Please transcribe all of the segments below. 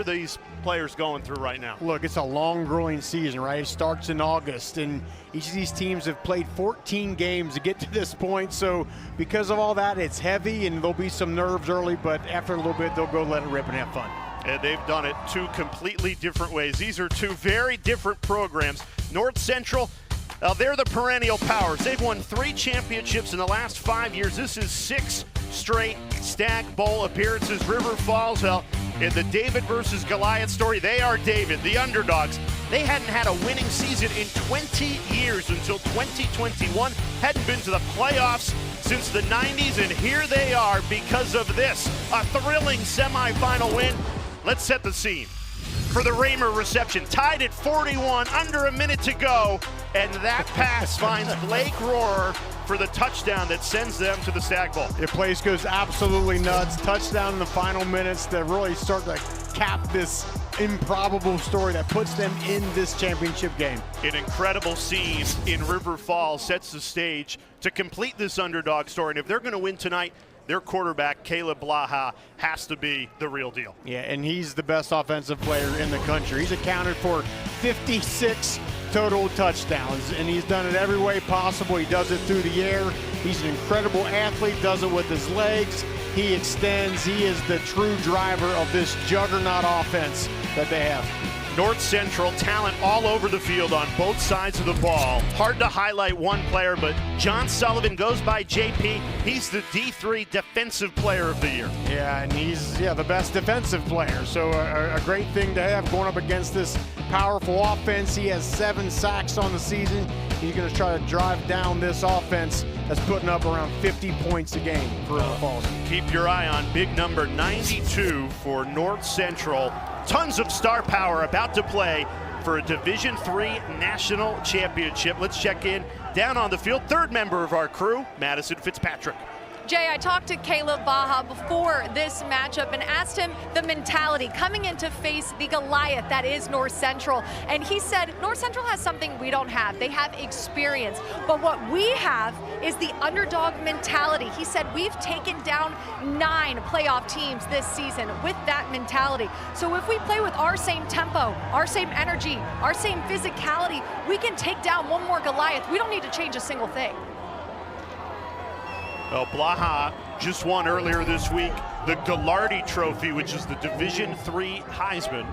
these players going through right now? Look, it's a long growing season, right? It starts in August, and each of these teams have played 14 games to get to this point. So because of all that, it's heavy, and there'll be some nerves early, but after a little bit, they'll go let it rip and have fun. And they've done it two completely different ways. These are two very different programs. North Central, they're the perennial powers. They've won 3 championships in the last 5 years. This is 6 straight STAGG Bowl appearances. River Falls, in the David versus Goliath story, they are David, the underdogs. They hadn't had a winning season in 20 years until 2021. Hadn't been to the playoffs since the 90s, and here they are because of this. A thrilling semifinal win. Let's set the scene. For the Raymer reception, tied at 41, under a minute to go, and that pass finds Blake Rohrer for the touchdown that sends them to the STAGG Bowl. The place goes absolutely nuts. Touchdown in the final minutes that really start to cap this improbable story that puts them in this championship game. An incredible scene in River Falls sets the stage to complete this underdog story, and if they're going to win tonight, their quarterback, Caleb Blaha, has to be the real deal. Yeah, and he's the best offensive player in the country. He's accounted for 56 total touchdowns, and he's done it every way possible. He does it through the air. He's an incredible athlete, does it with his legs. He extends. He is the true driver of this juggernaut offense that they have. North Central, talent all over the field on both sides of the ball. Hard to highlight one player, but John Sullivan goes by JP. He's the D3 Defensive Player of the Year. Yeah, and he's the best defensive player. So a great thing to have going up against this powerful offense. He has 7 sacks on the season. He's going to try to drive down this offense that's putting up around 50 points a game for River Falls. Keep your eye on big number 92 for North Central. Tons of star power about to play for a Division III national championship. Let's check in down on the field. Third member of our crew, Madison Fitzpatrick. Jay, I talked to Caleb Blaha before this matchup and asked him the mentality coming in to face the Goliath that is North Central. And he said North Central has something we don't have. They have experience. But what we have is the underdog mentality. He said we've taken down 9 playoff teams this season with that mentality. So if we play with our same tempo, our same energy, our same physicality, we can take down one more Goliath. We don't need to change a single thing. Well, Blaha just won earlier this week the Gallardi Trophy, which is the Division III Heisman.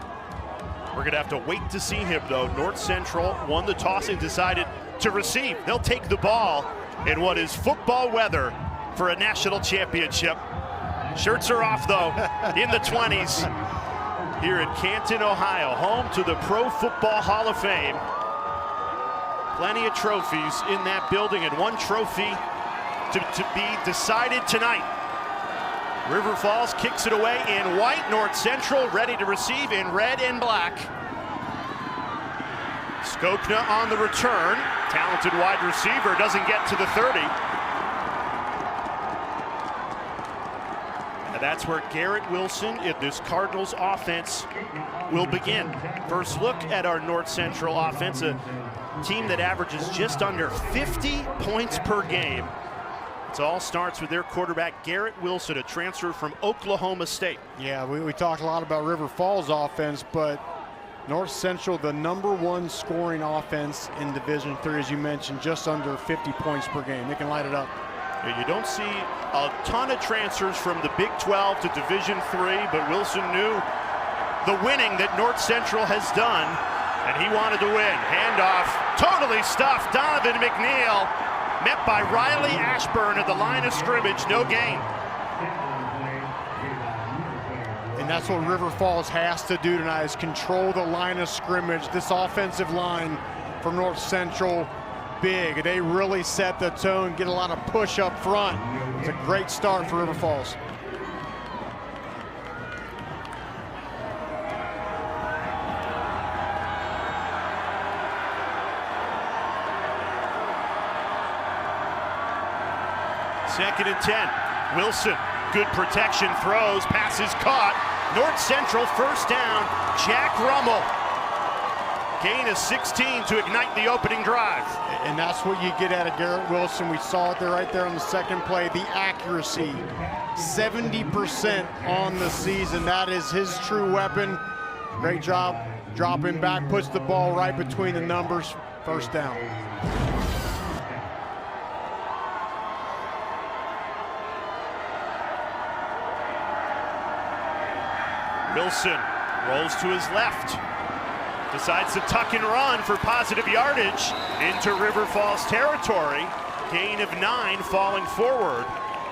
We're going to have to wait to see him, though. North Central won the toss and decided to receive. They'll take the ball in what is football weather for a national championship. Shirts are off, though, in the 20s here in Canton, Ohio, home to the Pro Football Hall of Fame. Plenty of trophies in that building, and one trophy to be decided tonight. River Falls kicks it away in white. North Central ready to receive in red and black. Skokna on the return. Talented wide receiver, doesn't get to the 30. And that's where Garrett Wilson in this Cardinals offense will begin. First look at our North Central offense, a team that averages just under 50 points per game. It all starts with their quarterback, Garrett Wilson, a transfer from Oklahoma State. Yeah, we talked a lot about River Falls offense, but North Central, the #1 scoring offense in Division III, as you mentioned, just under 50 points per game. They can light it up. Yeah, you don't see a ton of transfers from the Big 12 to Division III, but Wilson knew the winning that North Central has done, and he wanted to win. Handoff, totally stuffed. Donovan McNeil met by Riley Ashburn at the line of scrimmage, no gain. And that's what River Falls has to do tonight, is control the line of scrimmage. This offensive line for North Central, big. They really set the tone, get a lot of push up front. It's a great start for River Falls. Second and 10. Wilson, good protection, throws, passes caught. North Central first down. Jack Rummel. Gain of 16 to ignite the opening drive. And that's what you get out of Garrett Wilson. We saw it there right there on the second play. The accuracy, 70% on the season. That is his true weapon. Great job dropping back, puts the ball right between the numbers, first down. Wilson rolls to his left. Decides to tuck and run for positive yardage into River Falls territory. Gain of 9 falling forward.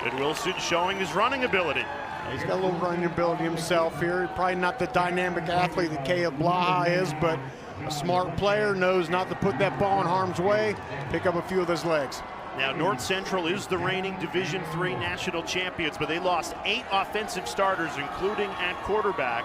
And Wilson showing his running ability. He's got a little running ability himself here. Probably not the dynamic athlete that Caleb Blaha is, but a smart player, knows not to put that ball in harm's way, pick up a few of those legs. Now, North Central is the reigning Division III national champions, but they lost 8 offensive starters, including at quarterback.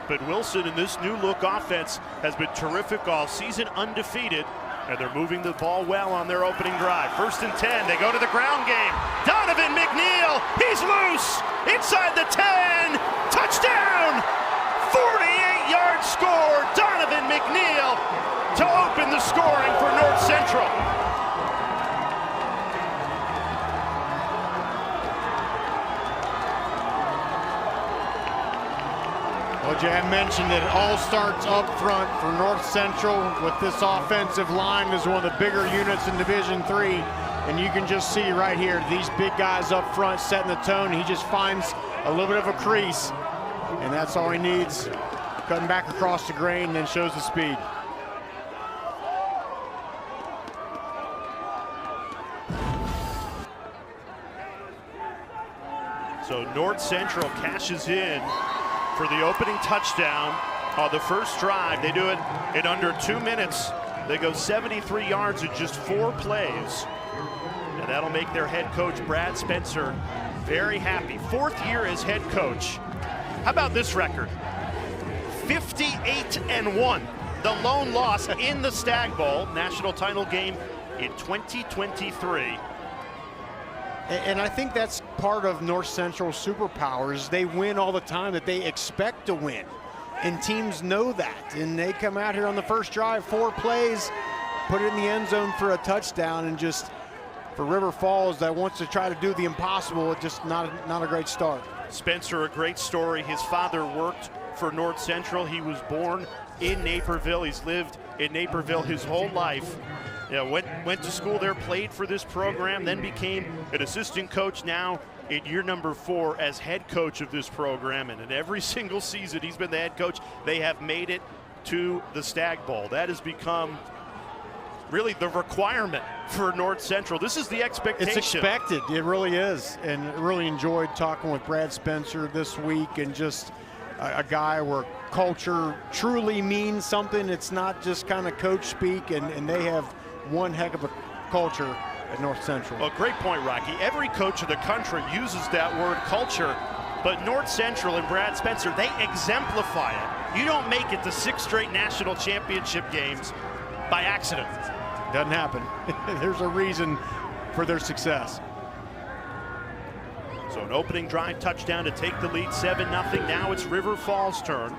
But Wilson in this new look offense has been terrific all season, undefeated, and they're moving the ball well on their opening drive. 1st and 10, they go to the ground game. Donovan McNeil, he's loose, inside the 10, touchdown! 48-yard score, Donovan McNeil to open the scoring for North Central. Well, Jay, I mentioned that it all starts up front for North Central with this offensive line is one of the bigger units in Division III. And you can just see right here, these big guys up front setting the tone. He just finds a little bit of a crease, and that's all he needs. Cutting back across the grain and then shows the speed. So North Central cashes in for the opening touchdown on the first drive. They do it in under 2 minutes. They go 73 yards in just 4 plays. And that'll make their head coach, Brad Spencer, very happy. 4th year as head coach. How about this record? 58-1. The lone loss in the Stagg Bowl, national title game in 2023. And I think that's part of North Central's superpowers. They win all the time that they expect to win. And teams know that. And they come out here on the first drive, 4 plays, put it in the end zone for a touchdown, and just for River Falls that wants to try to do the impossible, just not a great start. Spencer, a great story. His father worked for North Central. He was born in Naperville. He's lived in Naperville his whole life. Yeah, went to school there, played for this program, then became an assistant coach, now in year number 4 as head coach of this program. And in every single season he's been the head coach, they have made it to the Stagg Bowl. That has become really the requirement for North Central. This is the expectation. It's expected, it really is. And really enjoyed talking with Brad Spencer this week, and just a guy where culture truly means something. It's not just kind of coach speak, and they have one heck of a culture at North Central. Well, great point, Rocky. Every coach in the country uses that word culture, but North Central and Brad Spencer, they exemplify it. You don't make it to 6 straight national championship games by accident. Doesn't happen. There's a reason for their success. So an opening drive touchdown to take the lead, 7-0. Now it's River Falls' turn.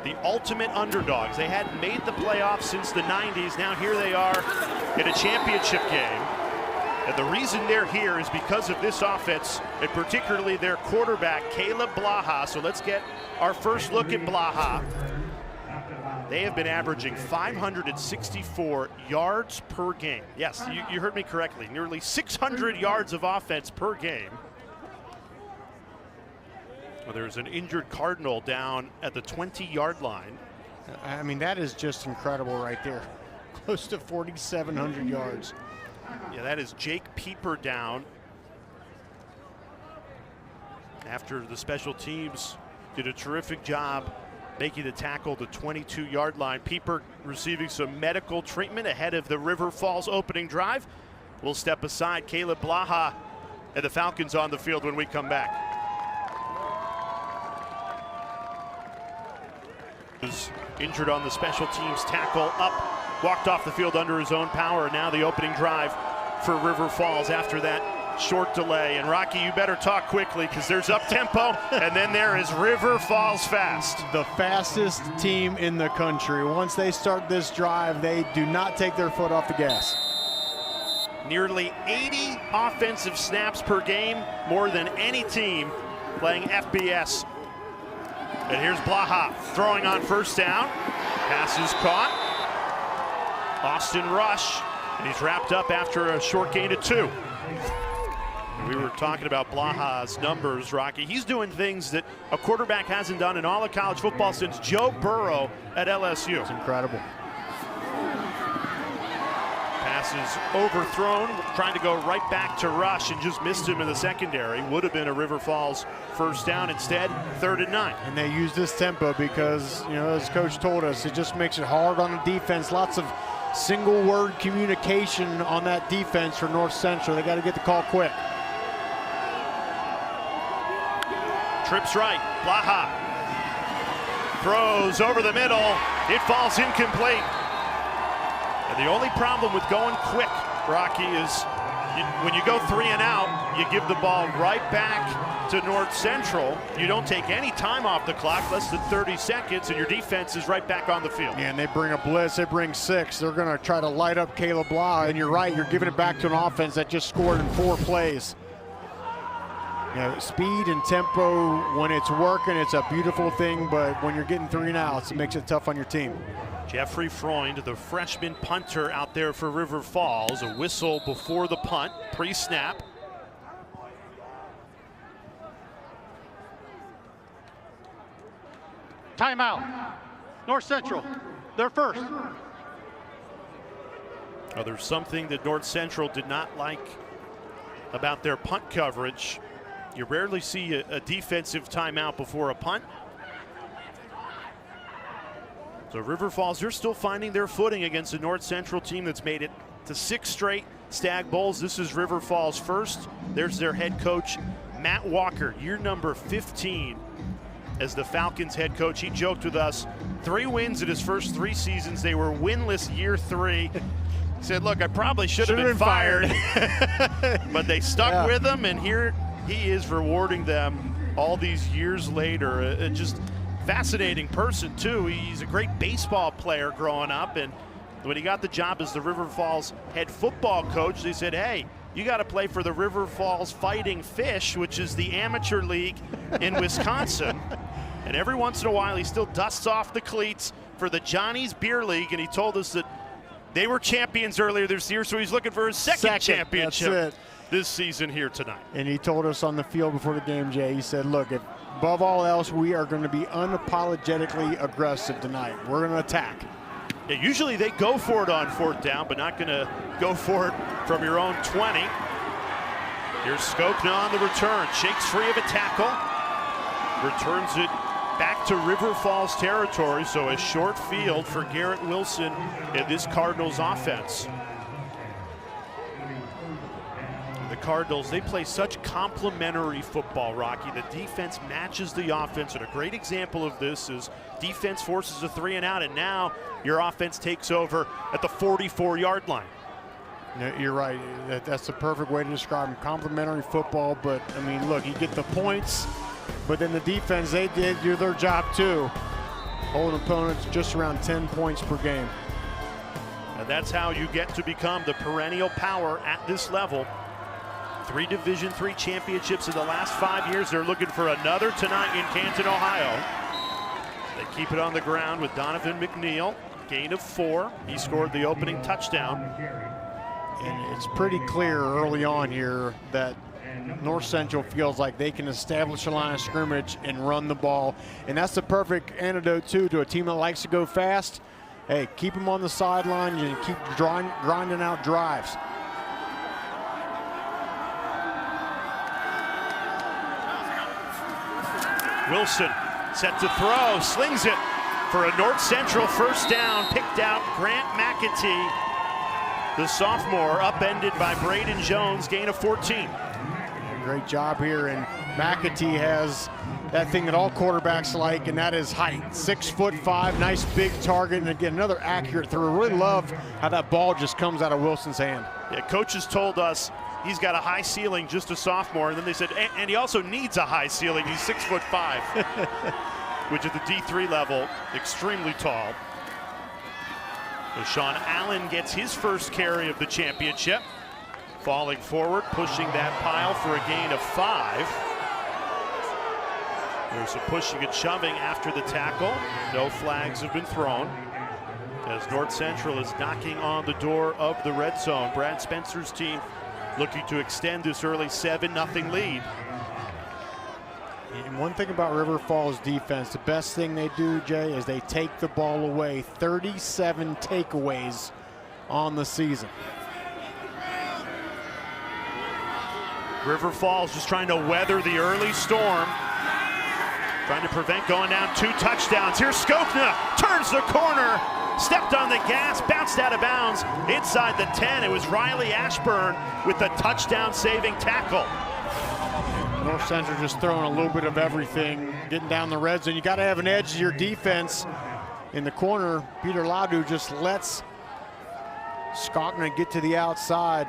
The ultimate underdogs. They hadn't made the playoffs since the 90s. Now here they are in a championship game. And the reason they're here is because of this offense, and particularly their quarterback, Caleb Blaha. So let's get our first look at Blaha. They have been averaging 564 yards per game. Yes, you heard me correctly. Nearly 600 yards of offense per game. Well, there's an injured Cardinal down at the 20-yard line. I mean, that is just incredible right there. Close to 4,700 yards. Yeah, that is Jake Pieper down after the special teams did a terrific job making the tackle the 22-yard line. Pieper receiving some medical treatment ahead of the River Falls opening drive. We'll step aside. Caleb Blaha and the Falcons on the field when we come back. Was injured on the special teams tackle, up, walked off the field under his own power, and now the opening drive for River Falls after that short delay. And Rocky, you better talk quickly, because there's up tempo and then there is River Falls fast. The fastest team in the country. Once they start this drive, they do not take their foot off the gas. Nearly 80 offensive snaps per game, more than any team playing FBS And here's Blaha throwing on first down. Pass is caught. Austin Rush, and he's wrapped up after a short gain of 2. We were talking about Blaha's numbers, Rocky. He's doing things that a quarterback hasn't done in all of college football since Joe Burrow at LSU. It's incredible. Pass is overthrown, trying to go right back to Rush and just missed him in the secondary. Would have been a River Falls first down. Instead, 3rd and 9. And they use this tempo because, you know, as Coach told us, it just makes it hard on the defense. Lots of single word communication on that defense for North Central. They got to get the call quick. Trips right, Blaha throws over the middle. It falls incomplete. And the only problem with going quick, Rocky, is when you go 3 and out, you give the ball right back to North Central. You don't take any time off the clock, less than 30 seconds, and your defense is right back on the field. Yeah, and they bring a blitz, they bring 6. They're going to try to light up Caleb Blaha, and you're right, you're giving it back to an offense that just scored in 4 plays. You know, speed and tempo, when it's working, it's a beautiful thing, but when you're getting 3 and outs, it makes it tough on your team. Jeffrey Freund, the freshman punter out there for River Falls. A whistle before the punt, pre-snap. Timeout. North Central, they're first. Oh, there's something that North Central did not like about their punt coverage. You rarely see a defensive timeout before a punt. So River Falls, they're still finding their footing against a North Central team that's made it to 6 straight Stag Bowls. This is River Falls' first. There's their head coach, Matt Walker, year number 15 as the Falcons head coach. He joked with us, 3 wins in his first 3 seasons. They were winless year 3. He said, look, I probably should have been fired. But they stuck with him, and here he is rewarding them all these years later. Just fascinating person too. He's a great baseball player growing up, and when he got the job as the River Falls head football coach, they said, hey, you got to play for the River Falls Fighting Fish, which is the amateur league in Wisconsin. And every once in a while he still dusts off the cleats for the Johnny's Beer League, and he told us that they were champions earlier this year, so he's looking for his second championship this season here tonight. And he told us on the field before the game, Jay, he said, look, if above all else, we are going to be unapologetically aggressive tonight. We're going to attack. Yeah, usually they go for it on 4th down, but not going to go for it from your own 20. Here's Skokna on the return. Shakes free of a tackle. Returns it back to River Falls territory, so a short field for Garrett Wilson in this Cardinals offense. The Cardinals, they play such complementary football, Rocky. The defense matches the offense, and a great example of this is defense forces a 3 and out, and now your offense takes over at the 44-yard line. You're right. That's the perfect way to describe them. Complementary football, but, I mean, look, you get the points, but then the defense, they did do their job too. Holding opponents just around 10 points per game. And that's how you get to become the perennial power at this level. 3 Division III championships in the last 5 years. They're looking for another tonight in Canton, Ohio. They keep it on the ground with Donovan McNeil. Gain of 4. He scored the opening touchdown. And it's pretty clear early on here that North Central feels like they can establish a line of scrimmage and run the ball. And that's the perfect antidote, too, to a team that likes to go fast. Hey, keep them on the sideline and keep grinding out drives. Wilson set to throw, slings it for a North Central first down, picked out Grant McAtee, the sophomore, upended by Braden Jones, gain of 14. Great job here, and McAtee has that thing that all quarterbacks like, and that is height. 6'5", nice big target, and again, another accurate throw. Really love how that ball just comes out of Wilson's hand. Yeah, coaches told us he's got a high ceiling, just a sophomore, and then they said, and he also needs a high ceiling. He's 6'5", which at the D3 level, extremely tall. So Sean Allen gets his first carry of the championship. Falling forward, pushing that pile for a gain of 5. There's some pushing and shoving after the tackle. No flags have been thrown as North Central is knocking on the door of the red zone. Brad Spencer's team looking to extend this early 7-0 lead. And one thing about River Falls defense, the best thing they do, Jay, is they take the ball away. 37 takeaways on the season. River Falls just trying to weather the early storm, trying to prevent going down 2 touchdowns. Here's Skopna, turns the corner, stepped on the gas, bounced out of bounds inside the 10. It was Riley Ashburn with the touchdown-saving tackle. North Central just throwing a little bit of everything, getting down the red zone. You got to have an edge to your defense. In the corner, Peter Ladu just lets Skopna get to the outside.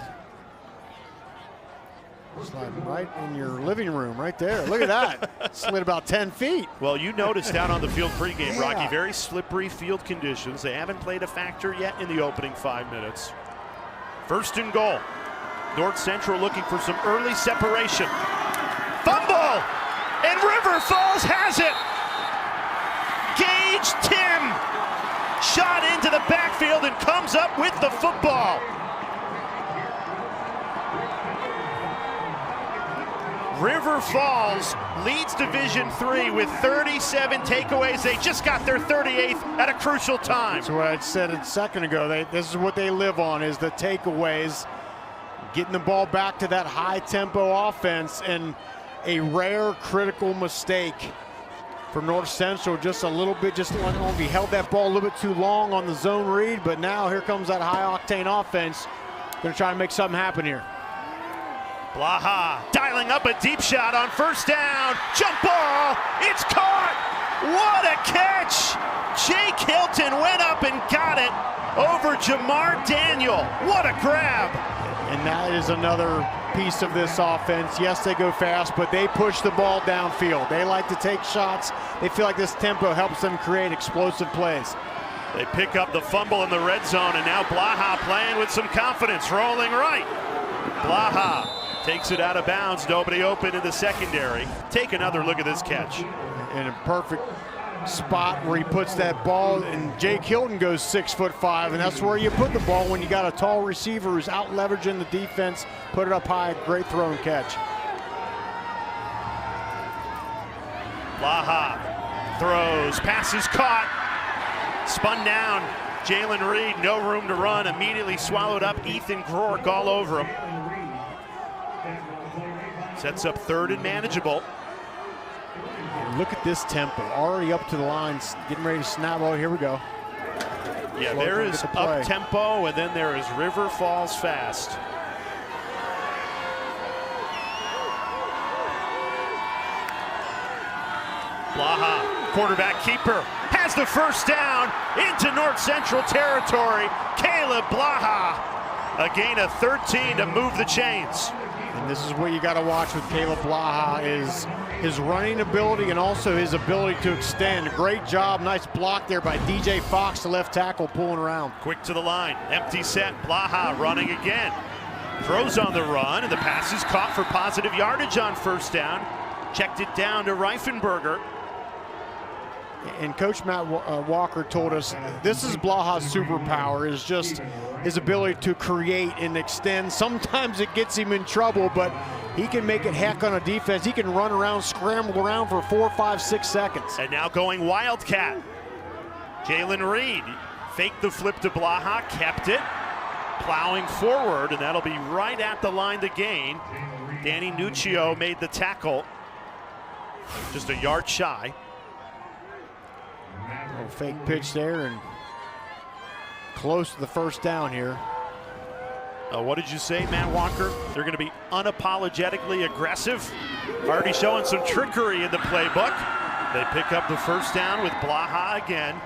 Sliding right in your living room, right there. Look at that. Slid about 10 feet. Well, you noticed down on the field pregame, yeah. Rocky, very slippery field conditions. They haven't played a factor yet in the opening 5 minutes. 1st and goal. North Central looking for some early separation. Fumble! And River Falls has it! Gage Tim shot into the backfield and comes up with the football. River Falls leads Division III with 37 takeaways. They just got their 38th at a crucial time. That's what I said a second ago. This is what they live on, is the takeaways. Getting the ball back to that high-tempo offense, and a rare critical mistake for North Central. Just a little bit, just he held that ball a little bit too long on the zone read, but now here comes that high-octane offense. Going to try to make something happen here. Blaha dialing up a deep shot on 1st down. Jump ball. It's caught. What a catch. Jake Hilton went up and got it over Jamar Daniel. What a grab. And that is another piece of this offense. Yes, they go fast, but they push the ball downfield. They like to take shots. They feel like this tempo helps them create explosive plays. They pick up the fumble in the red zone, and now Blaha playing with some confidence, rolling right. Blaha takes it out of bounds. Nobody open in the secondary. Take another look at this catch. In a perfect spot where he puts that ball, and Jake Hilton goes 6'5", and that's where you put the ball when you got a tall receiver who's out leveraging the defense. Put it up high, great throw and catch. Blaha throws, pass is caught, spun down. Jalen Reed, no room to run, immediately swallowed up. Ethan Grork all over him. Sets up 3rd and manageable. Look at this tempo, already up to the lines, getting ready to snap. Oh, here we go. Yeah, there is up tempo, and then there is River Falls fast. Blaha, quarterback keeper, has the 1st down into North Central territory. Caleb Blaha, a gain of 13 to move the chains. And this is what you got to watch with Caleb Blaha, is his running ability and also his ability to extend. Great job, nice block there by DJ Fox, the left tackle, pulling around. Quick to the line, empty set, Blaha running again. Throws on the run, and the pass is caught for positive yardage on 1st down. Checked it down to Reifenberger. And Coach Matt Walker told us this is Blaha's superpower, is just his ability to create and extend. Sometimes it gets him in trouble, but he can make it heck on a defense. He can run around, scramble around for 4, 5, 6 seconds. And now going Wildcat. Jalen Reed faked the flip to Blaha, kept it, plowing forward, and that'll be right at the line to gain. Danny Nuccio made the tackle, just a yard shy. Little fake pitch there, and close to the 1st down here. What did you say, Matt Walker? They're going to be unapologetically aggressive. Already showing some trickery in the playbook. They pick up the 1st down with Blaha again.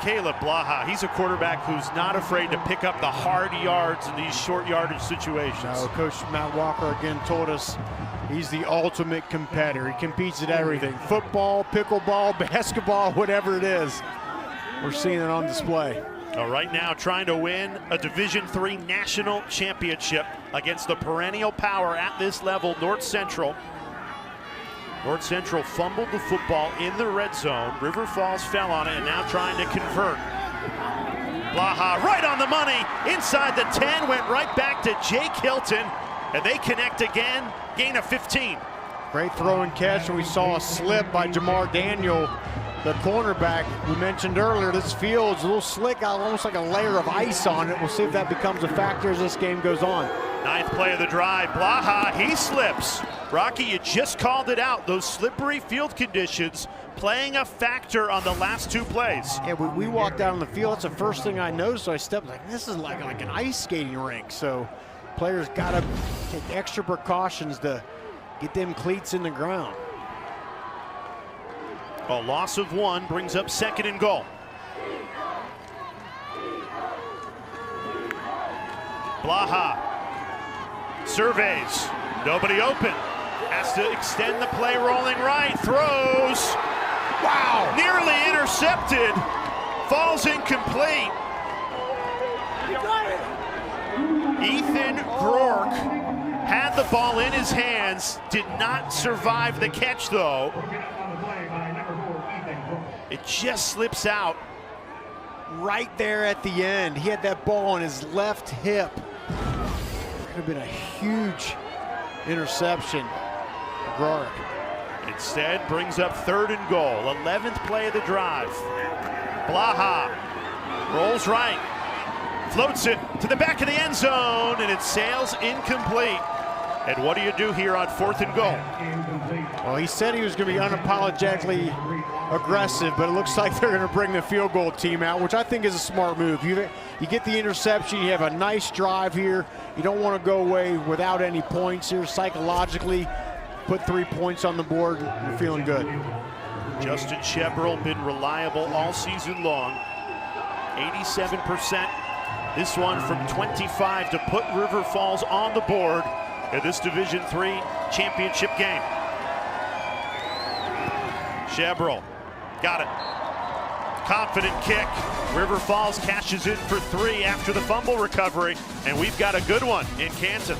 Caleb Blaha, he's a quarterback who's not afraid to pick up the hard yards in these short yardage situations. No, Coach Matt Walker again told us he's the ultimate competitor. He competes at everything. Football, pickleball, basketball, whatever it is. We're seeing it on display. Right now trying to win a Division III national championship against the perennial power at this level, North Central. North Central fumbled the football in the red zone. River Falls fell on it and now trying to convert. Blaha right on the money, inside the 10, went right back to Jake Hilton, and they connect again, gain of 15. Great throw and catch, and we saw a slip by Jamar Daniel, the cornerback. We mentioned earlier, this field's a little slick, almost like a layer of ice on it. We'll see if that becomes a factor as this game goes on. 9th play of the drive, Blaha, he slips. Rocky, you just called it out. Those slippery field conditions playing a factor on the last 2 plays. Yeah, we walked out on the field. That's the first thing I noticed. So I stepped like, this is like an ice skating rink. So players got to take extra precautions to get them cleats in the ground. A loss of 1 brings up 2nd and goal. Blaha surveys, nobody open. Has to extend the play, rolling right, throws. Wow, nearly intercepted, falls incomplete. Ethan Rourke had the ball in his hands, did not survive the catch though. It just slips out. Right there at the end, he had that ball on his left hip. Could have been a huge interception. Rourke. Instead, brings up 3rd and goal. 11th play of the drive. Blaha rolls right, floats it to the back of the end zone, and it sails incomplete. And what do you do here on 4th and goal? Well, he said he was going to be unapologetically aggressive, but it looks like they're going to bring the field goal team out, which I think is a smart move. You get the interception, you have a nice drive here. You don't want to go away without any points here. Psychologically, put 3 points on the board, you're feeling good. Justin Chevrolet been reliable all season long. 87%. This one from 25 to put River Falls on the board in this Division III championship game. Chevrolet got it. Confident kick. River Falls cashes in for 3 after the fumble recovery, and we've got a good one in Canton.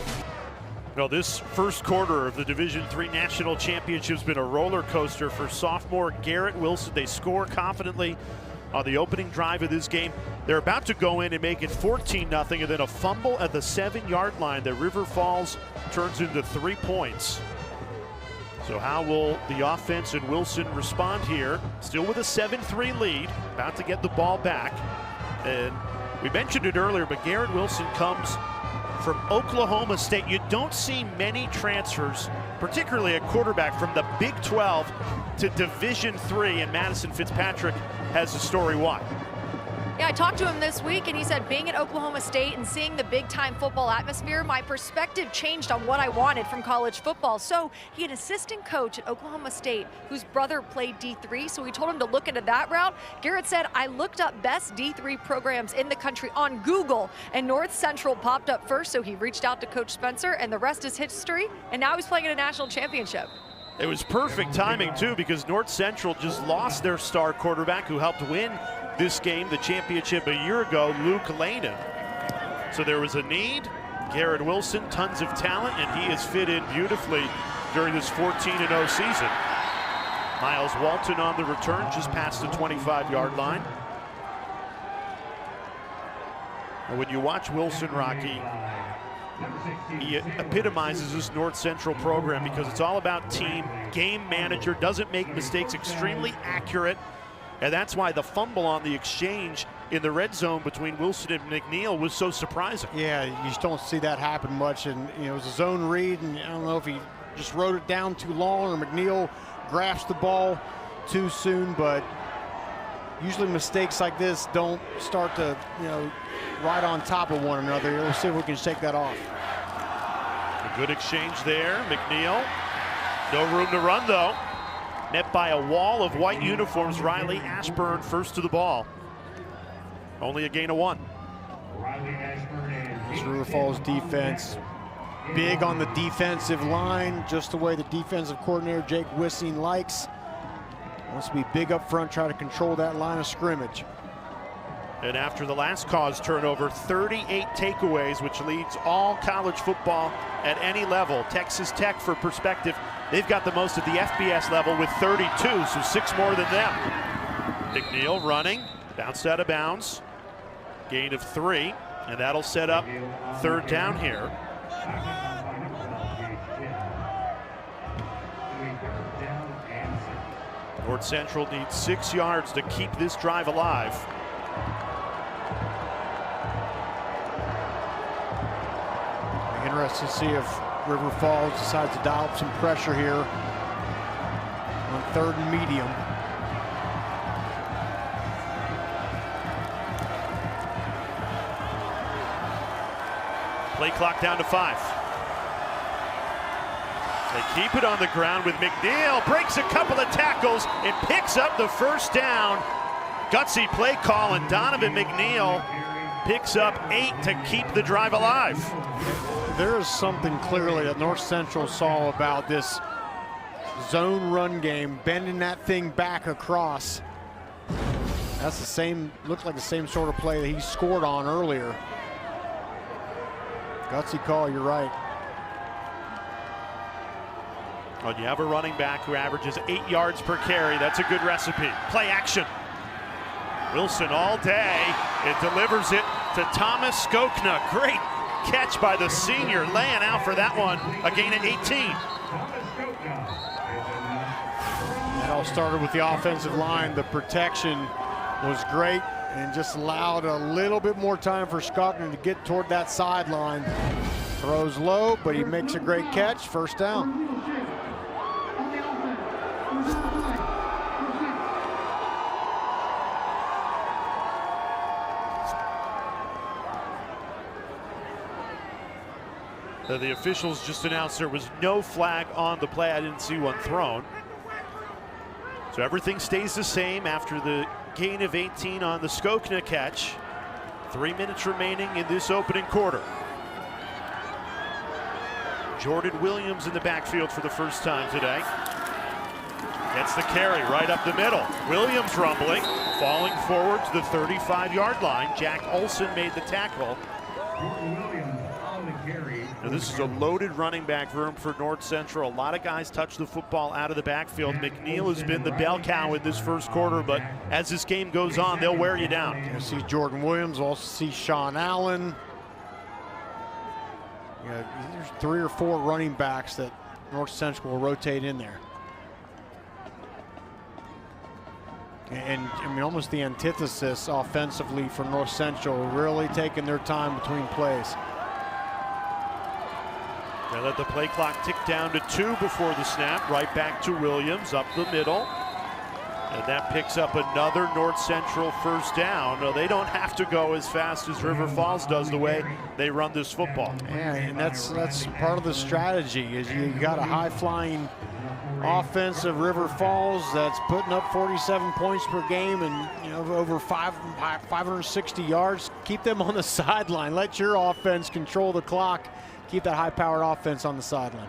No, this first quarter of the Division III National Championship has been a roller coaster for sophomore Garrett Wilson. They score confidently on the opening drive of this game. They're about to go in and make it 14-0, and then a fumble at the 7-yard line that River Falls turns into 3 points. So how will the offense and Wilson respond here? Still with a 7-3 lead, about to get the ball back. And we mentioned it earlier, but Garrett Wilson comes from Oklahoma State. You don't see many transfers, particularly a quarterback from the Big 12 to Division III, and Madison Fitzpatrick has a story why. Yeah, I talked to him this week, and he said being at Oklahoma State and seeing the big-time football atmosphere, my perspective changed on what I wanted from college football. So he had an assistant coach at Oklahoma State whose brother played D3, so he told him to look into that route. Garrett said, I looked up best D3 programs in the country on Google, and North Central popped up first, so he reached out to Coach Spencer, and the rest is history, and now he's playing in a national championship. It was perfect timing, too, because North Central just lost their star quarterback who helped win this game, the championship, a year ago, Luke Lanen. So there was a need. Garrett Wilson, tons of talent, and he has fit in beautifully during this 14-0 season. Miles Walton on the return, just past the 25-yard line. And when you watch Wilson, Rocky, he epitomizes this North Central program because it's all about team, game manager, doesn't make mistakes, extremely accurate. And that's why the fumble on the exchange in the red zone between Wilson and McNeil was so surprising. Yeah, you just don't see that happen much. And it was a zone read, and I don't know if he just wrote it down too long or McNeil grasped the ball too soon, but usually mistakes like this don't start to, right on top of one another. We'll see if we can shake that off. A good exchange there. McNeil, no room to run though. Met by a wall of white uniforms. Riley Ashburn first to the ball. Only a gain of 1. This River Falls defense, big on the defensive line, just the way the defensive coordinator Jake Wissing likes. Wants to be big up front, try to control that line of scrimmage. And after the last cause turnover, 38 takeaways, which leads all college football at any level. Texas Tech, for perspective, They've got the most at the FBS level with 32, so 6 more than them. McNeil running, bounced out of bounds, gain of 3, and that'll set up 3rd down here. North Central needs 6 yards to keep this drive alive. Interested to see if River Falls decides to dial up some pressure here on 3rd and medium. Play clock down to 5. They keep it on the ground with McNeil, breaks a couple of tackles and picks up the 1st down. Gutsy play call, and Donovan McNeil picks up 8 to keep the drive alive. There is something clearly that North Central saw about this zone run game, bending that thing back across. That's the same, looks like the same sort of play that he scored on earlier. Gutsy call, you're right. When you have a running back who averages 8 yards per carry, that's a good recipe. Play action. Wilson all day. It delivers it to Thomas Skokna. Great catch by the senior, laying out for that one. A gain of 18. It all started with the offensive line. The protection was great and just allowed a little bit more time for Skokna to get toward that sideline. Throws low, but he makes a great catch. 1st down. The officials just announced there was no flag on the play. I didn't see one thrown. So everything stays the same after the gain of 18 on the Skokna catch. 3 minutes remaining in this opening quarter. Jordan Williams in the backfield for the first time today. Gets the carry right up the middle. Williams rumbling, falling forward to the 35-yard line. Jack Olson made the tackle. Now this is a loaded running back room for North Central. A lot of guys touch the football out of the backfield. McNeil has been the bell cow in this 1st quarter, but as this game goes on, they'll wear you down. You see Jordan Williams, also see Sean Allen. Yeah, there's 3 or 4 running backs that North Central will rotate in there. And I mean, almost the antithesis offensively for North Central, really taking their time between plays. They let the play clock tick down to 2 before the snap. Right back to Williams up the middle. And that picks up another North Central 1st down. No, they don't have to go as fast as River Falls does the way they run this football. Yeah, and that's part of the strategy is you got a high-flying offense of River Falls that's putting up 47 points per game and over 560 yards. Keep them on the sideline. Let your offense control the clock. Keep that high-powered offense on the sideline.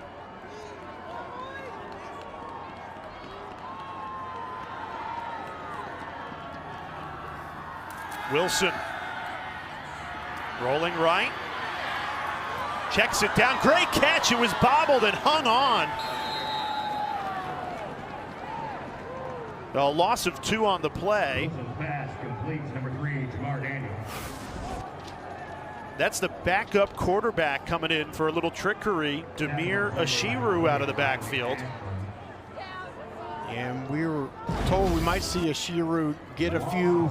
Wilson rolling right, checks it down. Great catch. It was bobbled and hung on. A loss of 2 on the play. That's the backup quarterback coming in for a little trickery. Demir Ashiru out of the backfield. And we were told we might see Ashiru get a few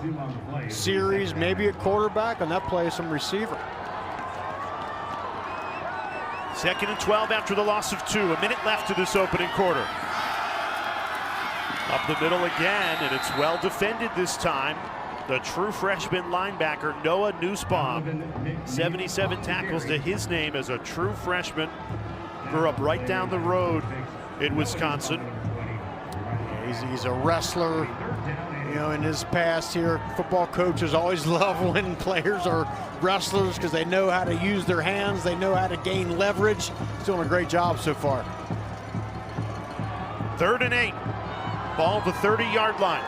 series, maybe at quarterback, and that play some receiver. 2nd and 12 after the loss of 2. A minute left to this opening quarter. Up the middle again, and it's well defended this time. The true freshman linebacker, Noah Nussbaum. 77 tackles to his name as a true freshman. Grew up right down the road in Wisconsin. He's a wrestler. In his past here, football coaches always love when players are wrestlers because they know how to use their hands. They know how to gain leverage. He's doing a great job so far. 3rd and 8. Ball at the 30-yard line.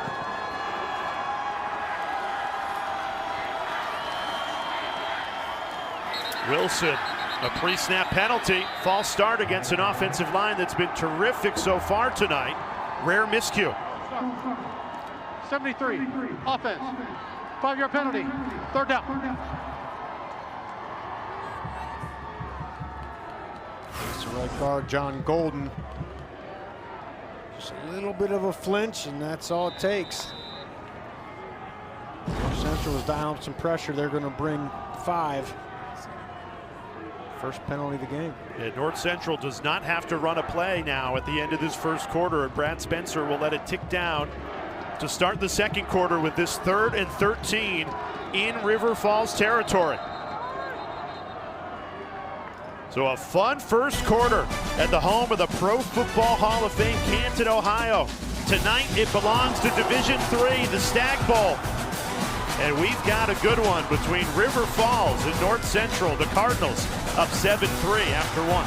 Wilson A pre-snap penalty, false start against an offensive line that's been terrific so far tonight. Rare miscue. 73, offense. 5-yard penalty, 3rd down. It's the right guard, John Golden. Just a little bit of a flinch, and that's all it takes. North Central was dialing up some pressure. They're going to bring 5. First penalty of the game. Yeah, North Central does not have to run a play now at the end of this first quarter, and Brad Spencer will let it tick down to start the second quarter with this 3rd and 13 in River Falls territory. So a fun first quarter at the home of the Pro Football Hall of Fame, Canton, Ohio. Tonight it belongs to Division III, the Stagg Bowl. And we've got a good one between River Falls and North Central. The Cardinals up 7-3 after 1.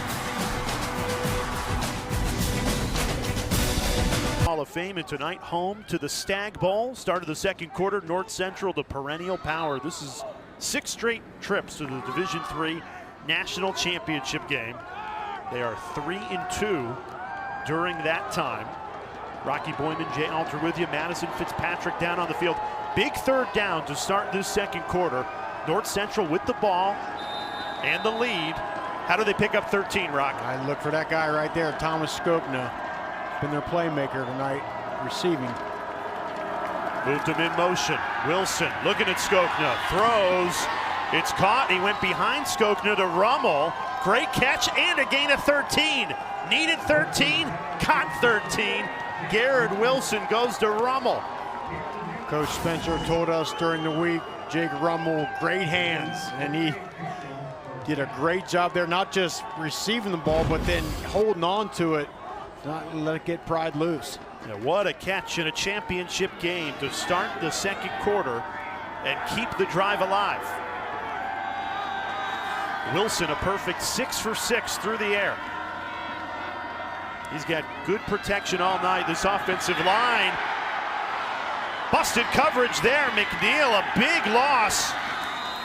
Hall of Fame, and tonight home to the Stagg Bowl. Start of the second quarter, North Central, the perennial power. This is 6 straight trips to the Division III National Championship game. They are 3-2 during that time. Rocky Boyman, Jay Alter with you. Madison Fitzpatrick down on the field. Big 3rd down to start this second quarter. North Central with the ball and the lead. How do they pick up 13, Rock? I look for that guy right there, Thomas Skopna. Been their playmaker tonight, receiving. Moved him in motion. Wilson looking at Skopna. Throws. It's caught. He went behind Skopna to Rummel. Great catch and a gain of 13. Needed 13. Caught 13. Garrett Wilson goes to Rummel. Coach Spencer told us during the week, Jake Rummel, great hands, and he did a great job there, not just receiving the ball, but then holding on to it, not let it get pried loose. Yeah, what a catch in a championship game to start the second quarter and keep the drive alive. Wilson, a perfect 6 for 6 through the air. He's got good protection all night. This offensive line. Busted coverage there. McNeil, a big loss.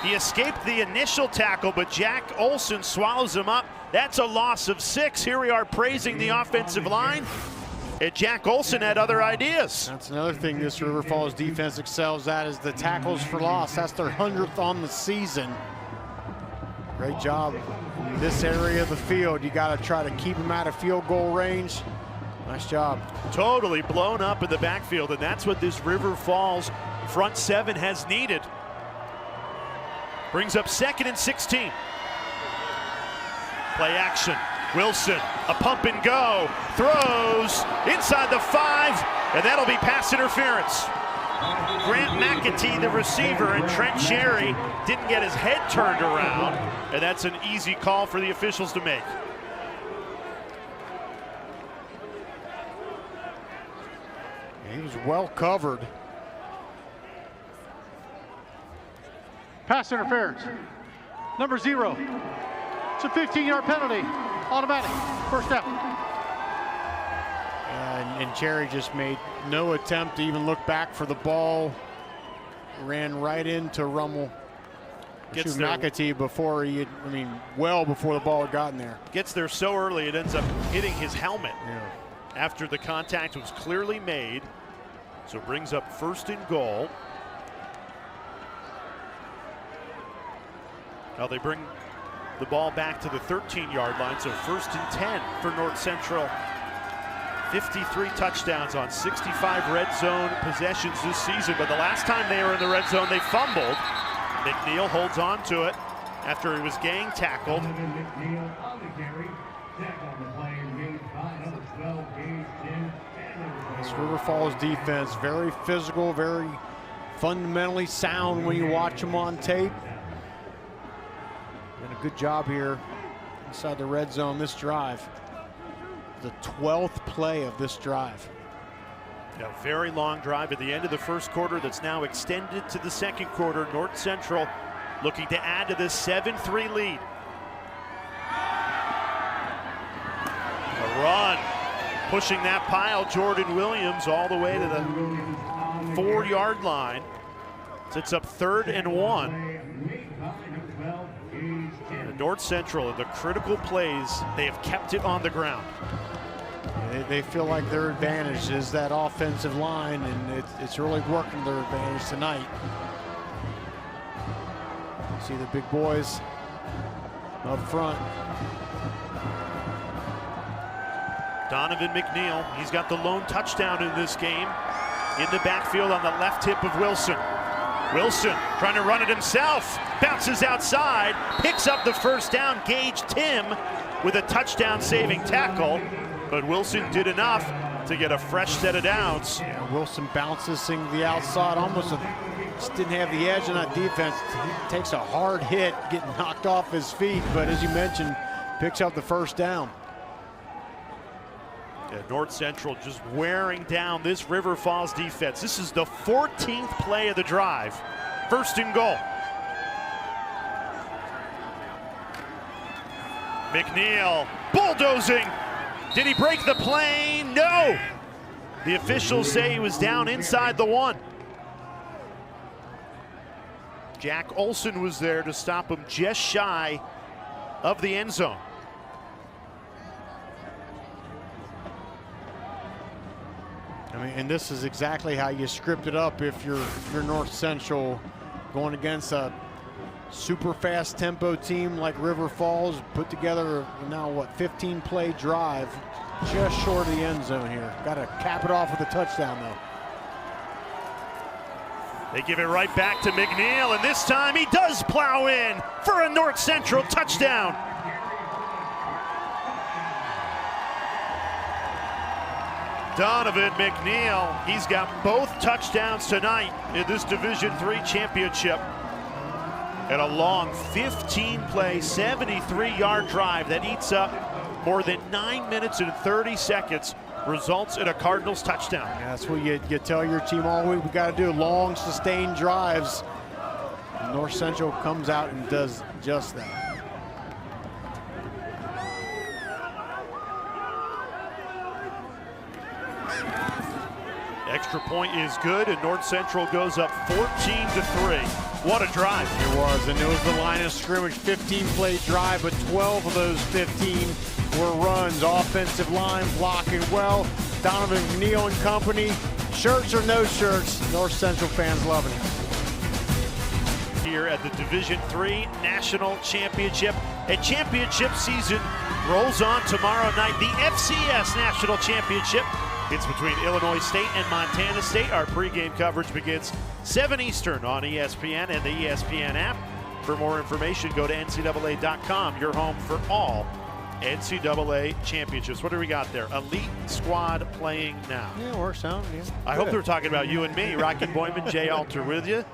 He escaped the initial tackle, but Jack Olson swallows him up. That's a loss of 6. Here we are praising the offensive line. And Jack Olson had other ideas. That's another thing this River Falls defense excels at, is the tackles for loss. That's their 100th on the season. Great job in this area of the field. You got to try to keep them out of field goal range. Nice job. Totally blown up in the backfield, and that's what this River Falls front 7 has needed. Brings up 2nd and 16. Play action. Wilson, a pump and go. Throws inside the 5, and that'll be pass interference. Grant McAtee, the receiver, and Trent Sherry didn't get his head turned around, and that's an easy call for the officials to make. He was well covered. Pass interference. Number 0. It's a 15-yard penalty. Automatic. 1st down. And Cherry just made no attempt to even look back for the ball. Ran right into Rummel. Gets there. McAtee before he had, well before the ball had gotten there. Gets there so early it ends up hitting his helmet. Yeah. After the contact was clearly made. So brings up 1st and goal. Now they bring the ball back to the 13-yard line, so 1st and 10 for North Central. 53 touchdowns on 65 red zone possessions this season, but the last time they were in the red zone, they fumbled. McNeil holds on to it after he was gang tackled. This River Falls defense, very physical, very fundamentally sound when you watch them on tape. Done a good job here inside the red zone this drive. The 12th play of this drive. A very long drive at the end of the first quarter that's now extended to the second quarter. North Central looking to add to this 7-3 lead. A run, pushing that pile, Jordan Williams all the way to the 4-yard line. It's up 3rd and 1. And North Central, in the critical plays, they have kept it on the ground. They feel like their advantage is that offensive line, and it's really working their advantage tonight. See the big boys up front. Donovan McNeil, he's got the lone touchdown in this game. In the backfield on the left hip of Wilson. Wilson trying to run it himself, bounces outside, picks up the first down. Gage Tim with a touchdown saving tackle, but Wilson did enough to get a fresh set of downs. Yeah, Wilson bounces to the outside, almost just didn't have the edge on that defense. Takes a hard hit, getting knocked off his feet, but as you mentioned, picks up the first down. Yeah, North Central just wearing down this River Falls defense. This is the 14th play of the drive. 1st and goal. McNeil bulldozing. Did he break the play? No. The officials say he was down inside the 1. Jack Olson was there to stop him just shy of the end zone. I mean, and this is exactly how you script it up if you're North Central going against a super fast tempo team like River Falls. Put together now what, 15-play drive just short of the end zone here. Got to cap it off with a touchdown though. They give it right back to McNeil, and this time he does plow in for a North Central touchdown. Donovan McNeil, he's got both touchdowns tonight in this Division III championship. And a long 15-play, 73-yard drive that eats up more than 9 minutes and 30 seconds, results in a Cardinals touchdown. Yeah, that's what you tell your team all week. We got to do long, sustained drives. North Central comes out and does just that. Extra point is good, and North Central goes up 14-3. What a drive. It was, and it was the line of scrimmage, 15-play drive, but 12 of those 15 were runs. Offensive line blocking well. Donovan McNeil and company, shirts or no shirts, North Central fans loving it. Here at the Division III National Championship, and championship season rolls on tomorrow night. The FCS National Championship. It's between Illinois State and Montana State. Our pregame coverage begins 7 Eastern on ESPN and the ESPN app. For more information, go to NCAA.com, your home for all NCAA championships. What do we got there? Elite squad playing now. Yeah, works out. Yeah. I hope they're talking about you and me. Rocky Boyman, Jay Alter with you.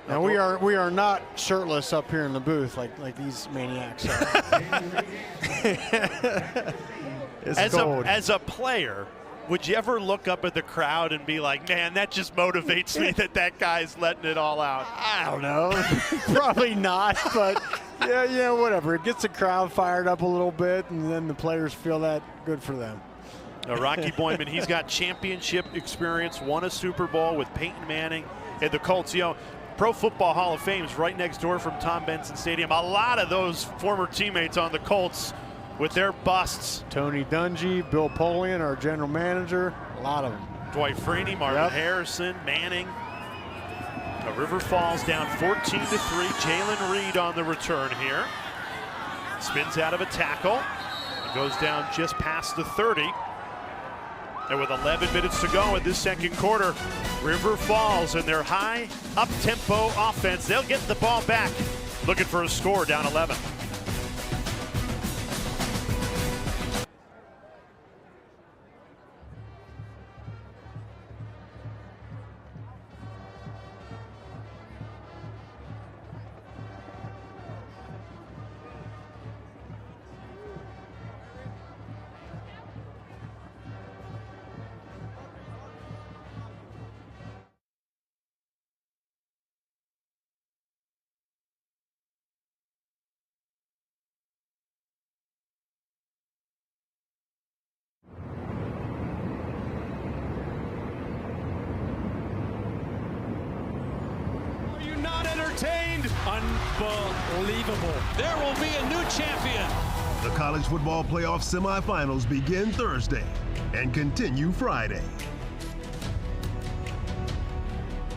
Now we are not shirtless up here in the booth like these maniacs are. It's cold. As a player, would you ever look up at the crowd and be like, man, that just motivates me that guy's letting it all out? I don't know. Probably not, but yeah, whatever. It gets the crowd fired up a little bit, and then the players feel that good for them. Rocky Boyman, he's got championship experience, won a Super Bowl with Peyton Manning and the Colts. You know, Pro Football Hall of Fame is right next door from Tom Benson Stadium. A lot of those former teammates on the Colts with their busts. Tony Dungy, Bill Polian, our general manager, a lot of them. Dwight Freeney, Marvin Harrison, Manning. River Falls down 14-3. Jalen Reed on the return here. Spins out of a tackle. Goes down just past the 30. And with 11 minutes to go in this second quarter, River Falls and their high up-tempo offense, they'll get the ball back. Looking for a score, down 11. entertained. Unbelievable. There will be a new champion. The college football playoff semifinals begin Thursday and continue Friday.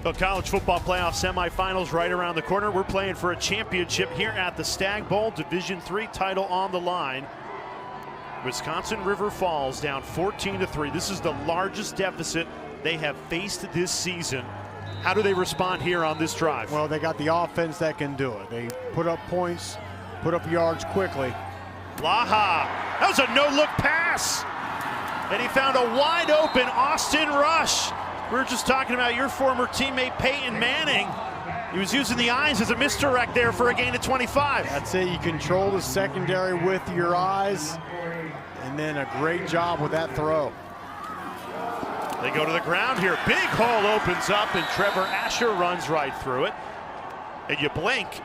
The college football playoff semifinals right around the corner. We're playing for a championship here at the Stagg Bowl, Division III title on the line. Wisconsin River Falls down 14-3. This is the largest deficit they have faced this season. How do they respond here on this drive? Well, they got the offense that can do it. They put up points, put up yards quickly. Blaha, that was a no-look pass. And he found a wide open Austin Rush. We were just talking about your former teammate Peyton Manning. He was using the eyes as a misdirect there for a gain of 25. That's it, you control the secondary with your eyes, and then a great job with that throw. They go to the ground here. Big hole opens up, and Trevor Asher runs right through it. And you blink,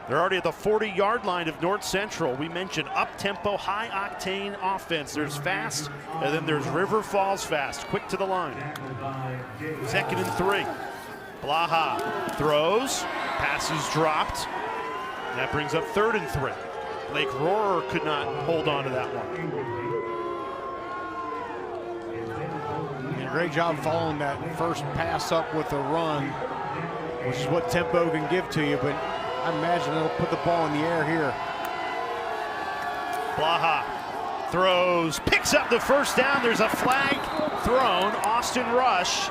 they're already at the 40-yard line of North Central. We mentioned up-tempo, high-octane offense. There's fast, and then there's River Falls fast. Quick to the line. 2nd and 3. Blaha throws, passes dropped. That brings up 3rd and 3. Blake Rohrer could not hold on to that one. Great job following that first pass up with the run, which is what tempo can give to you, but I imagine they'll put the ball in the air here. Blaha throws, picks up the first down. There's a flag thrown. Austin Rush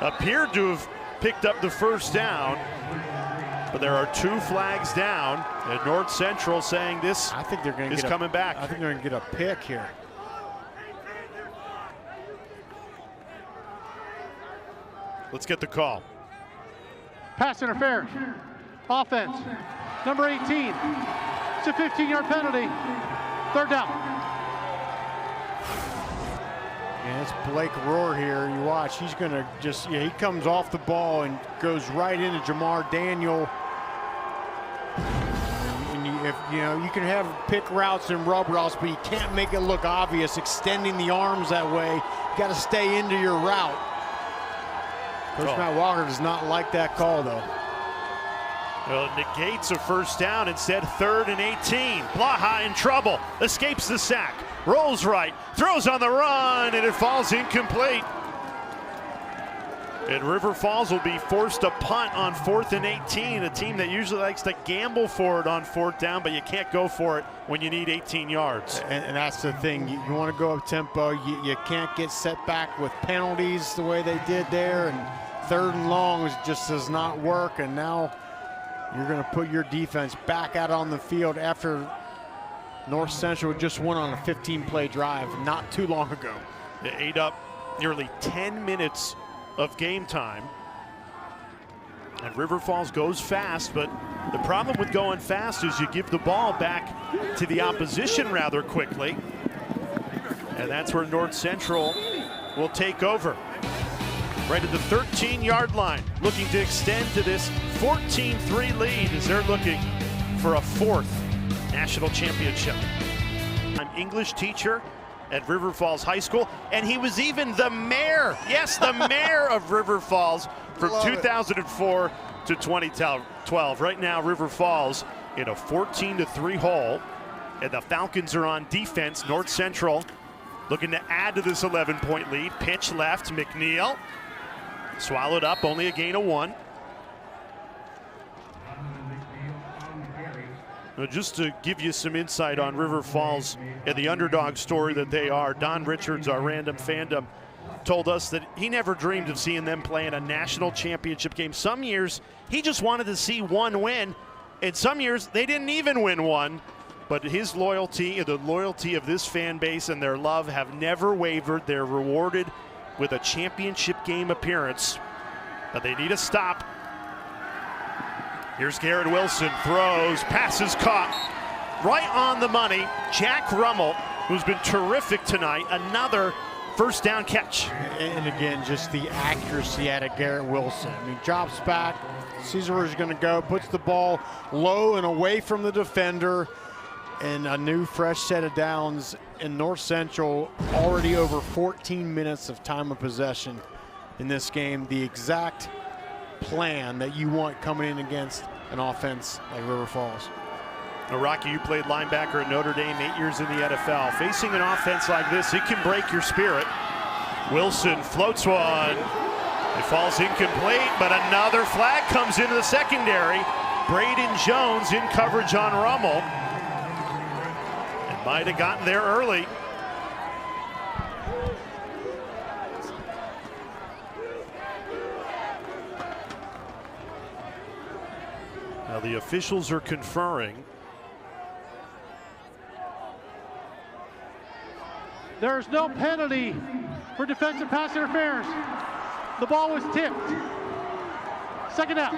appeared to have picked up the first down, but there are 2 flags down, and North Central saying this I think they're going to is coming back. I think they're going to get a pick here. Let's get the call. Pass interference. Offense. Number 18. It's a 15-yard penalty. 3rd down. And it's Blake Rohrer here. You watch, he's going to just, he comes off the ball and goes right into Jamar Daniel. And you can have pick routes and rub routes, but you can't make it look obvious extending the arms that way. You got to stay into your route. Coach Matt Walker does not like that call, though. Well, it negates a first down. Instead, 3rd and 18. Blaha in trouble. Escapes the sack. Rolls right. Throws on the run, and it falls incomplete. And River Falls will be forced to punt on 4th and 18. A team that usually likes to gamble for it on 4th down, but you can't go for it when you need 18 yards. And that's the thing. You want to go up tempo. You can't get set back with penalties the way they did there. And 3rd and long just does not work. And now you're going to put your defense back out on the field after North Central just went on a 15-play drive not too long ago. They ate up nearly 10 minutes of game time. And River Falls goes fast, but the problem with going fast is you give the ball back to the opposition rather quickly. And that's where North Central will take over. Right at the 13-yard line, looking to extend to this 14-3 lead as they're looking for a 4th national championship. I'm English teacher at River Falls High School, and he was even the mayor, yes, the mayor of River Falls from 2004 to 2012. Right now, River Falls in a 14-3 hole, and the Falcons are on defense. North Central looking to add to this 11-point lead. Pitch left, McNeil. Swallowed up, only a gain of 1. Now, just to give you some insight on River Falls and the underdog story that they are, Don Richards, our random fandom, told us that he never dreamed of seeing them play in a national championship game. Some years, he just wanted to see one win, and some years, they didn't even win one. But his loyalty and the loyalty of this fan base and their love have never wavered. They're rewarded with a championship game appearance, but they need a stop. Here's Garrett Wilson, throws, passes caught, right on the money. Jack Rummel, who's been terrific tonight, another first down catch. And again, just the accuracy out of Garrett Wilson. I mean, drops back, sees where he's gonna go, puts the ball low and away from the defender, and a new fresh set of downs. In North Central, already over 14 minutes of time of possession in this game. The exact plan that you want coming in against an offense like River Falls. Now, Rocky, you played linebacker at Notre Dame, 8 years in the NFL. Facing an offense like this, it can break your spirit. Wilson floats one. It falls incomplete, but another flag comes into the secondary. Braden Jones in coverage on Rummel. And might have gotten there early. Now the officials are conferring. There's no penalty for defensive pass interference. The ball was tipped. Second out.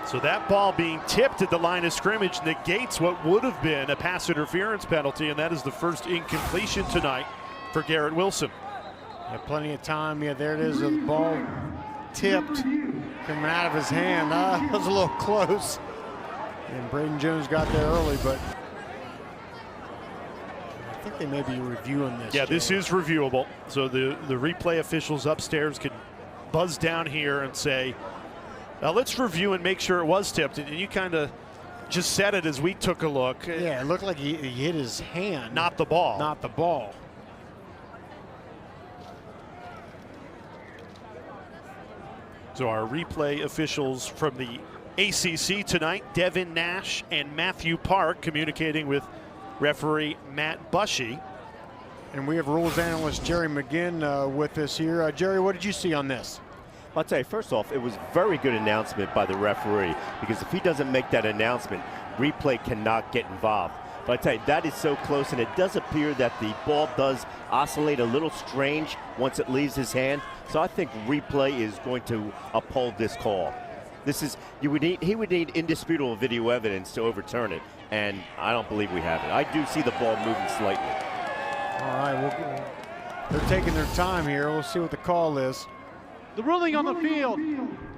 So that ball being tipped at the line of scrimmage negates what would have been a pass interference penalty, and that is the first incompletion tonight for Garrett Wilson. Yeah, plenty of time. Yeah, there it is. The ball tipped, coming out of his hand. That was a little close. And Braden Jones got there early, but I think they may be reviewing this. Yeah, this is reviewable. So the replay officials upstairs can buzz down here and say, let's review and make sure it was tipped. And you kind of just said it as we took a look. Yeah, it looked like he hit his hand. Not the ball. Not the ball. So our replay officials from the ACC tonight, Devin Nash and Matthew Park, communicating with referee Matt Bushy. And we have rules analyst Jerry McGinn with us here. Jerry, what did you see on this? I'll tell you, first off, it was very good announcement by the referee, because if he doesn't make that announcement, replay cannot get involved. But I tell you, that is so close, and it does appear that the ball does oscillate a little strange once it leaves his hand. So I think replay is going to uphold this call. This is, he would need indisputable video evidence to overturn it, and I don't believe we have it. I do see the ball moving slightly. All right, they're taking their time here. We'll see what the call is. The ruling on the field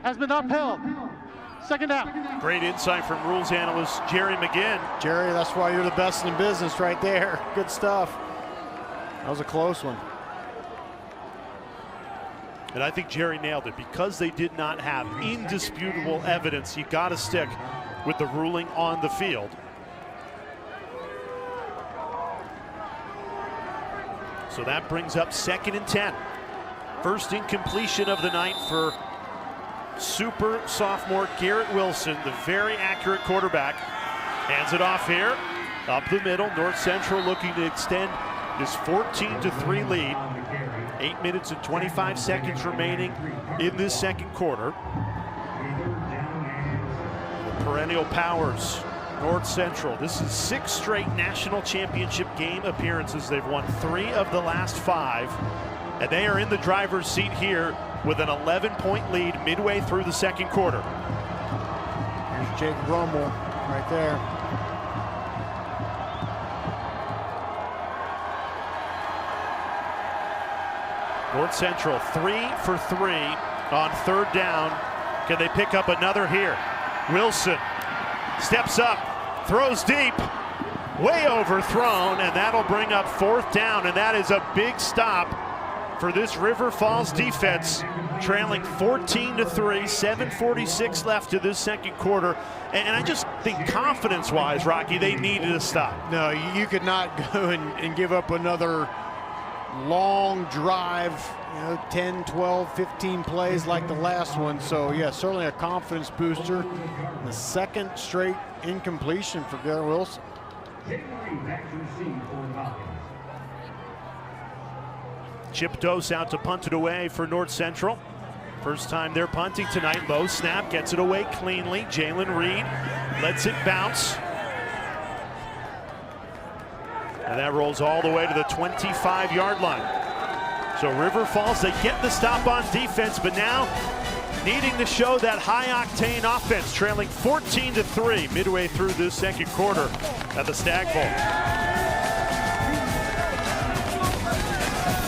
has been upheld. Second out. Great insight from rules analyst Jerry McGinn. Jerry, that's why you're the best in the business right there. Good stuff. That was a close one. And I think Jerry nailed it. Because they did not have indisputable evidence, you got to stick with the ruling on the field. So that brings up 2nd and 10. First incompletion of the night for super sophomore Garrett Wilson, the very accurate quarterback. Hands it off here, up the middle. North Central looking to extend this 14-3 lead. 8 minutes and 25 seconds remaining in this second quarter. The perennial powers, North Central. This is 6 straight national championship game appearances. They've won 3 of the last 5. And they are in the driver's seat here with an 11-point lead midway through the second quarter. Here's Jake Rummel right there. North Central 3 for 3 on 3rd down. Can they pick up another here? Wilson steps up, throws deep, way overthrown, and that'll bring up 4th down, and that is a big stop for this River Falls defense, trailing 14-3, 7:46 left to this second quarter. And I just think confidence-wise, Rocky, they needed a stop. No, you could not go and give up another long drive, 10, 12, 15 plays like the last one. So, yeah, certainly a confidence booster. And the 2nd straight incompletion for Garrett Wilson. Chip Dose out to punt it away for North Central. First time they're punting tonight. Low snap, gets it away cleanly. Jalen Reed lets it bounce. And that rolls all the way to the 25-yard line. So River Falls, they get the stop on defense, but now needing to show that high-octane offense, trailing 14-3 midway through this second quarter at the Stagg Bowl.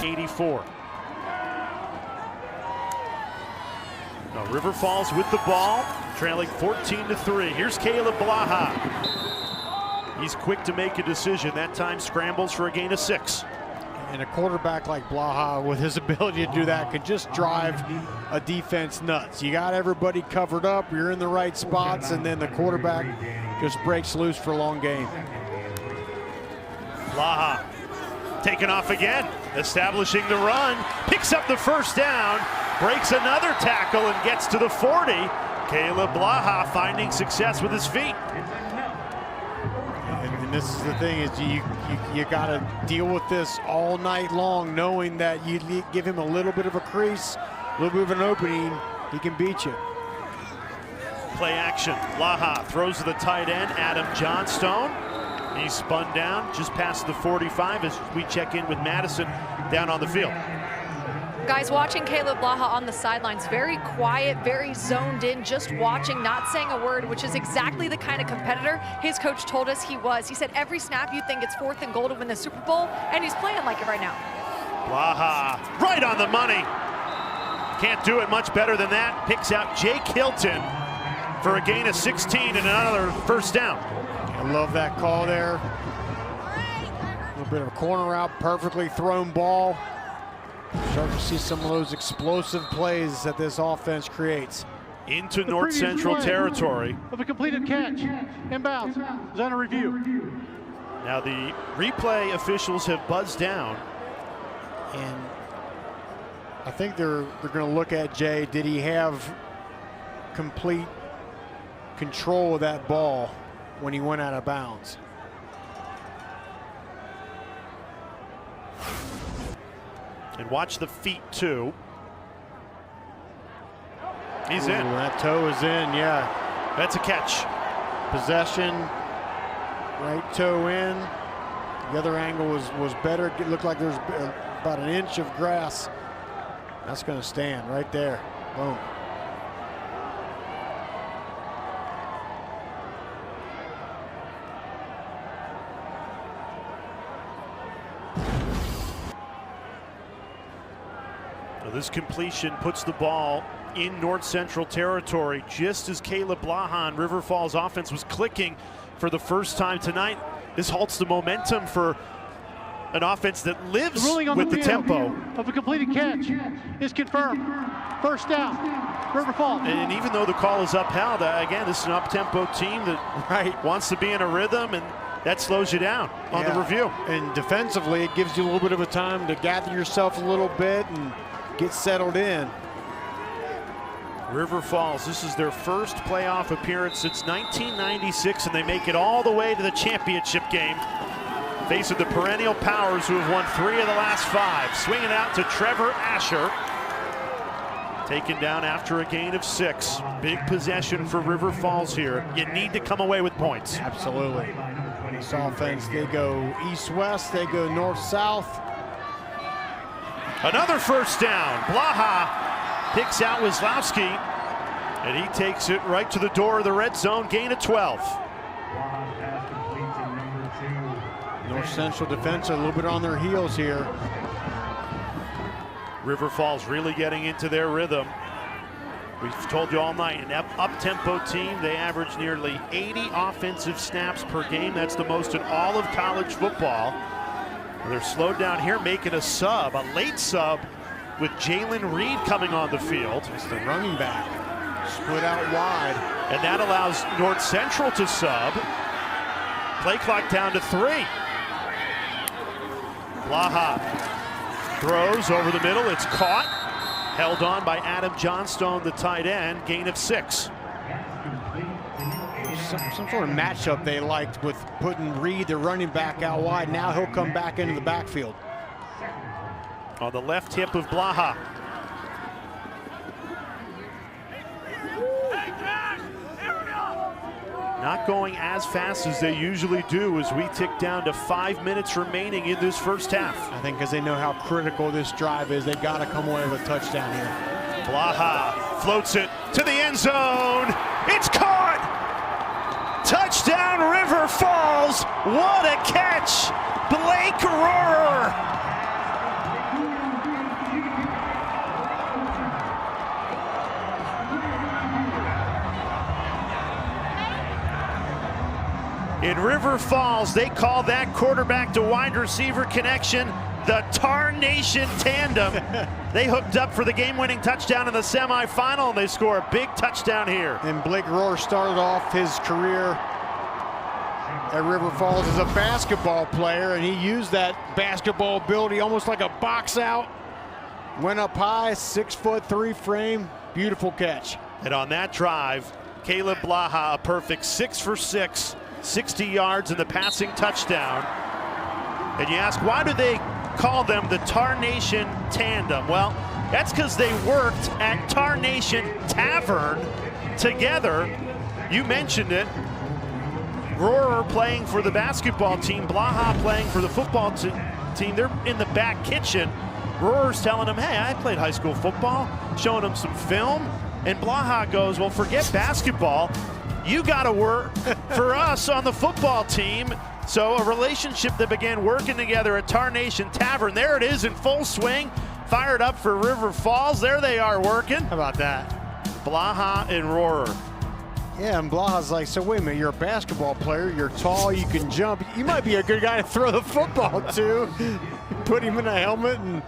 84. Now River Falls with the ball, trailing 14-3. Here's Caleb Blaha. He's quick to make a decision. That time scrambles for a gain of 6. And a quarterback like Blaha, with his ability to do that, could just drive a defense nuts. You got everybody covered up, you're in the right spots, and then the quarterback just breaks loose for a long game. Blaha taking off again, establishing the run, picks up the first down, breaks another tackle and gets to the 40. Caleb Blaha finding success with his feet. And this is the thing, is you got to deal with this all night long, knowing that you give him a little bit of a crease, a little bit of an opening, he can beat you. Play action. Blaha throws to the tight end, Adam Johnstone. He's spun down just past the 45 as we check in with Madison down on the field. Guys, watching Caleb Blaha on the sidelines, very quiet, very zoned in, just watching, not saying a word, which is exactly the kind of competitor his coach told us he was. He said every snap you think it's 4th and goal to win the Super Bowl, and he's playing like it right now. Blaha right on the money. Can't do it much better than that. Picks out Jake Hilton for a gain of 16 and another first down. I love that call there. A little bit of a corner out, perfectly thrown ball. Start to see some of those explosive plays that this offense creates. Into North Central territory. Of a completed catch, inbounds, is under review. Now the replay officials have buzzed down. And I think they're going to look at Jay. Did he have complete control of that ball when he went out of bounds? And watch the feet too. He's in. That toe is in, yeah. That's a catch. Possession, right toe in. The other angle was better. It looked like there's about an inch of grass. That's going to stand right there. Boom. This completion puts the ball in North Central territory just as Caleb Blaha and River Falls offense was clicking for the first time tonight. This halts the momentum for an offense that lives with the tempo. Of a completed catch is confirmed. First down, River Falls. And even though the call is upheld, again, this is an up-tempo team that wants to be in a rhythm, and that slows you down on the review. And defensively, it gives you a little bit of a time to gather yourself a little bit and get settled in. River Falls, this is their first playoff appearance since 1996, and they make it all the way to the championship game. Facing the perennial powers who have won 3 of the last 5. Swinging out to Trevor Asher. Taken down after a gain of 6. Big possession for River Falls here. You need to come away with points. Absolutely. This offense, they go east-west, they go north-south. Another first down. Blaha picks out Wieslowski, and he takes it right to the door of the red zone. Gain of 12. North Central defense a little bit on their heels here. River Falls really getting into their rhythm. We've told you all night, an up-tempo team. They average nearly 80 offensive snaps per game. That's the most in all of college football. They're slowed down here, making a sub, a late sub, with Jalen Reed coming on the field. It's the running back, split out wide. And that allows North Central to sub. Play clock down to 3. Blaha throws over the middle, it's caught. Held on by Adam Johnstone, the tight end, gain of 6. Some sort of matchup they liked with putting Reed, the running back, out wide. Now he'll come back into the backfield. On the left hip of Blaha. Not going as fast as they usually do as we tick down to 5 minutes remaining in this first half. I think because they know how critical this drive is, they've got to come away with a touchdown here. Blaha floats it to the end zone. It's caught! Touchdown, River Falls. What a catch. Blake Rohrer. In River Falls, they call that quarterback to wide receiver connection The Tarnation tandem. They hooked up for the game-winning touchdown in the semifinal, and they score a big touchdown here. And Blake Rohr started off his career at River Falls as a basketball player, and he used that basketball ability almost like a box out. Went up high, 6'3" frame, beautiful catch. And on that drive, Caleb Blaha, a perfect 6 for 6, 60 yards in the passing touchdown. And you ask, why do they call them the Tarnation tandem? Well, that's because they worked at Tarnation Tavern together. You mentioned it. Rohrer playing for the basketball team, Blaha playing for the football team. They're in the back kitchen. Rohrer's telling him, hey, I played high school football, showing him some film. And Blaha goes, well, forget basketball. You got to work for us on the football team. So a relationship that began working together at Tarnation Tavern. There it is in full swing. Fired up for River Falls. There they are working. How about that? Blaha and Rohrer. Yeah, and Blaha's like, so wait a minute, you're a basketball player, you're tall, you can jump. You might be a good guy to throw the football to. Put him in a helmet, and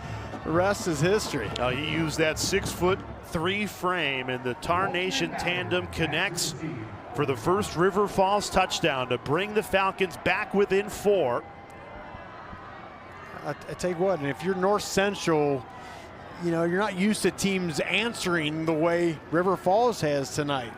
the rest is history. He used that 6'3" frame, and the Tarnation tandem connects for the first River Falls touchdown to bring the Falcons back within 4. I tell you what, and if you're North Central, you know, you're not used to teams answering the way River Falls has tonight.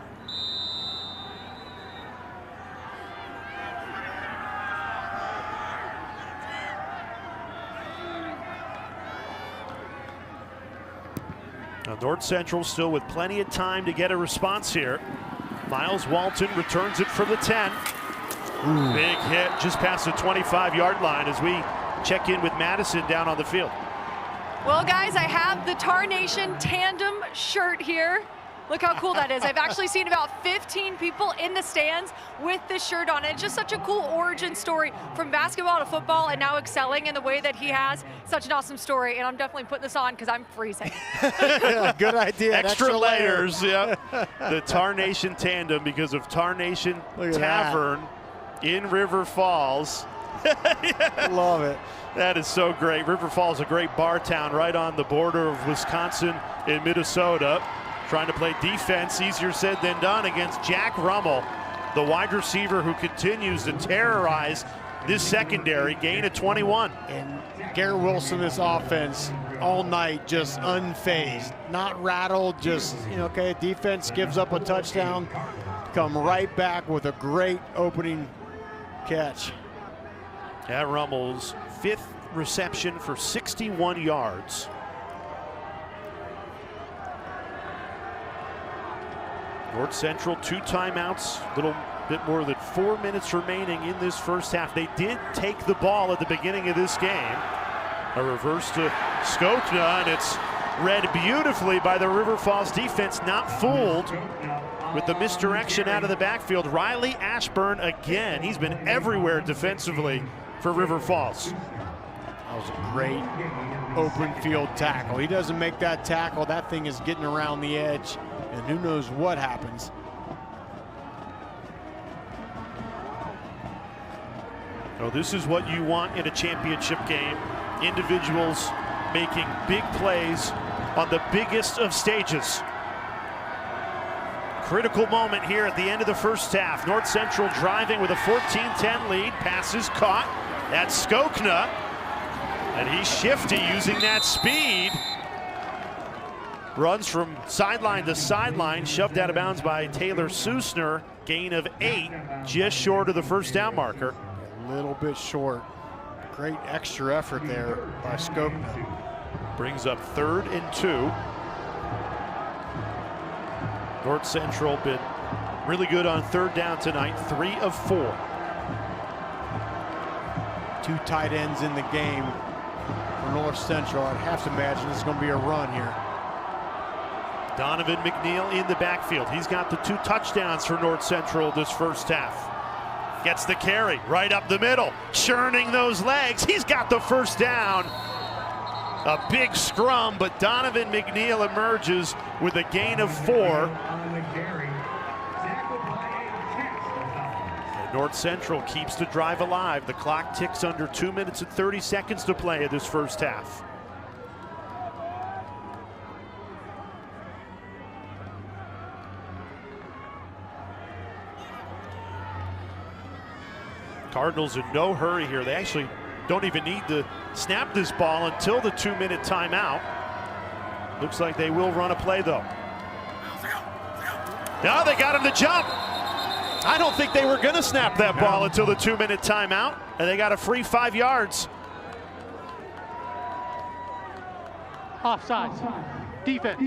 Now North Central still with plenty of time to get a response here. Miles Walton returns it for the 10. Big hit just past the 25-yard line as we check in with Madison down on the field. Well, guys, I have the Tarnation tandem shirt here. Look how cool that is. I've actually seen about 15 people in the stands with this shirt on. It's just such a cool origin story from basketball to football and now excelling in the way that he has. Such an awesome story, and I'm definitely putting this on because I'm freezing. Yeah, good idea. Extra layers, yeah. The Tarnation tandem because of Tarnation Tavern in River Falls. Yeah. Love it. That is so great. River Falls, a great bar town right on the border of Wisconsin and Minnesota. Trying to play defense, easier said than done against Jack Rummel, the wide receiver who continues to terrorize this secondary. Gain of 21. And Garrett Wilson, this offense all night just unfazed, not rattled, just, you know, okay, defense gives up a touchdown, come right back with a great opening catch. At Rummel's 5th reception for 61 yards. North Central 2 timeouts, a little bit more than 4 minutes remaining in this first half. They did take the ball at the beginning of this game. A reverse to Skokna, and it's read beautifully by the River Falls defense, not fooled with the misdirection out of the backfield. Riley Ashburn again. He's been everywhere defensively for River Falls. That was a great open field tackle. He doesn't make that tackle, that thing is getting around the edge, and who knows what happens. Oh, this is what you want in a championship game. Individuals making big plays on the biggest of stages. Critical moment here at the end of the first half. North Central driving with a 14-10 lead. Passes caught. That's Skokna. And he's shifty using that speed. Runs from sideline to sideline, shoved out of bounds by Taylor Susner. Gain of 8, just short of the first down marker. A little bit short. Great extra effort there by Skokna. Brings up 3rd and 2. North Central been really good on 3rd down tonight, 3 of 4. 2 tight ends in the game for North Central. I'd have to imagine it's going to be a run here. Donovan McNeil in the backfield. He's got the 2 touchdowns for North Central this first half. Gets the carry right up the middle, churning those legs. He's got the first down. A big scrum, but Donovan McNeil emerges with a gain of 4. North Central keeps the drive alive. The clock ticks under 2 minutes and 30 seconds to play in this first half. Cardinals in no hurry here. They actually don't even need to snap this ball until the 2-minute timeout. Looks like they will run a play though. Now they got him to jump. I don't think they were going to snap that ball until the 2-minute timeout, and they got a free 5 yards. Offside. Defense.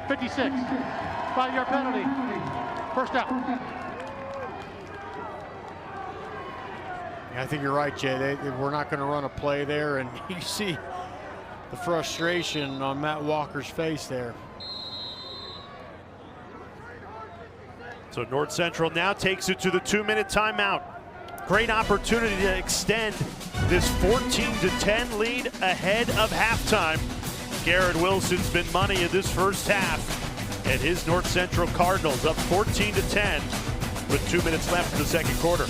56. 5-yard penalty. First down. I think you're right, Jay. We're not going to run a play there, and you see the frustration on Matt Walker's face there. So North Central now takes it to the 2-minute timeout. Great opportunity to extend this 14-10 lead ahead of halftime. Garrett Wilson's been money in this first half, and his North Central Cardinals up 14-10 with 2 minutes left in the second quarter.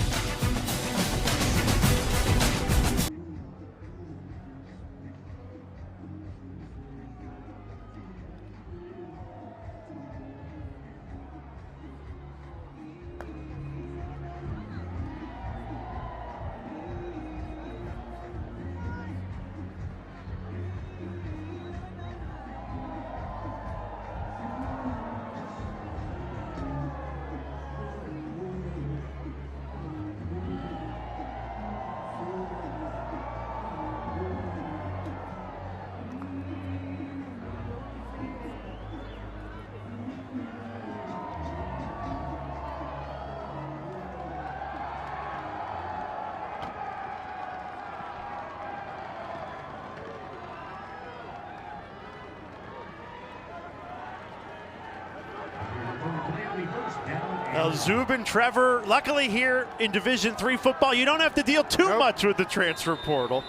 Zubin, Trevor, luckily here in Division III football, you don't have to deal too much with the transfer portal.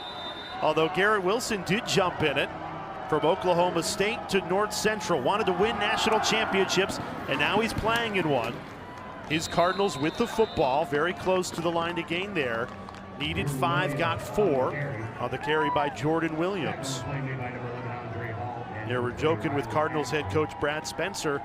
Although Garrett Wilson did jump in it from Oklahoma State to North Central. Wanted to win national championships, and now he's playing in one. His Cardinals with the football, very close to the line to gain there. Needed 5, got 4 on the carry by Jordan Williams. They were joking with Cardinals head coach Brad Spencer.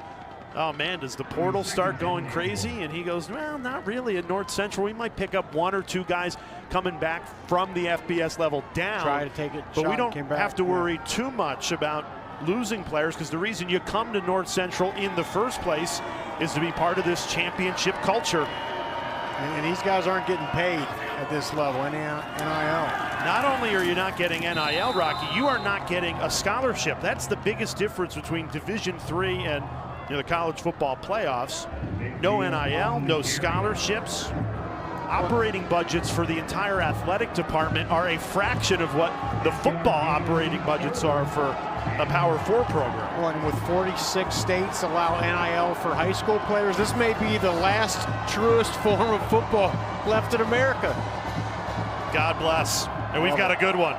Oh man, does the portal start going crazy? And he goes, well, not really at North Central. We might pick up 1 or 2 guys coming back from the FBS level down. Try to take it, but we don't have to worry too much about losing players, because the reason you come to North Central in the first place is to be part of this championship culture. And these guys aren't getting paid at this level, NIL. Not only are you not getting NIL, Rocky, you are not getting a scholarship. That's the biggest difference between Division III and the college football playoffs. No NIL, no scholarships. Operating budgets for the entire athletic department are a fraction of what the football operating budgets are for a Power 4 program. Well, and with 46 states allow NIL for high school players, this may be the last truest form of football left in America. God bless. And we've got a good one.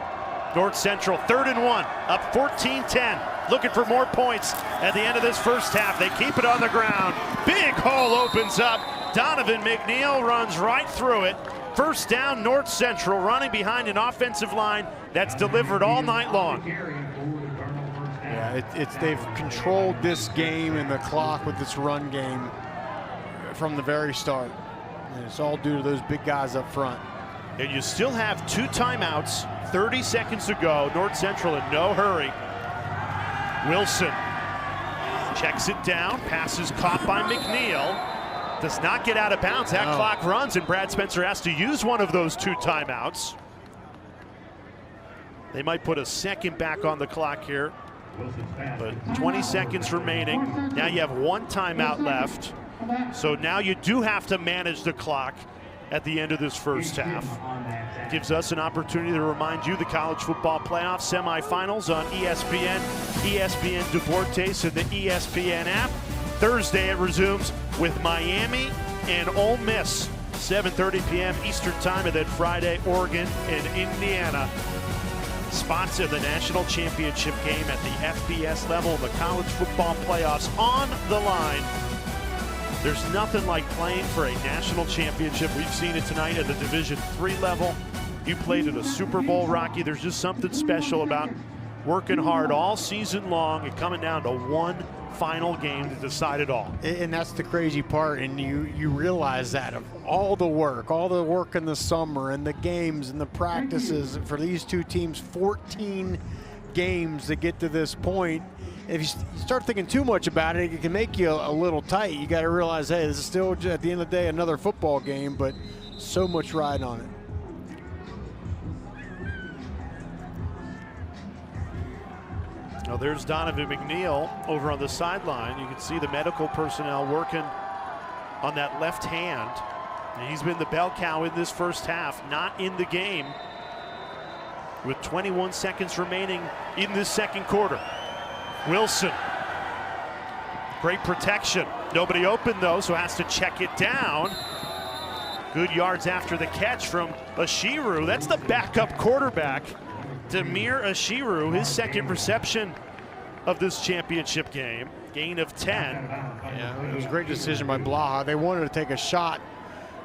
North Central, 3rd and 1, up 14-10. Looking for more points at the end of this first half. They keep it on the ground. Big hole opens up. Donovan McNeil runs right through it. First down, North Central, running behind an offensive line that's delivered all night long. Yeah, they've controlled this game and the clock with this run game from the very start. And it's all due to those big guys up front. And you still have 2 timeouts, 30 seconds to go. North Central in no hurry. Wilson checks it down, passes caught by McNeil. Does not get out of bounds. That clock runs, and Brad Spencer has to use one of those 2 timeouts. They might put a second back on the clock here, but 20 seconds remaining. Now you have 1 timeout left. So now you do have to manage the clock at the end of this first half. Gives us an opportunity to remind you the college football playoff semifinals on ESPN, ESPN Deportes, and the ESPN app. Thursday it resumes with Miami and Ole Miss, 7:30 p.m. Eastern time, and then Friday, Oregon and Indiana. Spots in the national championship game at the FBS level, the college football playoffs on the line. There's nothing like playing for a national championship. We've seen it tonight at the Division III level. You played at a Super Bowl, Rocky. There's just something special about working hard all season long and coming down to one final game to decide it all. And that's the crazy part, and you realize that of all the work in the summer and the games and the practices for these two teams, 14 games to get to this point. If you start thinking too much about it, it can make you a little tight. You got to realize, hey, this is still, at the end of the day, another football game, but so much riding on it. Now there's Donovan McNeil over on the sideline. You can see the medical personnel working on that left hand. And he's been the bell cow in this first half, not in the game, with 21 seconds remaining in this second quarter. Wilson, great protection. Nobody open though, so has to check it down. Good yards after the catch from Ashiru. That's the backup quarterback, Demir Ashiru, his second reception of this championship game. Gain of 10. Yeah, it was a great decision by Blaha. They wanted to take a shot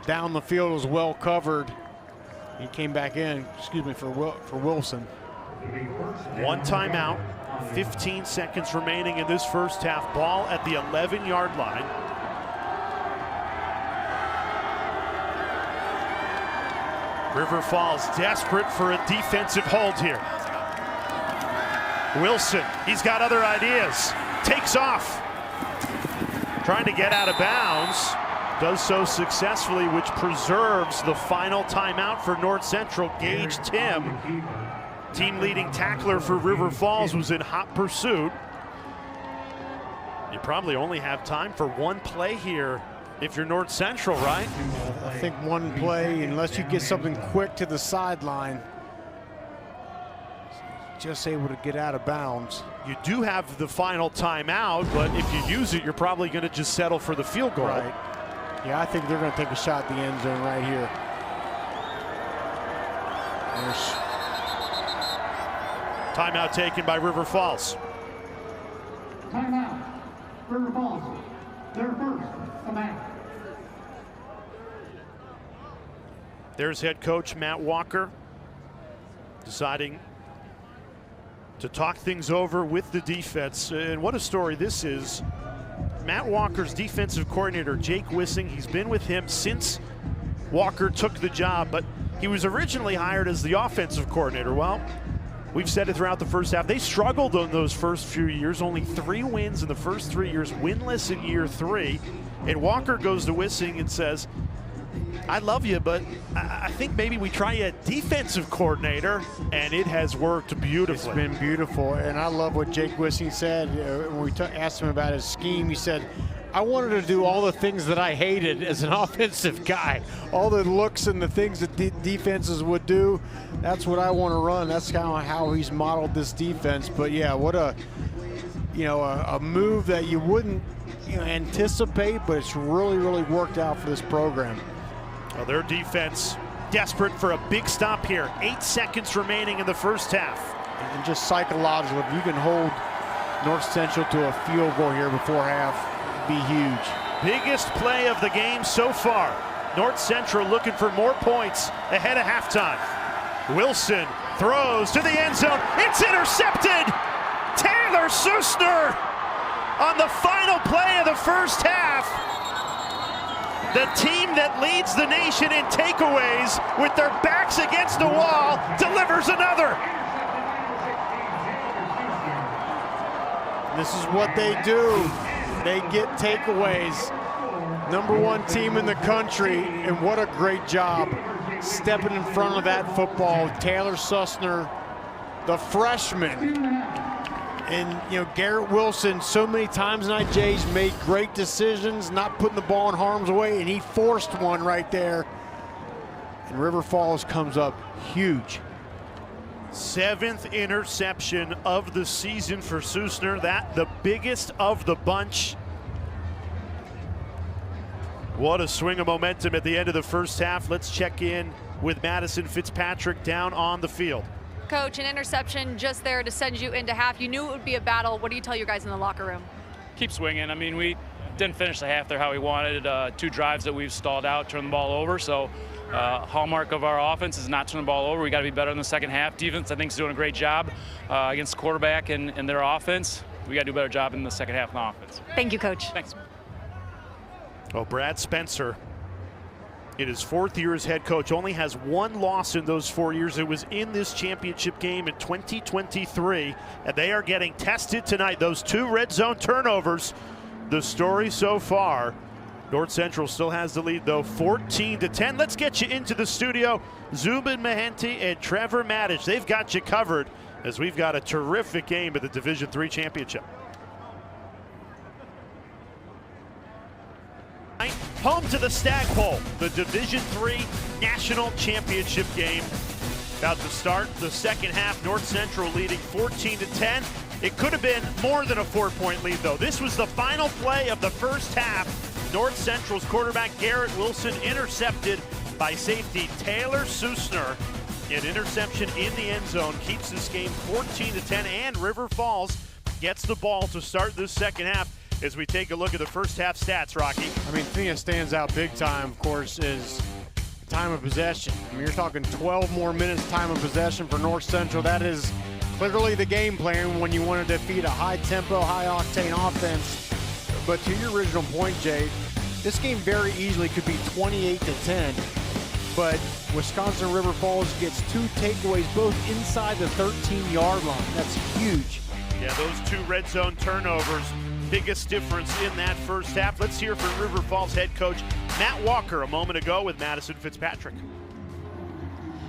down the field. It was well covered. He came back in, for Wilson. One timeout, 15 seconds remaining in this first half. Ball at the 11-yard line. River Falls desperate for a defensive hold here. Wilson, he's got other ideas. Takes off. Trying to get out of bounds. Does so successfully, which preserves the final timeout for North Central. Gage Tim, team leading tackler for River Falls, was in hot pursuit. You probably only have time for one play here if you're North Central, right? I think one play, unless you get something quick to the sideline, just able to get out of bounds. You do have the final timeout, but if you use it, you're probably going to just settle for the field goal. Right. Yeah, I think they're going to take a shot at the end zone right here. Timeout taken by River Falls. Timeout. River Falls. Their first command. There's head coach Matt Walker deciding to talk things over with the defense. And what a story this is. Matt Walker's defensive coordinator, Jake Wissing, he's been with him since Walker took the job, but he was originally hired as the offensive coordinator. Well, we've said it throughout the first half. They struggled in those first few years. Only 3 wins in the first 3 years, winless in year 3. And Walker goes to Wissing and says, I love you, but I think maybe we try a defensive coordinator, and it has worked beautifully. It's been beautiful, and I love what Jake Wissing said. When we asked him about his scheme, he said, I wanted to do all the things that I hated as an offensive guy. All the looks and the things that defenses would do, that's what I want to run. That's kind of how he's modeled this defense. But yeah, what a move that you wouldn't anticipate, but it's really, really worked out for this program. Well, their defense desperate for a big stop here. 8 seconds remaining in the first half. And just psychological, if you can hold North Central to a field goal here before half, it'd be huge. Biggest play of the game so far. North Central looking for more points ahead of halftime. Wilson throws to the end zone. It's intercepted. Taylor Susner on the final play of the first half. The team that leads the nation in takeaways with their backs against the wall delivers another. This is what they do. They get takeaways. #1 team in the country, and what a great job stepping in front of that football. Taylor Susner, the freshman. And, Garrett Wilson, so many times tonight, Jay's made great decisions, not putting the ball in harm's way, and he forced one right there. And River Falls comes up huge. 7th interception of the season for Susner. That the biggest of the bunch. What a swing of momentum at the end of the first half. Let's check in with Madison Fitzpatrick down on the field. Coach, an interception just there to send you into half. You knew it would be a battle. What do you tell your guys in the locker room? Keep swinging. I mean, we didn't finish the half there how we wanted. 2 drives that we've stalled out, turned the ball over. So hallmark of our offense is not turning the ball over. We got to be better in the second half. Defense, I think, is doing a great job against the quarterback and their offense. We got to do a better job in the second half on offense. Thank you, Coach. Thanks. Well, Brad Spencer, in his 4th year as head coach, only has 1 loss in those 4 years. It was in this championship game in 2023, and they are getting tested tonight. Those 2 red zone turnovers, the story so far. North Central still has the lead, though, 14-10. Let's get you into the studio. Zubin Mehenti and Trevor Maddich, they've got you covered as we've got a terrific game at the Division III Championship. Home to the Stagg Bowl, the Division III National Championship game. About to start the second half, North Central leading 14-10. It could have been more than a 4-point lead, though. This was the final play of the first half. North Central's quarterback Garrett Wilson intercepted by safety Taylor Susner. An interception in the end zone keeps this game 14-10, and River Falls gets the ball to start this second half. As we take a look at the first half stats, Rocky. I mean, the thing that stands out big time, of course, is time of possession. I mean, you're talking 12 more minutes time of possession for North Central. That is clearly the game plan when you want to defeat a high-tempo, high-octane offense. But to your original point, Jay, this game very easily could be 28-10. But Wisconsin River Falls gets 2 takeaways, both inside the 13-yard line. That's huge. Yeah, those 2 red zone turnovers, biggest difference in that first half. Let's hear from River Falls head coach Matt Walker a moment ago with Madison Fitzpatrick.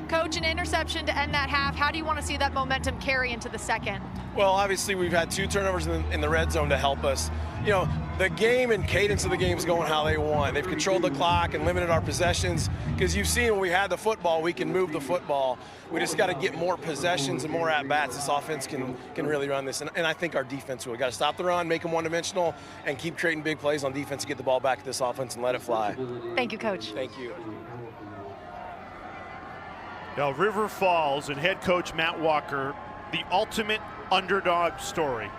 Coach, an interception to end that half. How do you want to see that momentum carry into the second? Well, obviously we've had 2 turnovers in the red zone to help us. You know, the game and cadence of the game is going how they want. They've controlled the clock and limited our possessions, because you've seen when we had the football, we can move the football. We just got to get more possessions and more at-bats. This offense can really run this, and I think our defense will. We got to stop the run, make them one-dimensional, and keep creating big plays on defense to get the ball back to this offense and let it fly. Thank you, Coach. Thank you. Now, River Falls and head coach Matt Walker, the ultimate underdog story.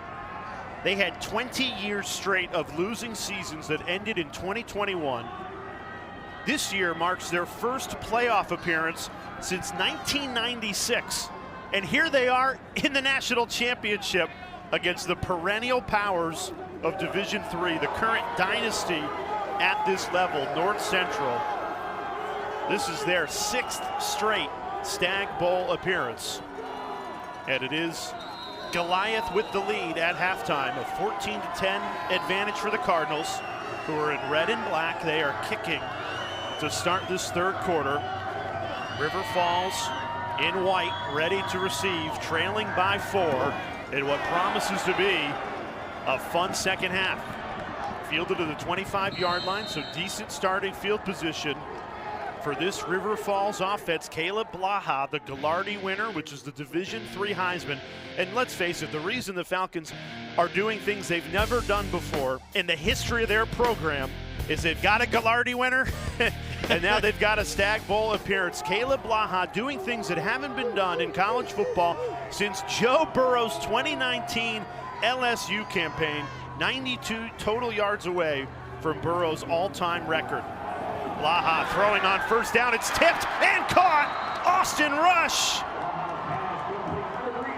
They had 20 years straight of losing seasons that ended in 2021. This year marks their first playoff appearance since 1996. And here they are in the national championship against the perennial powers of Division III, the current dynasty at this level, North Central. This is their 6th straight Stagg Bowl appearance. And it is Goliath with the lead at halftime, a 14-10 advantage for the Cardinals, who are in red and black. They are kicking to start this third quarter. River Falls in white, ready to receive, trailing by 4 in what promises to be a fun second half. Fielded to the 25-yard line, so decent starting field position for this River Falls offense. Caleb Blaha, the Ghilardi winner, which is the Division III Heisman. And let's face it, the reason the Falcons are doing things they've never done before in the history of their program is they've got a Ghilardi winner, and now they've got a Stagg Bowl appearance. Caleb Blaha doing things that haven't been done in college football since Joe Burrow's 2019 LSU campaign, 92 total yards away from Burrow's all-time record. Blaha throwing on first down. It's tipped and caught. Austin Rush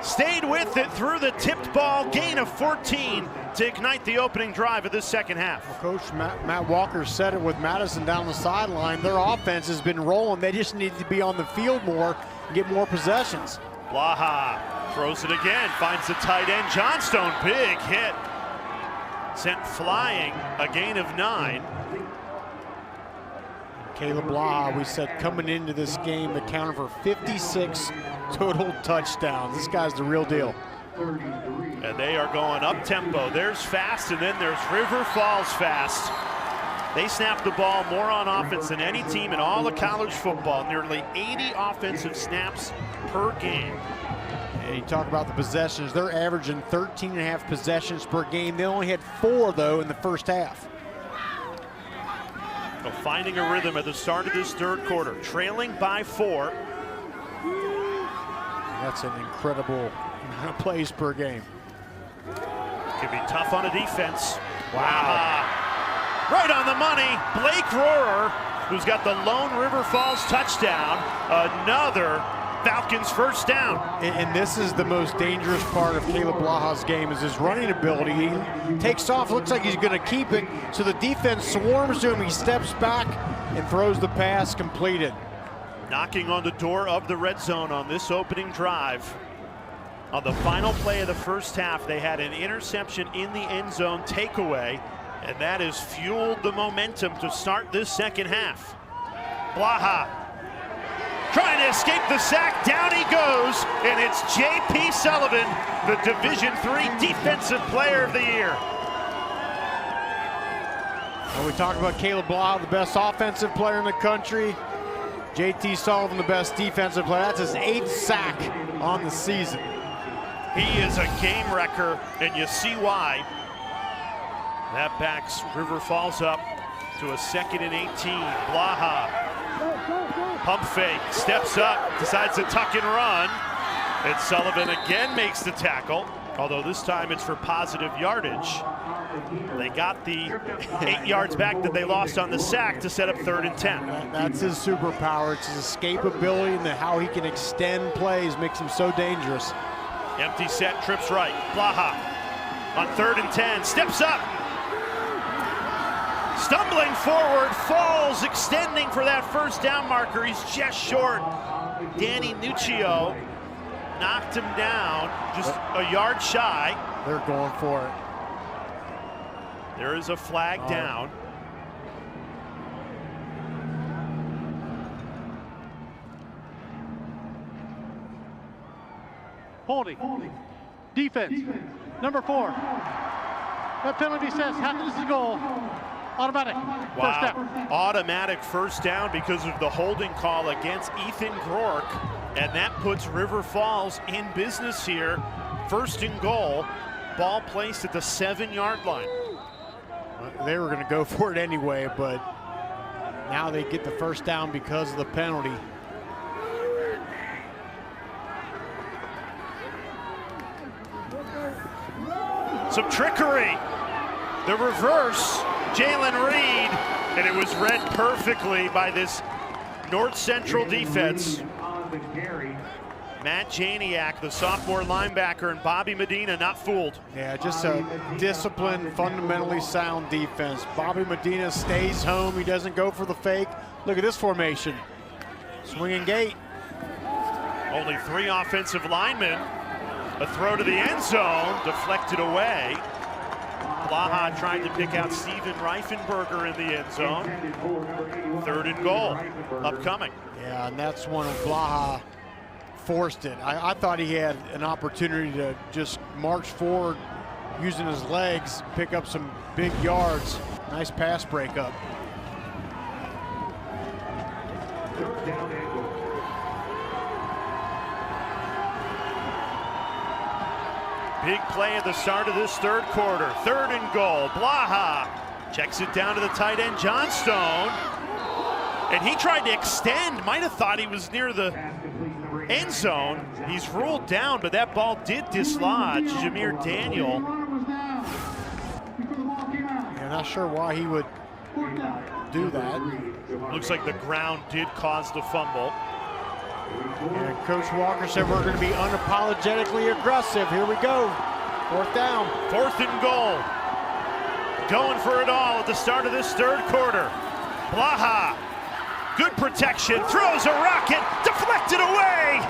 stayed with it through the tipped ball. Gain of 14 to ignite the opening drive of this second half. Well, Coach Matt Walker said it with Madison down the sideline. Their offense has been rolling. They just need to be on the field more and get more possessions. Blaha throws it again. Finds the tight end. Johnstone, big hit. Sent flying. A gain of 9. Caleb Blaha, we said coming into this game, accounted for 56 total touchdowns. This guy's the real deal. And they are going up tempo. There's fast, and then there's River Falls fast. They snap the ball more on offense than any team in all of college football. Nearly 80 offensive snaps per game. And you talk about the possessions. They're averaging 13.5 possessions per game. They only had 4, though, in the first half. So finding a rhythm at the start of this third quarter, trailing by 4. That's an incredible plays per game. Can be tough on a defense. Wow. right on the money. Blake Rohrer, who's got the lone River Falls touchdown. Another Falcons first down. And this is the most dangerous part of Caleb Blaha's game, is his running ability. He takes off, looks like he's going to keep it, so the defense swarms to him. He steps back and throws the pass completed. Knocking on the door of the red zone on this opening drive. On the final play of the first half, they had an interception in the end zone takeaway, and that has fueled the momentum to start this second half. Blaha trying to escape the sack, down he goes, and it's J.P. Sullivan, the Division III Defensive Player of the Year. When we talk about Caleb Blaha, the best offensive player in the country, J.T. Sullivan, the best defensive player. That's his 8th sack on the season. He is a game wrecker, and you see why. That backs River Falls up to a 2nd and 18. Blaha, pump fake, steps up, decides to tuck and run. And Sullivan again makes the tackle, although this time it's for positive yardage. They got the 8 yards back that they lost on the sack to set up 3rd and 10. That's his superpower. It's his escapability and how he can extend plays makes him so dangerous. Empty set, trips right. Blaha on 3rd and 10, steps up. Stumbling forward, falls, extending for that first down marker. He's just short. Danny Nuccio knocked him down, just a yard shy. They're going for it. There is a flag down. Holding. Defense. Number 4. That penalty says this is a goal. Automatic. First down. Automatic first down because of the holding call against Ethan Groark. And that puts River Falls in business here. 1st and goal. Ball placed at the 7-yard line. They were going to go for it anyway, but now they get the first down because of the penalty. Some trickery. The reverse, Jalen Reed, and it was read perfectly by this North Central defense. Matt Janiak, the sophomore linebacker, and Bobby Medina not fooled. Yeah, just a disciplined, fundamentally sound defense. Bobby Medina stays home. He doesn't go for the fake. Look at this formation. Swinging gate. Only 3 offensive linemen. A throw to the end zone, deflected away. Blaha trying to pick out Steven Reifenberger in the end zone. 3rd and goal, upcoming. Yeah, and that's one of Blaha forced it. I thought he had an opportunity to just march forward using his legs, pick up some big yards. Nice pass breakup. Big play at the start of this 3rd quarter. 3rd and goal. Blaha checks it down to the tight end, Johnstone. And he tried to extend. Might have thought he was near the end zone. He's ruled down, but that ball did dislodge Jameer Daniel. Yeah, not sure why he would do that. Looks like the ground did cause the fumble. And Coach Walker said we're going to be unapologetically aggressive. Here we go. 4th down. 4th and goal. Going for it all at the start of this 3rd quarter. Blaha, good protection, throws a rocket, deflected away.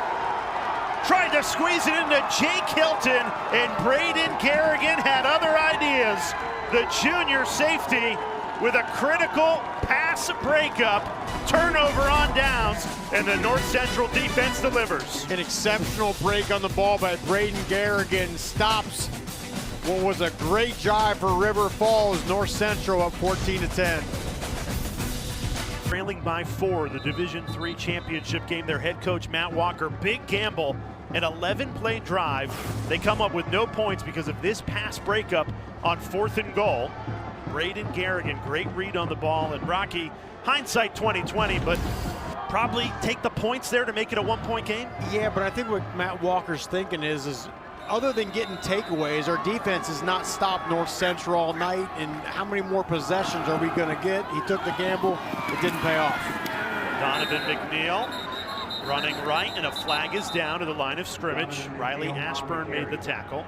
Tried to squeeze it into Jake Hilton, and Braden Garrigan had other ideas. The junior safety with a critical pass breakup, turnover on downs, and the North Central defense delivers. An exceptional break on the ball by Braden Garrigan stops what was a great drive for River Falls. North Central up 14-10. Trailing by 4, the Division III championship game. Their head coach, Matt Walker, big gamble, an 11-play drive. They come up with no points because of this pass breakup on 4th and goal. Braden Garrigan, great read on the ball, and Rocky, hindsight 20/20, but probably take the points there to make it a 1-point game. Yeah, but I think what Matt Walker's thinking is other than getting takeaways, our defense has not stopped North Central all night. And how many more possessions are we going to get? He took the gamble. It didn't pay off. Donovan McNeil running right, and a flag is down to the line of scrimmage. Riley Ashburn made the tackle.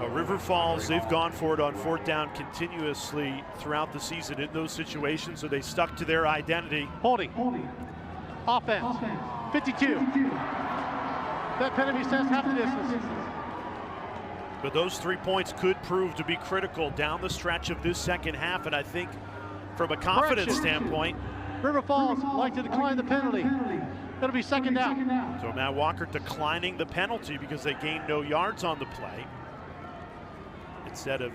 River Falls, they've gone for it on 4th down continuously throughout the season in those situations, so they stuck to their identity. Holding. Offense. 52. That penalty says half the distance. But those 3 points could prove to be critical down the stretch of this second half, and I think from a confidence standpoint, River Falls like to decline the penalty. It'll be 2nd down. So Matt Walker declining the penalty because they gained no yards on the play, instead of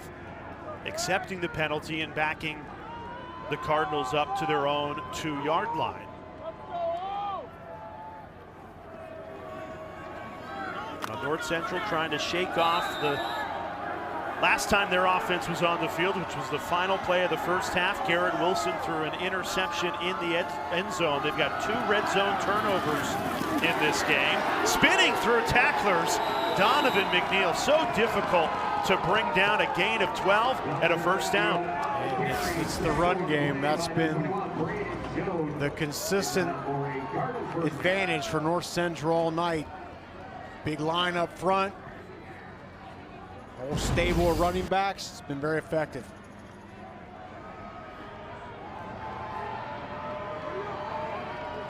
accepting the penalty and backing the Cardinals up to their own 2-yard line. Now North Central trying to shake off the last time their offense was on the field, which was the final play of the first half. Garrett Wilson threw an interception in the end zone. They've got 2 red zone turnovers in this game. Spinning through tacklers, Donovan McNeil. So difficult to bring down a gain of 12 at a 1st down. It's the run game. That's been the consistent advantage for North Central all night. Big line up front. Whole stable of running backs. It's been very effective.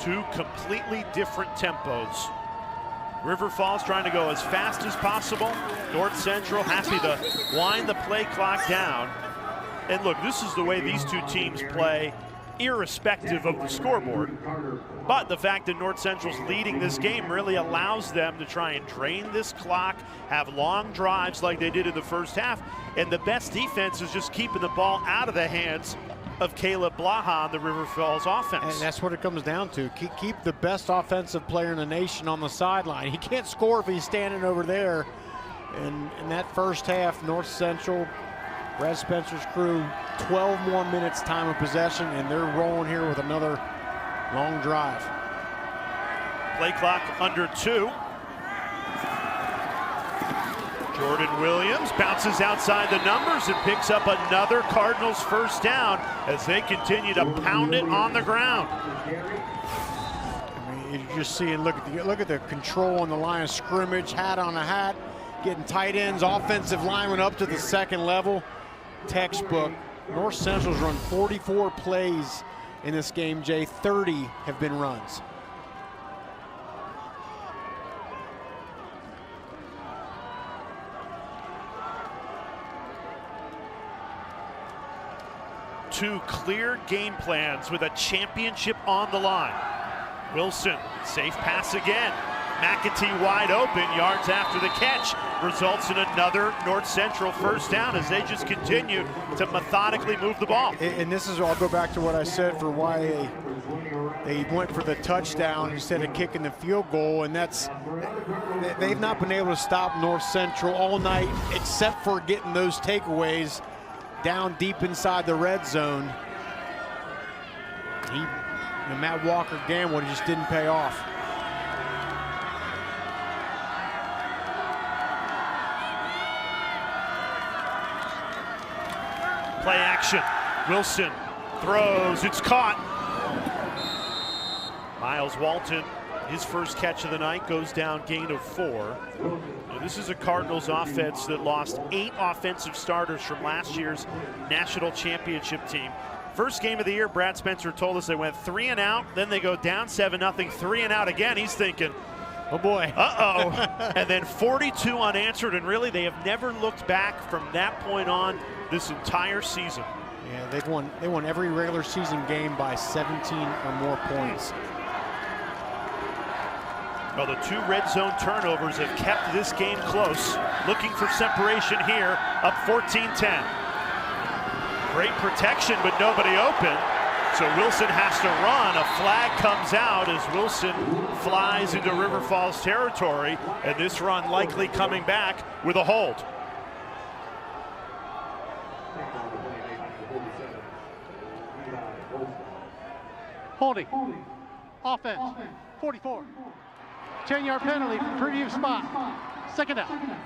Two completely different tempos. River Falls trying to go as fast as possible. North Central happy to wind the play clock down. And look, this is the way these two teams play, irrespective of the scoreboard. But the fact that North Central's leading this game really allows them to try and drain this clock, have long drives like they did in the first half. And the best defense is just keeping the ball out of the hands of Caleb Blaha on the River Falls offense. And that's what it comes down to. Keep the best offensive player in the nation on the sideline. He can't score if he's standing over there. And in that first half, North Central, Brad Spencer's crew, 12 more minutes time of possession, and they're rolling here with another long drive. Play clock under 2. Jordan Williams bounces outside the numbers and picks up another Cardinals first down as they continue to pound it on the ground. I mean, you're just seeing, look at the control on the line of scrimmage, hat on a hat, getting tight ends, offensive linemen up to the second level. Textbook. North Central's run 44 plays in this game, Jay. 30 have been runs. Two clear game plans with a championship on the line. Wilson, safe pass again. McAtee wide open, yards after the catch, results in another North Central first down as they just continue to methodically move the ball. And this is, I'll go back to what I said for why they went for the touchdown instead of kicking the field goal, and that's, they've not been able to stop North Central all night except for getting those takeaways down deep inside the red zone. The Matt Walker gamble just didn't pay off. Play action. Wilson throws. It's caught. Miles Walton, his first catch of the night, goes down, gain of 4. Now, this is a Cardinals offense that lost 8 offensive starters from last year's national championship team. First game of the year, Brad Spencer told us they went 3 and out, then they go down 7-0, 3 and out again. He's thinking, oh boy. Uh-oh. And then 42 unanswered, and really they have never looked back from that point on this entire season. Yeah, they won every regular season game by 17 or more points. Well, the 2 red zone turnovers have kept this game close. Looking for separation here, up 14-10. Great protection, but nobody open. So Wilson has to run. A flag comes out as Wilson flies into River Falls territory, and this run likely coming back with a hold. Holding. Offense. 44. 10-yard penalty, previous spot. Second down.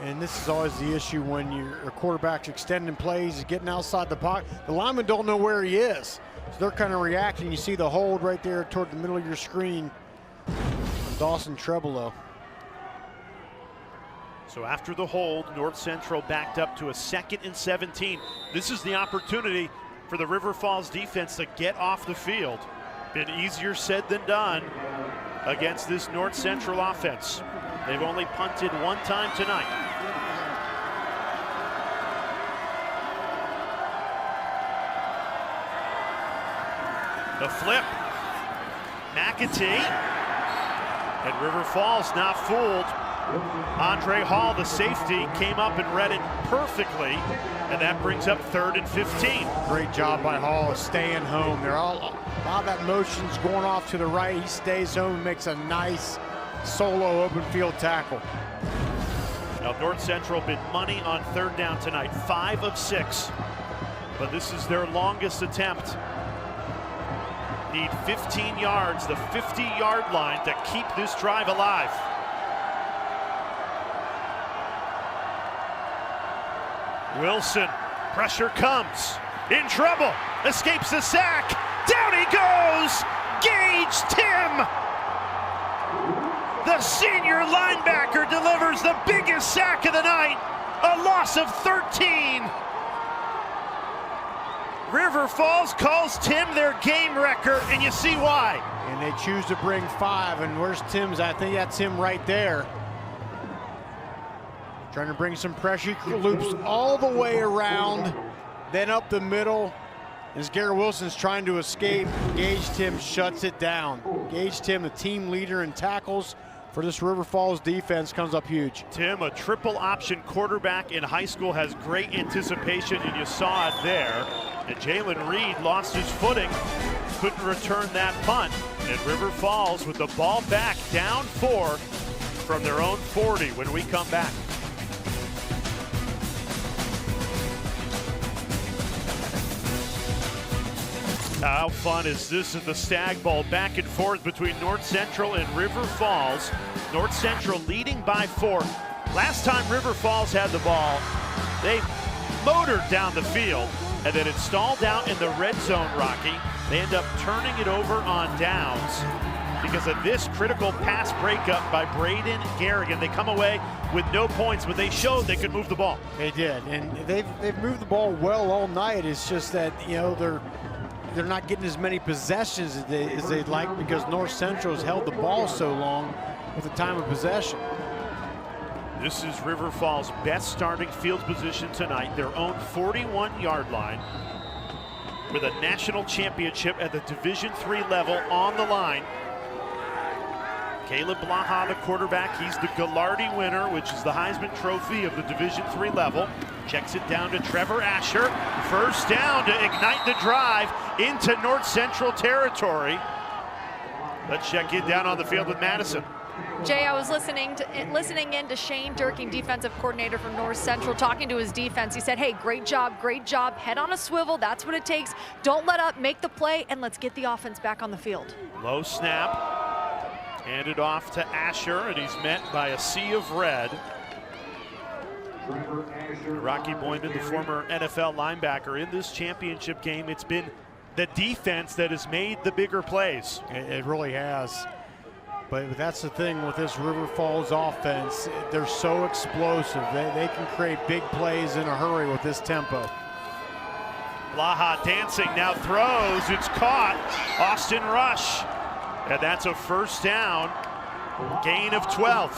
And this is always the issue when your quarterback's extending plays, is getting outside the pocket. The linemen don't know where he is. So they're kind of reacting. You see the hold right there toward the middle of your screen. Dawson Trebolo. So after the hold, North Central backed up to a 2nd and 17. This is the opportunity for the River Falls defense to get off the field. Been easier said than done against this North Central offense. They've only punted 1 time tonight. The flip. McAtee. And River Falls not fooled. Andre Hall, the safety, came up and read it perfectly, and that brings up 3rd and 15. Great job by Hall of staying home. A lot of that motion's going off to the right. He stays home and makes a nice solo open field tackle. Now North Central been money on 3rd down tonight, 5 of 6. But this is their longest attempt. Need 15 yards, the 50-yard line, to keep this drive alive. Wilson, pressure comes, in trouble, escapes the sack, down he goes, Gage Tim! The senior linebacker delivers the biggest sack of the night, a loss of 13. River Falls calls Tim their game record, and you see why. And they choose to bring 5, and where's Tim's? I think that's him right there. Trying to bring some pressure, he loops all the way around, then up the middle. As Garrett Wilson's trying to escape, Gage Tim shuts it down. Gage Tim, the team leader in tackles for this River Falls defense, comes up huge. Tim, a triple option quarterback in high school, has great anticipation, and you saw it there. And Jalen Reed lost his footing, couldn't return that punt. And River Falls with the ball back, down 4 from their own 40 when we come back. How fun is this in the Stag Bowl? Back and forth between North Central and River Falls. North Central leading by 4. Last time River Falls had the ball, they motored down the field, and then it stalled out in the red zone, Rocky. They end up turning it over on downs because of this critical pass breakup by Braden Garrigan. They come away with no points, but they showed they could move the ball. They did, and they've moved the ball well all night. It's just that, you know, they're not getting as many possessions as they'd like because North Central has held the ball so long with the time of possession. This is River Falls' best starting field position tonight, their own 41-yard line, with a national championship at the Division III level on the line. Caleb Blaha, the quarterback, he's the Gallardi winner, which is the Heisman Trophy of the Division III level. Checks it down to Trevor Asher. First down to ignite the drive into North Central territory. Let's check in down on the field with Madison. Jay, I was listening in to Shane Durkin, defensive coordinator from North Central, talking to his defense. He said, hey, great job, head on a swivel, that's what it takes. Don't let up, make the play, and let's get the offense back on the field. Low snap, handed off to Asher, and he's met by a sea of red. Rocky Boyman, the former NFL linebacker, in this championship game, it's been the defense that has made the bigger plays. It really has. But that's the thing with this River Falls offense. They're so explosive. They can create big plays in a hurry with this tempo. Blaha dancing, now throws, it's caught. Austin Rush, and that's a first down, gain of 12.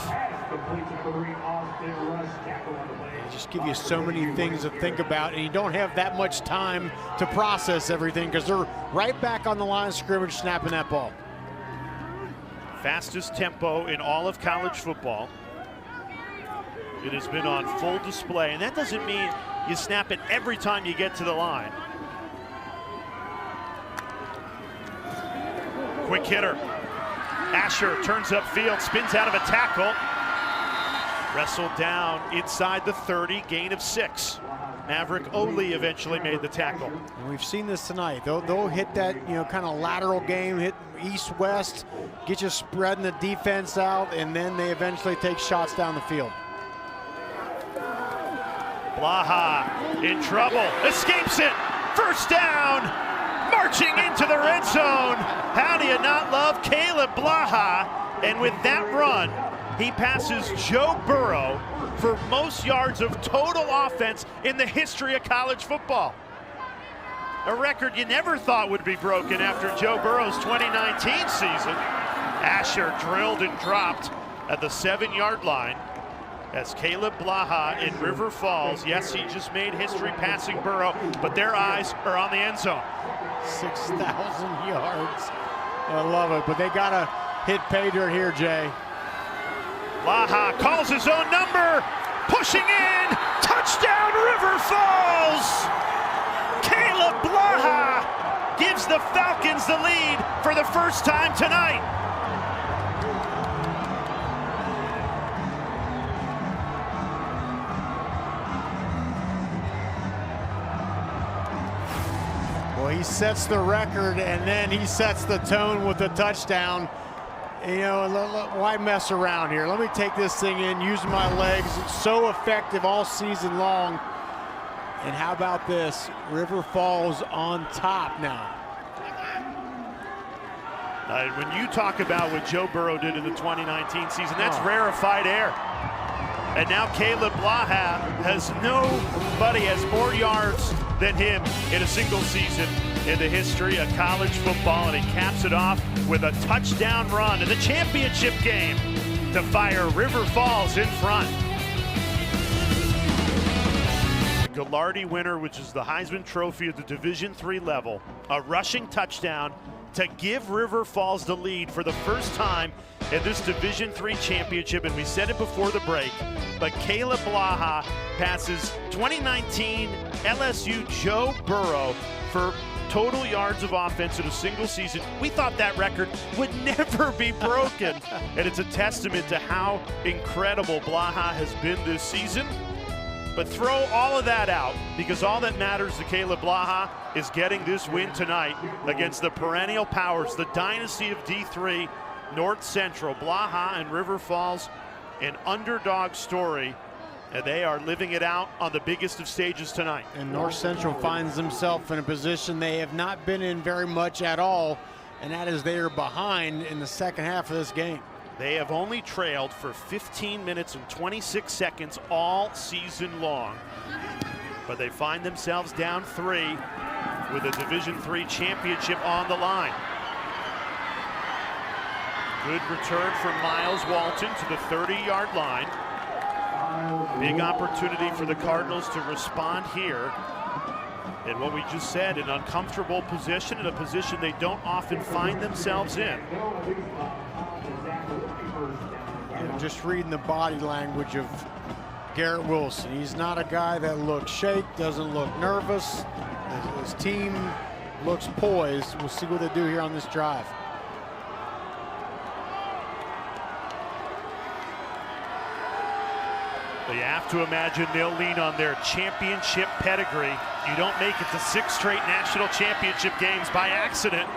They just give you so many things to think about, and you don't have that much time to process everything because they're right back on the line of scrimmage snapping that ball. Fastest tempo in all of college football. It has been on full display, and that doesn't mean you snap it every time you get to the line. Quick hitter. Asher turns upfield, spins out of a tackle. Wrestled down inside the 30, gain of 6. Maverick Oli eventually made the tackle. And we've seen this tonight. They'll hit that, kind of lateral game, hit east-west, get you spreading the defense out, and then they eventually take shots down the field. Blaha in trouble, escapes it, first down, marching into the red zone. How do you not love Caleb Blaha? And with that run, he passes Joe Burrow for most yards of total offense in the history of college football. A record you never thought would be broken after Joe Burrow's 2019 season. Asher drilled and dropped at the 7-yard line as Caleb Blaha in River Falls. Yes, he just made history passing Burrow, but their eyes are on the end zone. 6,000 yards. I love it, but they got to hit pay dirt here, Jay. Blaha calls his own number, pushing in, touchdown River Falls! Caleb Blaha gives the Falcons the lead for the first time tonight. Well, he sets the record, and then he sets the tone with the touchdown. Why mess around here? Let me take this thing in, using my legs. It's so effective all season long. And how about this? River Falls on top now. When you talk about what Joe Burrow did in the 2019 season, that's rarefied air. And now Caleb Blaha nobody has more yards than him in a single season in the history of college football, and he caps it off with a touchdown run in the championship game to fire River Falls in front. The Gallardi winner, which is the Heisman Trophy at the Division III level, a rushing touchdown to give River Falls the lead for the first time in this Division III championship, and we said it before the break, but Caleb Blaha passes 2019 LSU Joe Burrow for total yards of offense in a single season. We thought that record would never be broken, and it's a testament to how incredible Blaha has been this season. But throw all of that out, because all that matters to Caleb Blaha is getting this win tonight against the perennial powers, the dynasty of D3, North Central. Blaha and River Falls, an underdog story, and they are living it out on the biggest of stages tonight. And North Central finds themselves in a position they have not been in very much at all, and that is they are behind in the second half of this game. They have only trailed for 15 minutes and 26 seconds all season long. But they find themselves down 3 with a Division III championship on the line. Good return from Miles Walton to the 30-yard line. Big opportunity for the Cardinals to respond here. And what we just said, an uncomfortable position, in a position they don't often find themselves in. Just reading the body language of Garrett Wilson. He's not a guy that looks shake, doesn't look nervous. His team looks poised. We'll see what they do here on this drive. But you have to imagine they'll lean on their championship pedigree. You don't make it to 6 straight national championship games by accident.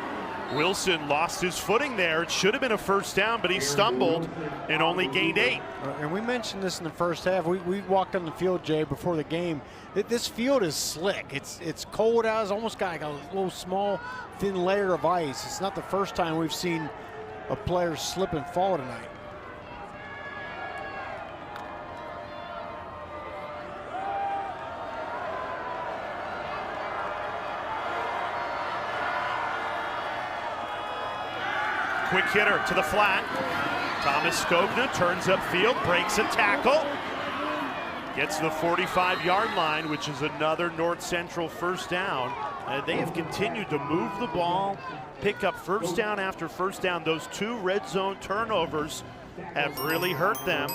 Wilson lost his footing there. It should have been a first down, but he stumbled and only gained 8. And we mentioned this in the first half. We walked on the field, Jay, before the game. This field is slick. It's cold out. It's almost got like a little small, thin layer of ice. It's not the first time we've seen a player slip and fall tonight. Quick hitter to the flat. Thomas Skogna turns upfield, breaks a tackle. Gets to the 45-yard line, which is another North Central first down. They have continued to move the ball, pick up first down after first down. Those 2 red zone turnovers have really hurt them.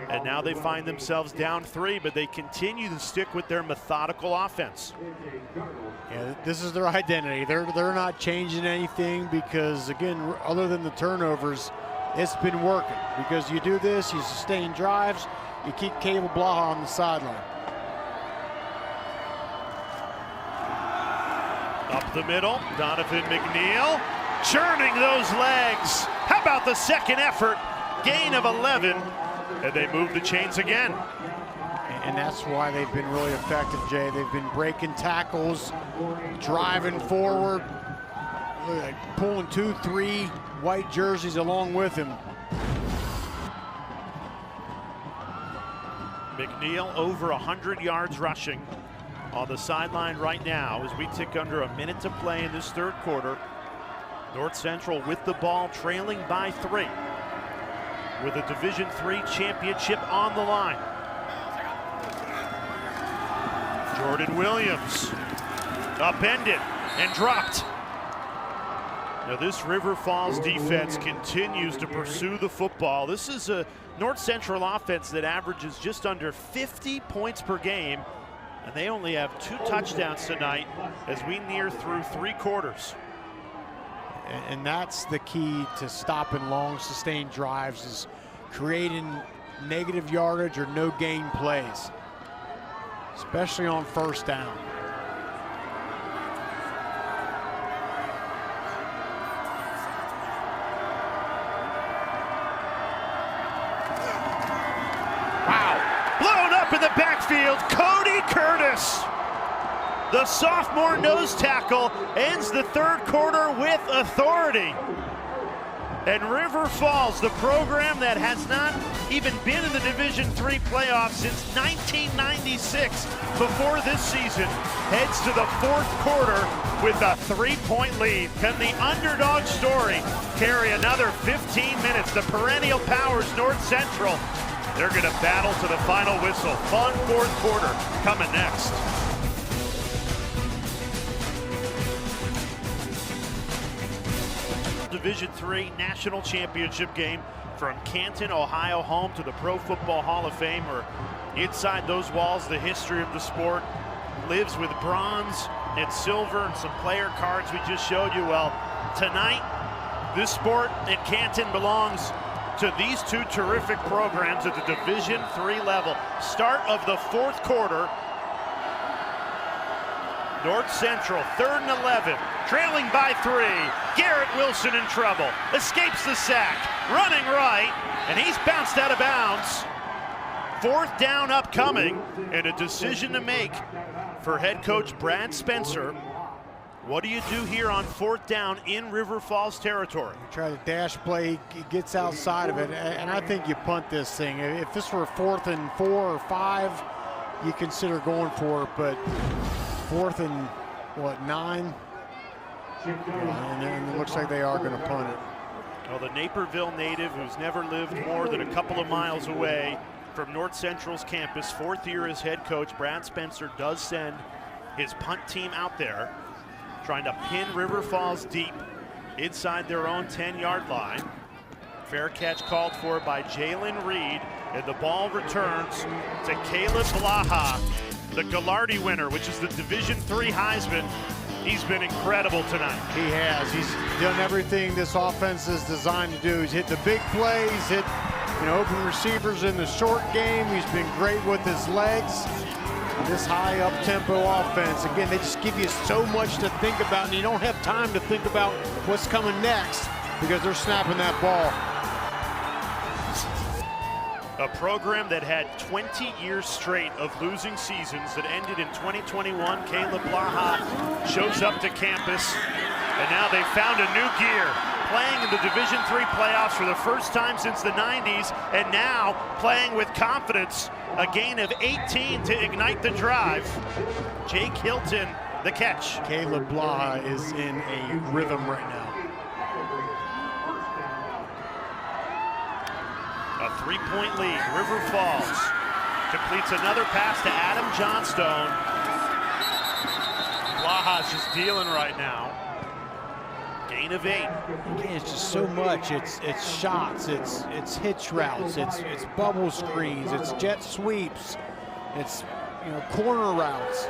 And now they find themselves down 3, but they continue to stick with their methodical offense. Yeah, this is their identity. They're not changing anything because, again, other than the turnovers, it's been working. Because you do this, you sustain drives, you keep Caleb Blaha on the sideline. Up the middle, Donovan McNeil churning those legs. How about the second effort? Gain of 11, and they move the chains again. And that's why they've been really effective, Jay. They've been breaking tackles, driving forward, pulling 2-3 white jerseys along with him. McNeil over 100 yards rushing on the sideline right now as we tick under a minute to play in this third quarter. North Central with the ball, trailing by 3, with a Division III championship on the line. Jordan Williams upended and dropped. Now this River Falls defense continues to pursue the football. This is a North Central offense that averages just under 50 points per game, and they only have 2 touchdowns tonight as we near through 3 quarters. And that's the key to stopping long, sustained drives, is creating negative yardage or no gain plays, especially on first down. Wow, blown up in the backfield, Cody Curtis. The sophomore nose tackle ends the third quarter with authority. And River Falls, the program that has not even been in the Division III playoffs since 1996 before this season, heads to the fourth quarter with a 3-point lead. Can the underdog story carry another 15 minutes? The perennial powers, North Central, they're going to battle to the final whistle. Fun fourth quarter coming next. Division III National Championship game from Canton, Ohio, home to the Pro Football Hall of Fame, or inside those walls, the history of the sport lives with bronze and silver and some player cards we just showed you. Well, tonight, this sport in Canton belongs to these 2 terrific programs at the Division III level. Start of the fourth quarter. North Central, 3rd and 11, trailing by 3. Garrett Wilson in trouble, escapes the sack, running right, and he's bounced out of bounds. 4th down upcoming, and a decision to make for head coach Brad Spencer. What do you do here on 4th down in River Falls territory? You try to dash play, he gets outside of it, and I think you punt this thing. If this were 4th and 4 or 5, you consider going for it, but 4th and, 9? And it looks like they are going to punt it. Well, the Naperville native who's never lived more than a couple of miles away from North Central's campus, 4th year as head coach, Brad Spencer does send his punt team out there, trying to pin River Falls deep inside their own 10-yard line. Fair catch called for by Jalen Reed, and the ball returns to Caleb Blaha, the Gallardi winner, which is the Division III Heisman. He's been incredible tonight. He has. He's done everything this offense is designed to do. He's hit the big plays, hit open receivers in the short game. He's been great with his legs. This high up-tempo offense, again, they just give you so much to think about, and you don't have time to think about what's coming next because they're snapping that ball. A program that had 20 years straight of losing seasons that ended in 2021. Caleb Blaha shows up to campus, and now they found a new gear, playing in the Division III playoffs for the first time since the 90s, and now playing with confidence. A gain of 18 to ignite the drive. Jake Hilton, the catch. Caleb Blaha is in a rhythm right now. A 3-point lead. River Falls completes another pass to Adam Johnstone. Blaha's just dealing right now. Gain of 8. Again, it's just so much. It's shots, it's hitch routes, it's bubble screens, it's jet sweeps, it's corner routes.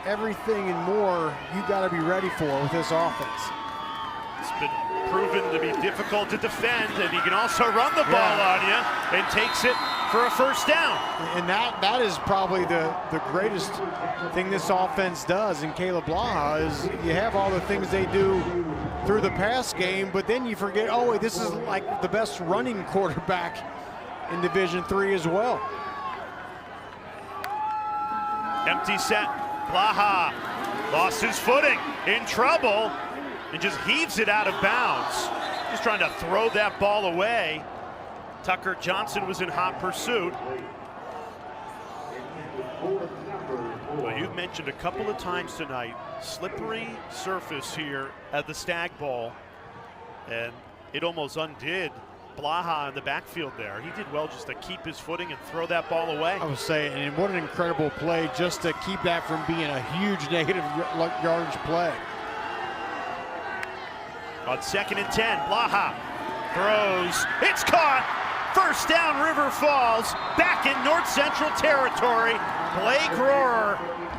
Everything and more you got to be ready for with this offense. It's been proven to be difficult to defend, and he can also run the ball on you and takes it for a first down. And that is probably the greatest thing this offense does in Caleb Blaha is you have all the things they do through the pass game, but then you forget, oh wait, this is like the best running quarterback in Division III as well. Empty set. Blaha lost his footing, in trouble, and just heaves it out of bounds. Just trying to throw that ball away. Tucker Johnson was in hot pursuit. Well, you've mentioned a couple of times tonight, slippery surface here at the Stagg Bowl, and it almost undid Blaha in the backfield there. He did well just to keep his footing and throw that ball away. I was saying, and what an incredible play just to keep that from being a huge negative yardage play. On 2nd and 10, Blaha throws, it's caught! First down, River Falls, back in North Central territory. Blake Rohrer,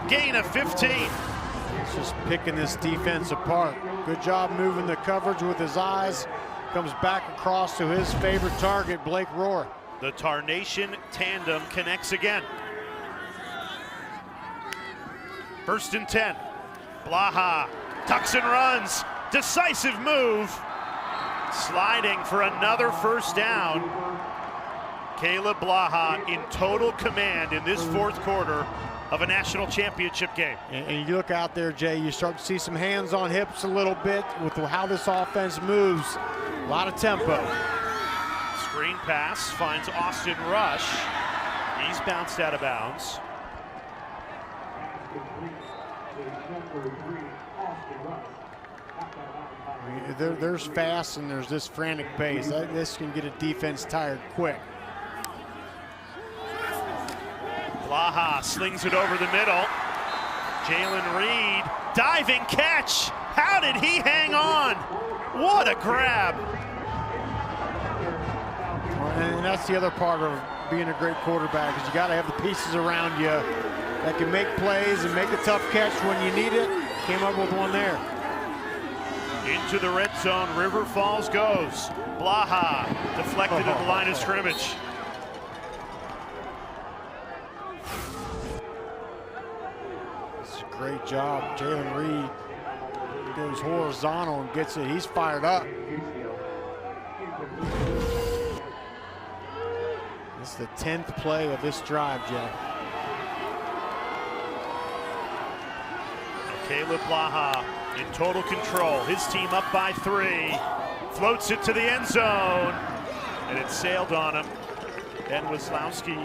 gain of 15. He's just picking this defense apart. Good job moving the coverage with his eyes. Comes back across to his favorite target, Blake Rohrer. The Tarnation tandem connects again. 1st and 10. Blaha tucks and runs. Decisive move. Sliding for another first down. Caleb Blaha in total command in this 4th quarter of a national championship game. And you look out there, Jay, you start to see some hands on hips a little bit with how this offense moves. A lot of tempo. Screen pass finds Austin Rush. He's bounced out of bounds. There's fast and there's this frantic pace. This can get a defense tired quick. Blaha slings it over the middle. Jalen Reed, diving catch. How did he hang on? What a grab. And that's the other part of being a great quarterback is you got to have the pieces around you that can make plays and make a tough catch when you need it. Came up with one there. Into the red zone, River Falls goes. Blaha deflected at the line of scrimmage. It's a great job. Jalen Reed goes horizontal and gets it. He's fired up. This is the 10th play of this drive, Jeff. Caleb Blaha in total control. His team up by 3. Floats it to the end zone. And it sailed on him. And Weslowski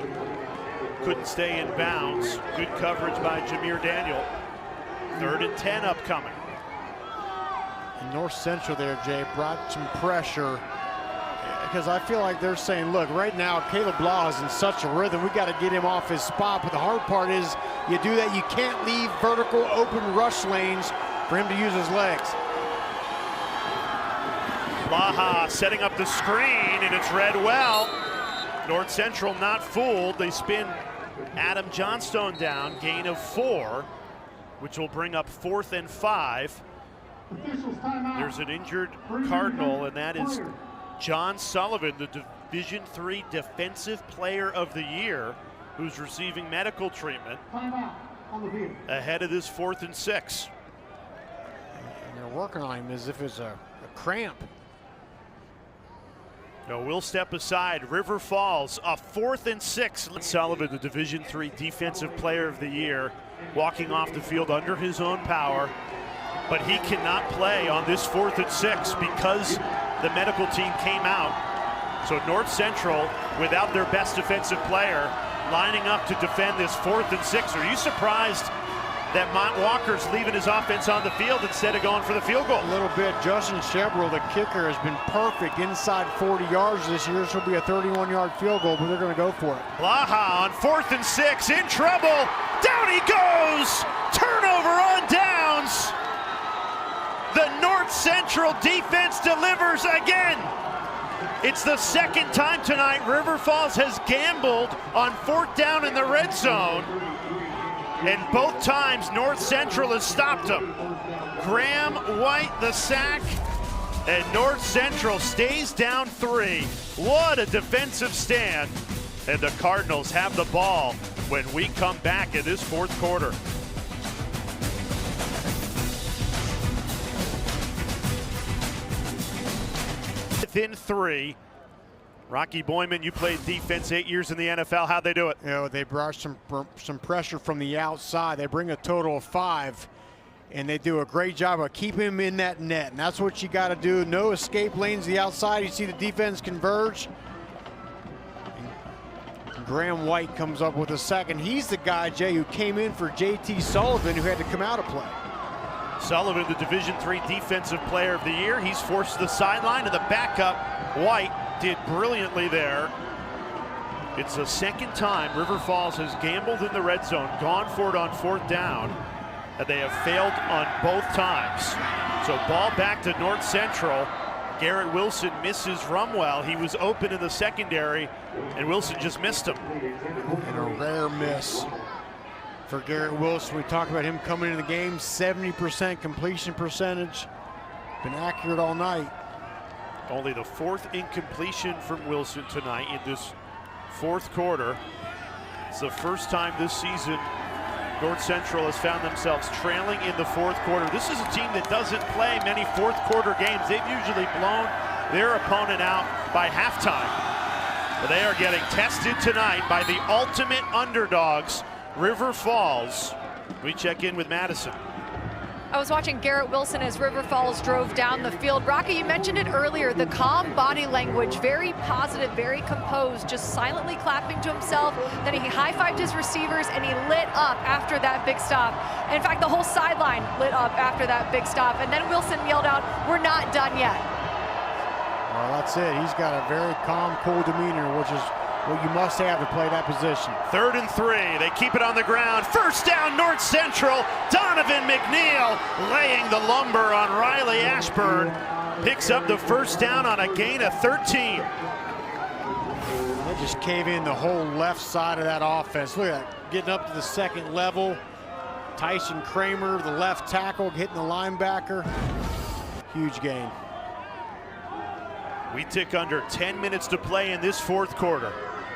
couldn't stay in bounds. Good coverage by Jameer Daniel. 3rd and 10 upcoming. And North Central there, Jay, brought some pressure because I feel like they're saying, look, right now Caleb Blaha is in such a rhythm. We got to get him off his spot. But the hard part is you do that, you can't leave vertical open rush lanes for him to use his legs. Blaha setting up the screen, and it's read well. North Central not fooled. They spin Adam Johnstone down, gain of 4, which will bring up 4th and 5. There's an injured Cardinal, and that is John Sullivan, the Division III Defensive Player of the Year, who's receiving medical treatment ahead of this 4th and 6. And they're working on him as if it's a cramp. No, we'll step aside. River Falls, a 4th and 6. Sullivan, the Division III Defensive Player of the Year, walking off the field under his own power, but he cannot play on this 4th and 6 because the medical team came out. So North Central, without their best defensive player, lining up to defend this 4th and 6. Are you surprised that Mont Walker's leaving his offense on the field instead of going for the field goal? A little bit. Justin Chevrolet, the kicker, has been perfect inside 40 yards this year. This will be a 31-yard field goal, but they're going to go for it. Blaha on 4th and 6, in trouble. Down he goes. Turnover on downs. The North Central defense delivers again. It's the 2nd time tonight River Falls has gambled on 4th down in the red zone. And both times North Central has stopped them. Graham White the sack, and North Central stays down 3. What a defensive stand And the Cardinals have the ball when we come back in this fourth quarter. Within 3. Rocky Boyman, you played defense 8 years in the NFL. How'd they do it? You know, they brought some pressure from the outside. They bring a total of 5, and they do a great job of keeping him in that net. And that's what you got to do. No escape lanes to the outside. You see the defense converge. And Graham White comes up with a second. He's the guy, Jay, who came in for J.T. Sullivan, who had to come out of play. Sullivan, the Division III Defensive Player of the Year. He's forced to the sideline, and the backup, White, did brilliantly there. It's the second time River Falls has gambled in the red zone, gone for it on 4th down, and they have failed on both times. So ball back to North Central. Garrett Wilson misses Rumwell. He was open in the secondary, and Wilson just missed him. And a rare miss for Garrett Wilson. We talked about him coming into the game, 70% completion percentage. Been accurate all night. Only the 4th incompletion from Wilson tonight in this fourth quarter. It's the first time this season North Central has found themselves trailing in the fourth quarter. This is a team that doesn't play many fourth quarter games. They've usually blown their opponent out by halftime. But they are getting tested tonight by the ultimate underdogs, River Falls. We check in with Madison. I was watching Garrett Wilson as River Falls drove down the field. Rocky, you mentioned it earlier, the calm body language, very positive, very composed, just silently clapping to himself. Then he high-fived his receivers, and he lit up after that big stop. In fact, the whole sideline lit up after that big stop. And then Wilson yelled out, "We're not done yet." Well, that's it. He's got a very calm, cool demeanor, which is what you must have to play that position. 3rd and 3. They keep it on the ground. First down, North Central. Donovan McNeil laying the lumber on Riley Ashburn. Picks up the first down on a gain of 13. They just cave in the whole left side of that offense. Look at that, getting up to the second level. Tyson Kramer, the left tackle, hitting the linebacker. Huge gain. We tick under 10 minutes to play in this fourth quarter.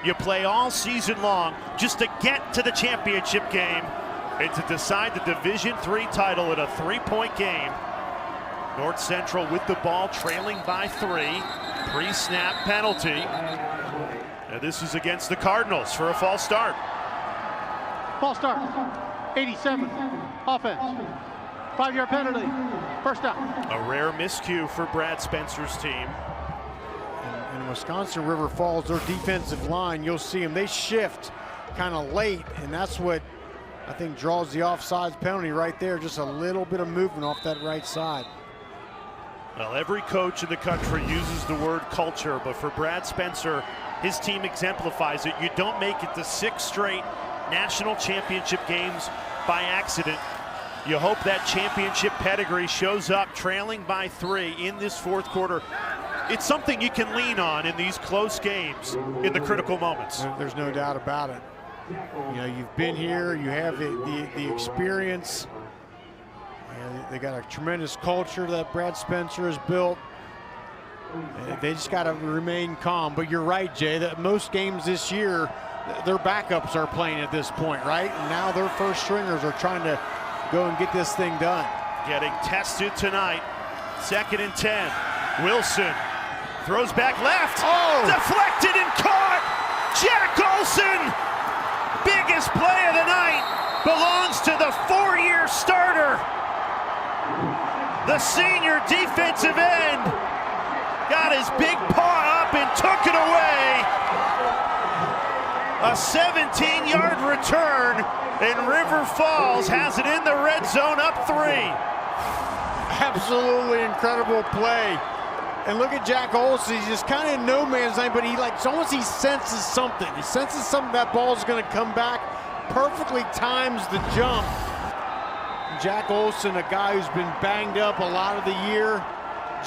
You play all season long just to get to the championship game and to decide the Division III title in a 3-point game. North Central with the ball, trailing by 3. Pre-snap penalty. And this is against the Cardinals for a false start. False start. 87. Offense. 5-yard penalty. First down. A rare miscue for Brad Spencer's team. In Wisconsin River Falls, their defensive line, you'll see them, they shift kind of late, and that's what I think draws the offsides penalty right there. Just a little bit of movement off that right side. Well, every coach in the country uses the word culture, but for Brad Spencer, his team exemplifies it. You don't make it to 6 straight national championship games by accident. You hope that championship pedigree shows up trailing by 3 in this fourth quarter. It's something you can lean on in these close games in the critical moments. There's no doubt about it. You know, you've been here, you have the experience. They got a tremendous culture that Brad Spencer has built. They just got to remain calm. But you're right, Jay, that most games this year, their backups are playing at this point, right? And now their first stringers are trying to go and get this thing done. Getting tested tonight. 2nd and 10. Wilson throws back left. Oh! Deflected and caught. Jack Olson, biggest play of the night, belongs to the 4-year starter. The senior defensive end got his big paw up and took it away. A 17-yard return, and River Falls has it in the red zone, up 3. Absolutely incredible play. And look at Jack Olson. He's just kind of in no man's land, but it's almost he senses something. He senses something, that ball's going to come back. Perfectly times the jump. Jack Olson, a guy who's been banged up a lot of the year.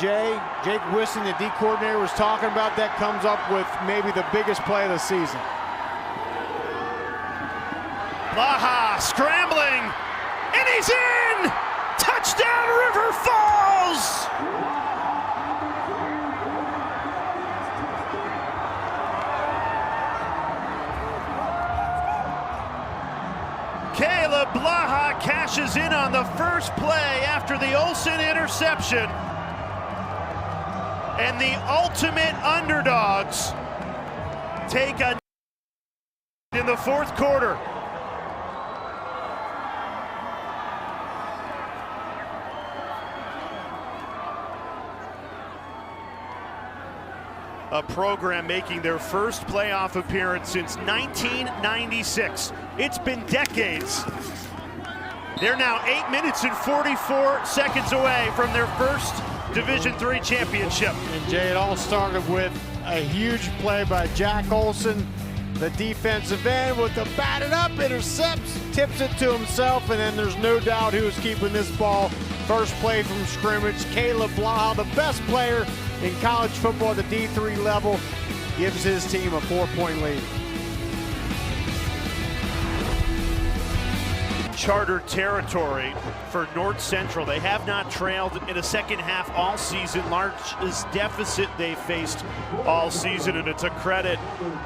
Jake Wissing, the D coordinator, was talking about that, comes up with maybe the biggest play of the season. Baja scrambling, and he's in! Touchdown, River Falls! Caleb Blaha cashes in on the first play after the Olsen interception. And the ultimate underdogs take a in the fourth quarter. A program making their first playoff appearance since 1996. It's been decades. They're now 8 minutes and 44 seconds away from their first Division III championship. And Jay, it all started with a huge play by Jack Olsen, the defensive end, with the batted up, intercepts, tips it to himself, and then there's no doubt who was keeping this ball. First play from scrimmage, Caleb Blaha, the best player in college football at the D3 level, gives his team a 4-point lead. Charter territory for North Central. They have not trailed in a second half all season. Largest deficit they faced all season, and it's a credit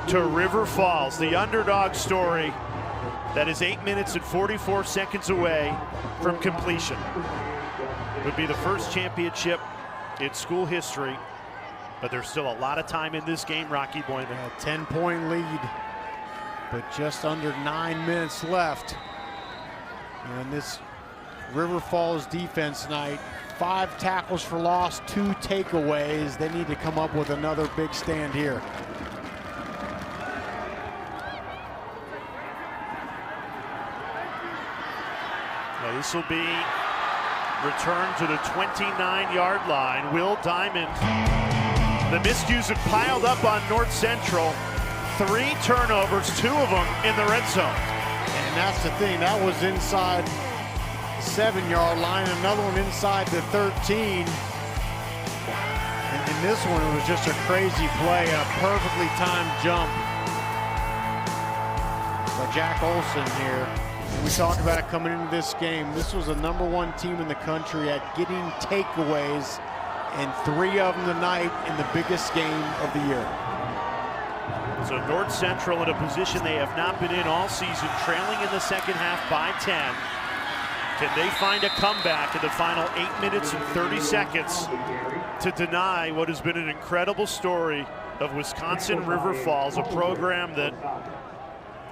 to River Falls, the underdog story that is 8 minutes and 44 seconds away from completion. It would be the first championship in school history, but there's still a lot of time in this game, Rocky Boyman. A 10-point lead, but just under 9 minutes left. And this River Falls defense tonight, 5 tackles for loss, 2 takeaways. They need to come up with another big stand here. Now this will be returned to the 29-yard line. Will Diamond. The miscues have piled up on North Central. 3 turnovers, 2 of them in the red zone. And that's the thing, that was inside the 7-yard line, another one inside the 13. And in this one, it was just a crazy play, a perfectly timed jump by Jack Olsen here. We talked about it coming into this game. This was the #1 team in the country at getting takeaways, and 3 of them tonight in the biggest game of the year. So North Central in a position they have not been in all season, trailing in the second half by 10. Can they find a comeback in the final 8 minutes and 30 seconds to deny what has been an incredible story of Wisconsin River Falls, a program that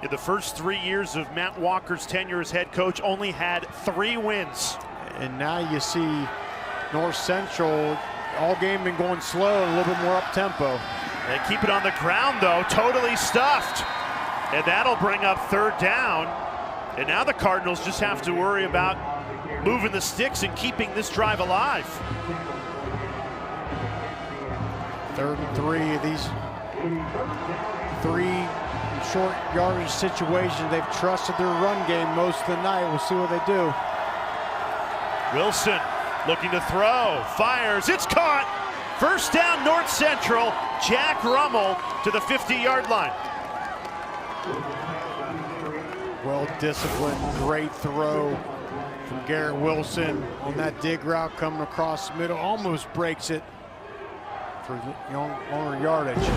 in the first 3 years of Matt Walker's tenure as head coach only had 3 wins. And now you see North Central all game been going slow and a little bit more up-tempo. They keep it on the ground, though, totally stuffed. And that'll bring up 3rd down. And now the Cardinals just have to worry about moving the sticks and keeping this drive alive. 3rd and 3 of these 3 short yardage situations. They've trusted their run game most of the night. We'll see what they do. Wilson looking to throw, fires, it's caught. First down, North Central. Jack Rummel to the 50-yard line. Well disciplined, great throw from Garrett Wilson on that dig route coming across the middle. Almost breaks it for longer yardage.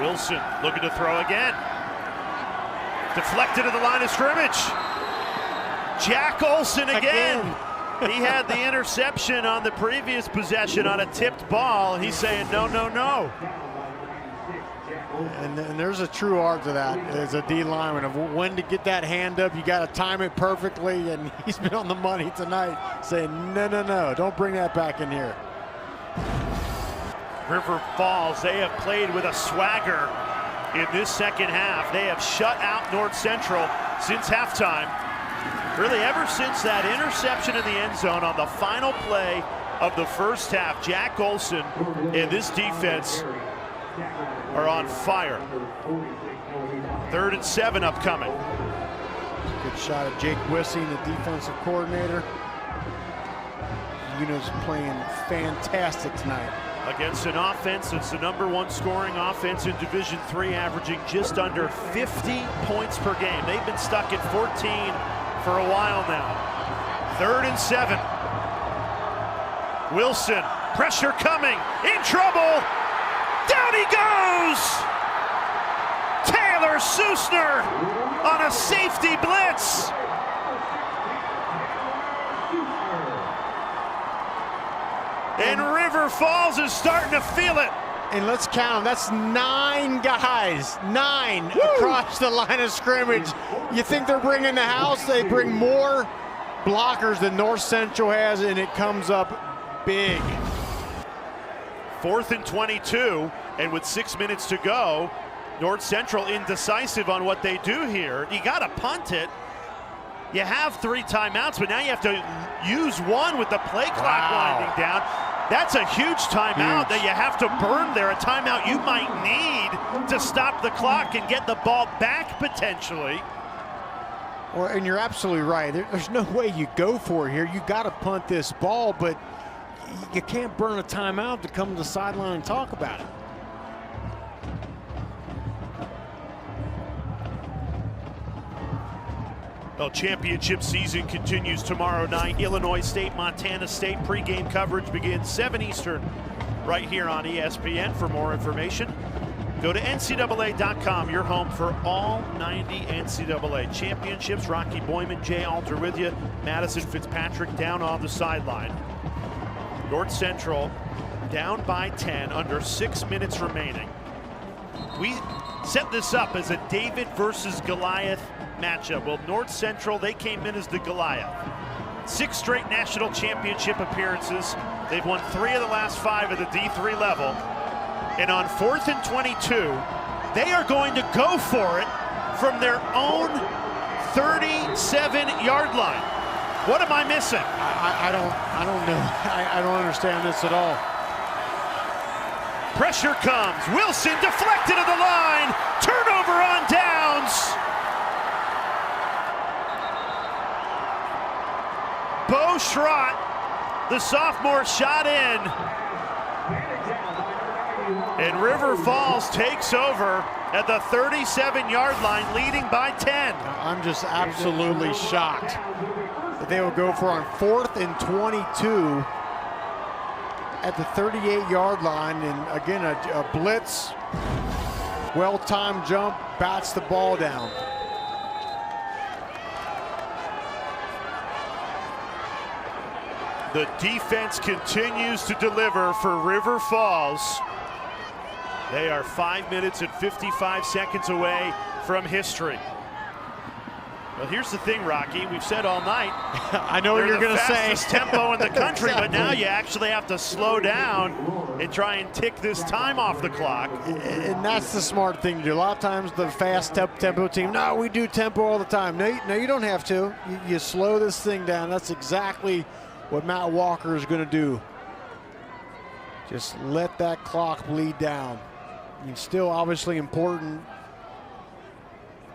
Wilson looking to throw again. Deflected at the line of scrimmage. Jack Olsen again. He had the interception on the previous possession on a tipped ball, and he's saying no, no, no. And there's a true art to that as a D lineman of when to get that hand up. You got to time it perfectly, and he's been on the money tonight saying no, no, no, don't bring that back in here. River Falls, they have played with a swagger in this second half. They have shut out North Central since halftime. Really, ever since that interception in the end zone on the final play of the first half, Jack Olsen and this defense are on fire. 3rd and 7 upcoming. Good shot of Jake Wissing, the defensive coordinator. Unit's playing fantastic tonight. Against an offense that's the #1 scoring offense in Division III, averaging just under 50 points per game. They've been stuck at 14 for a while now. 3rd and 7. Wilson, pressure coming, in trouble. Down he goes! goes Taylor Susner on a safety blitz. And River Falls is starting to feel it. And let's count them. That's 9 guys, 9 across the line of scrimmage. You think they're bringing the house? They bring more blockers than North Central has, and it comes up big. 4th and 22, and with 6 minutes to go, North Central indecisive on what they do here. You got to punt it. You have 3 timeouts, but now you have to use 1 with the play clock winding down. That's a huge timeout that you have to burn there, a timeout you might need to stop the clock and get the ball back potentially. Well, and you're absolutely right. There's no way you go for it here. You got to punt this ball, but you can't burn a timeout to come to the sideline and talk about it. Well, championship season continues tomorrow night. Illinois State, Montana State. Pregame coverage begins 7 Eastern right here on ESPN. For more information, go to NCAA.com, your home for all 90 NCAA championships. Rocky Boyman, Jay Alter with you. Madison Fitzpatrick down on the sideline. North Central down by 10, under 6 minutes remaining. We set this up as a David versus Goliath matchup. Well, North Central, they came in as the Goliath. 6 straight national championship appearances. They've won 3 of the last 5 at the D3 level. And on 4th and 22, they are going to go for it from their own 37-yard line. What am I missing? I don't know. I don't understand this at all. Pressure comes. Wilson deflected to the line. Turnover on downs. Bo Schrott, the sophomore, shot in. And River Falls takes over at the 37-yard line, leading by 10. I'm just absolutely shocked that they will go for on 4th and 22 at the 38-yard line. And again, a blitz, well-timed jump, bats the ball down. The defense continues to deliver for River Falls. They are 5 minutes and 55 seconds away from history. Well, here's the thing, Rocky. We've said all night. I know what you're going to say. Fastest tempo in the country, exactly. But now you actually have to slow down and try and tick this time off the clock. And that's the smart thing to do. A lot of times the fast tempo team, no, we do tempo all the time. No, you don't have to. You slow this thing down. That's exactly what Matt Walker is going to do. Just let that clock bleed down. It's still obviously important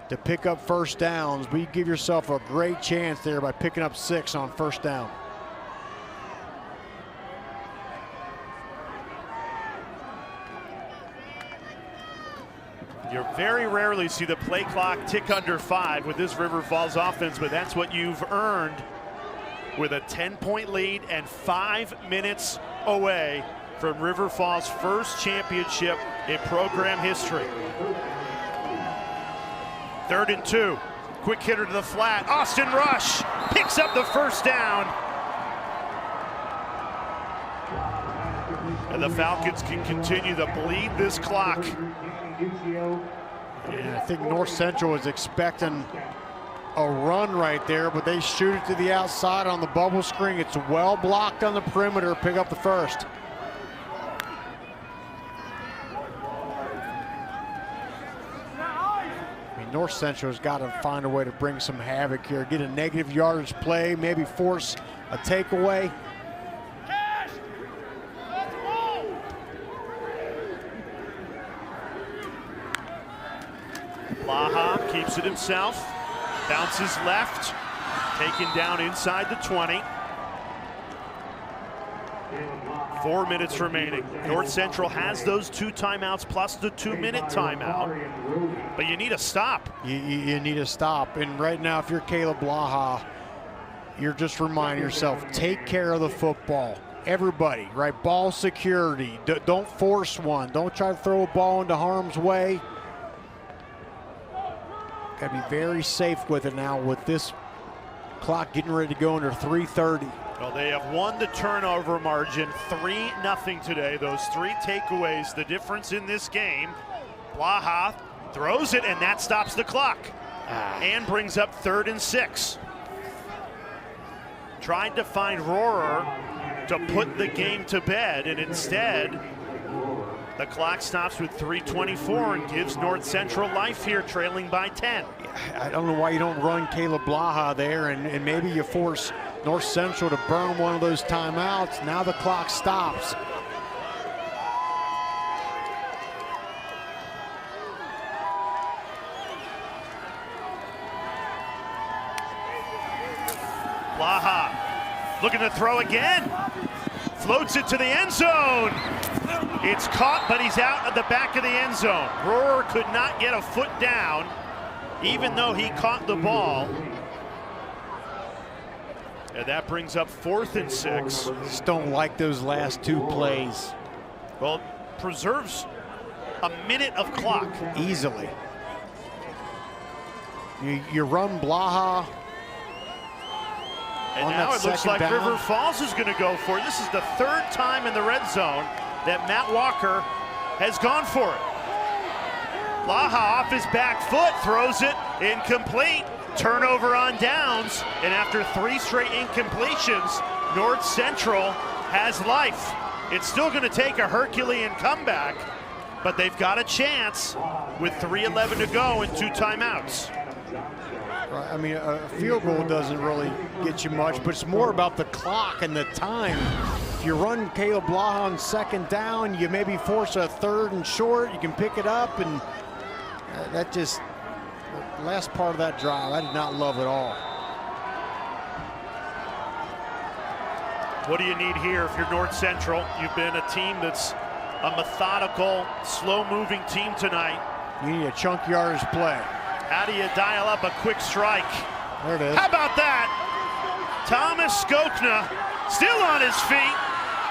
to pick up first downs, but you give yourself a great chance there by picking up 6 on first down. You very rarely see the play clock tick under 5 with this River Falls offense, but that's what you've earned with a 10-point lead and 5 minutes away from River Falls' first championship in program history. 3rd and 2, quick hitter to the flat. Austin Rush picks up the first down. And the Falcons can continue to bleed this clock. And I think North Central is expecting a run right there, but they shoot it to the outside on the bubble screen. It's well blocked on the perimeter. Pick up the first. North Central has got to find a way to bring some havoc here, get a negative yardage play, maybe force a takeaway. Baha keeps it himself, bounces left, taken down inside the 20. 4 minutes remaining. North Central has those 2 timeouts plus the 2-minute timeout, but you need a stop. You need a stop, and right now, if you're Caleb Blaha, you're just reminding yourself, take care of the football. everybody, right? Ball security. Don't force one. Don't try to throw a ball into harm's way. Got to be very safe with it now with this clock getting ready to go under 3:30. Well, they have won the turnover margin 3-0 today. Those 3 takeaways, the difference in this game. Blaha throws it, and that stops the clock. And brings up 3rd and 6. Tried to find Rohrer to put the game to bed, and instead, the clock stops with 3:24 and gives North Central life here, trailing by 10. I don't know why you don't run Caleb Blaha there, and maybe you force North Central to burn one of those timeouts. Now the clock stops. Blaha looking to throw again. Floats it to the end zone. It's caught, but he's out of the back of the end zone. Rohrer could not get a foot down, even though he caught the ball. And that brings up 4th and 6. Just don't like those last 2 plays. Well, preserves a minute of clock. Easily. You run Blaha. And now it looks like River Falls is going to go for it. This is the 3rd time in the red zone that Matt Walker has gone for it. Blaha off his back foot, throws it, incomplete. Turnover on downs, and after 3 straight incompletions, North Central has life. It's still going to take a Herculean comeback, but they've got a chance with 3:11 to go and 2 timeouts. I mean, a field goal doesn't really get you much, but it's more about the clock and the time. If you run Caleb Blaha on 2nd down, you maybe force a 3rd and short, you can pick it up, and that just, the last part of that drive, I did not love at all. What do you need here if you're North Central? You've been a team that's a methodical, slow-moving team tonight. You need a chunk yardage play. How do you dial up a quick strike? There it is. How about that? Thomas Skokna still on his feet,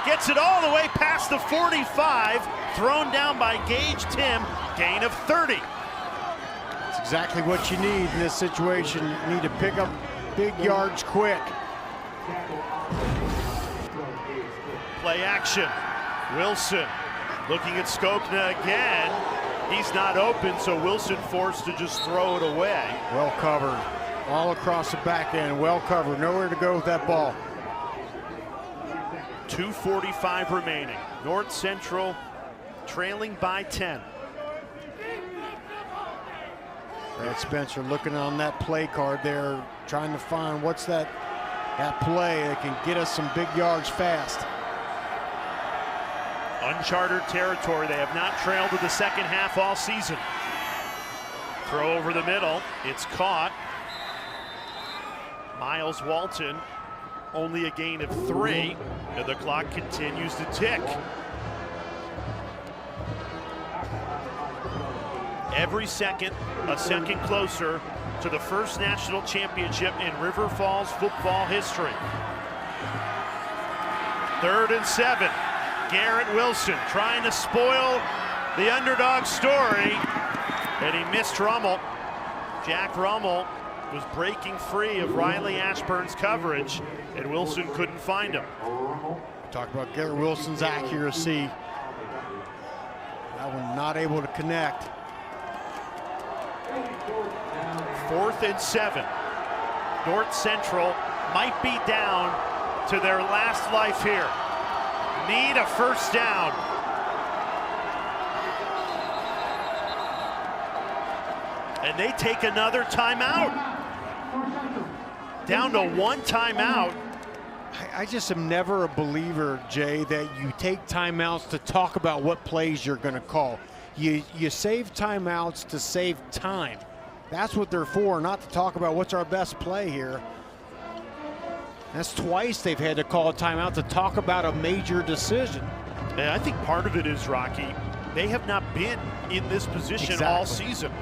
gets it all the way past the 45, thrown down by Gage Tim, gain of 30. That's exactly what you need in this situation. You need to pick up big yards quick. Play action. Wilson looking at Skokna again. He's not open, so Wilson forced to just throw it away. Well covered. All across the back end, well covered. Nowhere to go with that ball. 2:45 remaining. North Central trailing by 10. Brad Spencer looking on that play card there, trying to find what's that play that can get us some big yards fast. Uncharted territory. They have not trailed to the second half all season. Throw over the middle. It's caught. Miles Walton, only a gain of 3, and the clock continues to tick. Every second, a second closer to the first national championship in River Falls football history. 3rd and 7. Garrett Wilson trying to spoil the underdog story, and he missed Rummel. Jack Rummel was breaking free of Riley Ashburn's coverage, and Wilson couldn't find him. Talk about Garrett Wilson's accuracy. That one not able to connect. 4th and 7. North Central might be down to their last life here. Need a first down. And they take another timeout. Down to 1 timeout. I just am never a believer, Jay, that you take timeouts to talk about what plays you're going to call. You save timeouts to save time. That's what they're for, not to talk about what's our best play here. That's twice they've had to call a timeout to talk about a major decision. And I think part of it is, Rocky, they have not been in this position all season.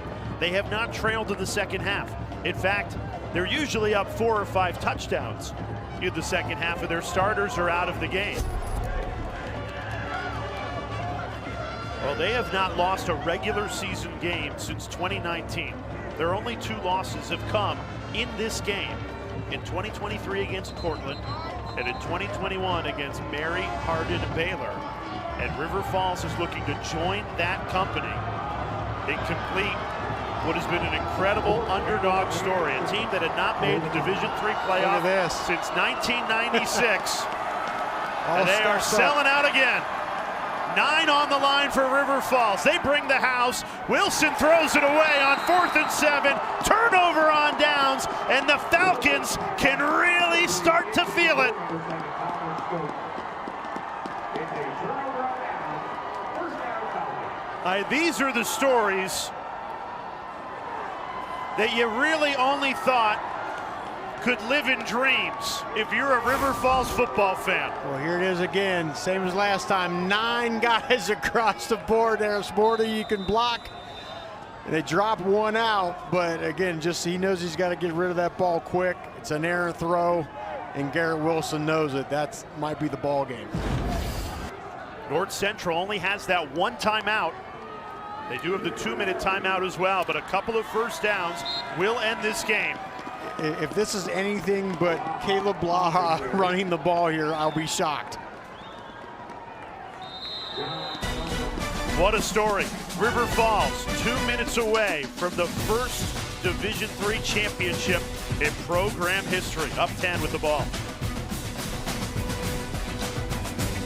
They have not trailed in the second half. In fact, they're usually up 4 or 5 touchdowns in the second half, and their starters are out of the game. Well, they have not lost a regular season game since 2019. Their only 2 losses have come in this game, in 2023 against Cortland and in 2021 against Mary, Hardin, and Baylor. And River Falls is looking to join that company and complete what has been an incredible underdog story. A team that had not made the Division III playoff since 1996. And they are selling out again. 9 on the line for River Falls. They bring the house. Wilson throws it away on 4th and 7. Turnover on downs, and the Falcons can really start to feel it. These are the stories that you really only thought could live in dreams if you're a River Falls football fan. Well, here it is again, same as last time. 9 guys across the board there. Sporty, you can block. They drop one out, but again, just he knows he's got to get rid of that ball quick. It's an errant throw, and Garrett Wilson knows it. That might be the ball game. North Central only has that 1 timeout. They do have the 2-minute timeout as well, but a couple of first downs will end this game. If this is anything but Caleb Blaha running the ball here, I'll be shocked. What a story. River Falls 2 minutes away from the first Division III championship in program history. Up 10 with the ball.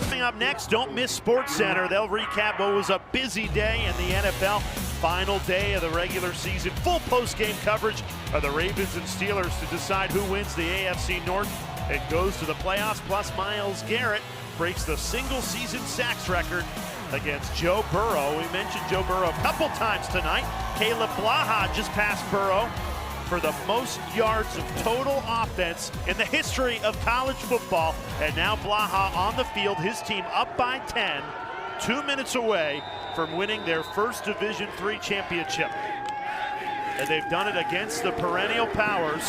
Coming up next, don't miss Sports Center. They'll recap what was a busy day in the NFL. Final day of the regular season. Full post-game coverage of the Ravens and Steelers to decide who wins the AFC North and goes to the playoffs. Plus, Myles Garrett breaks the single-season sacks record against Joe Burrow. We mentioned Joe Burrow a couple times tonight. Caleb Blaha just passed Burrow for the most yards of total offense in the history of college football. And now Blaha on the field, his team up by 10, 2 minutes away from winning their first Division III championship. And they've done it against the perennial powers.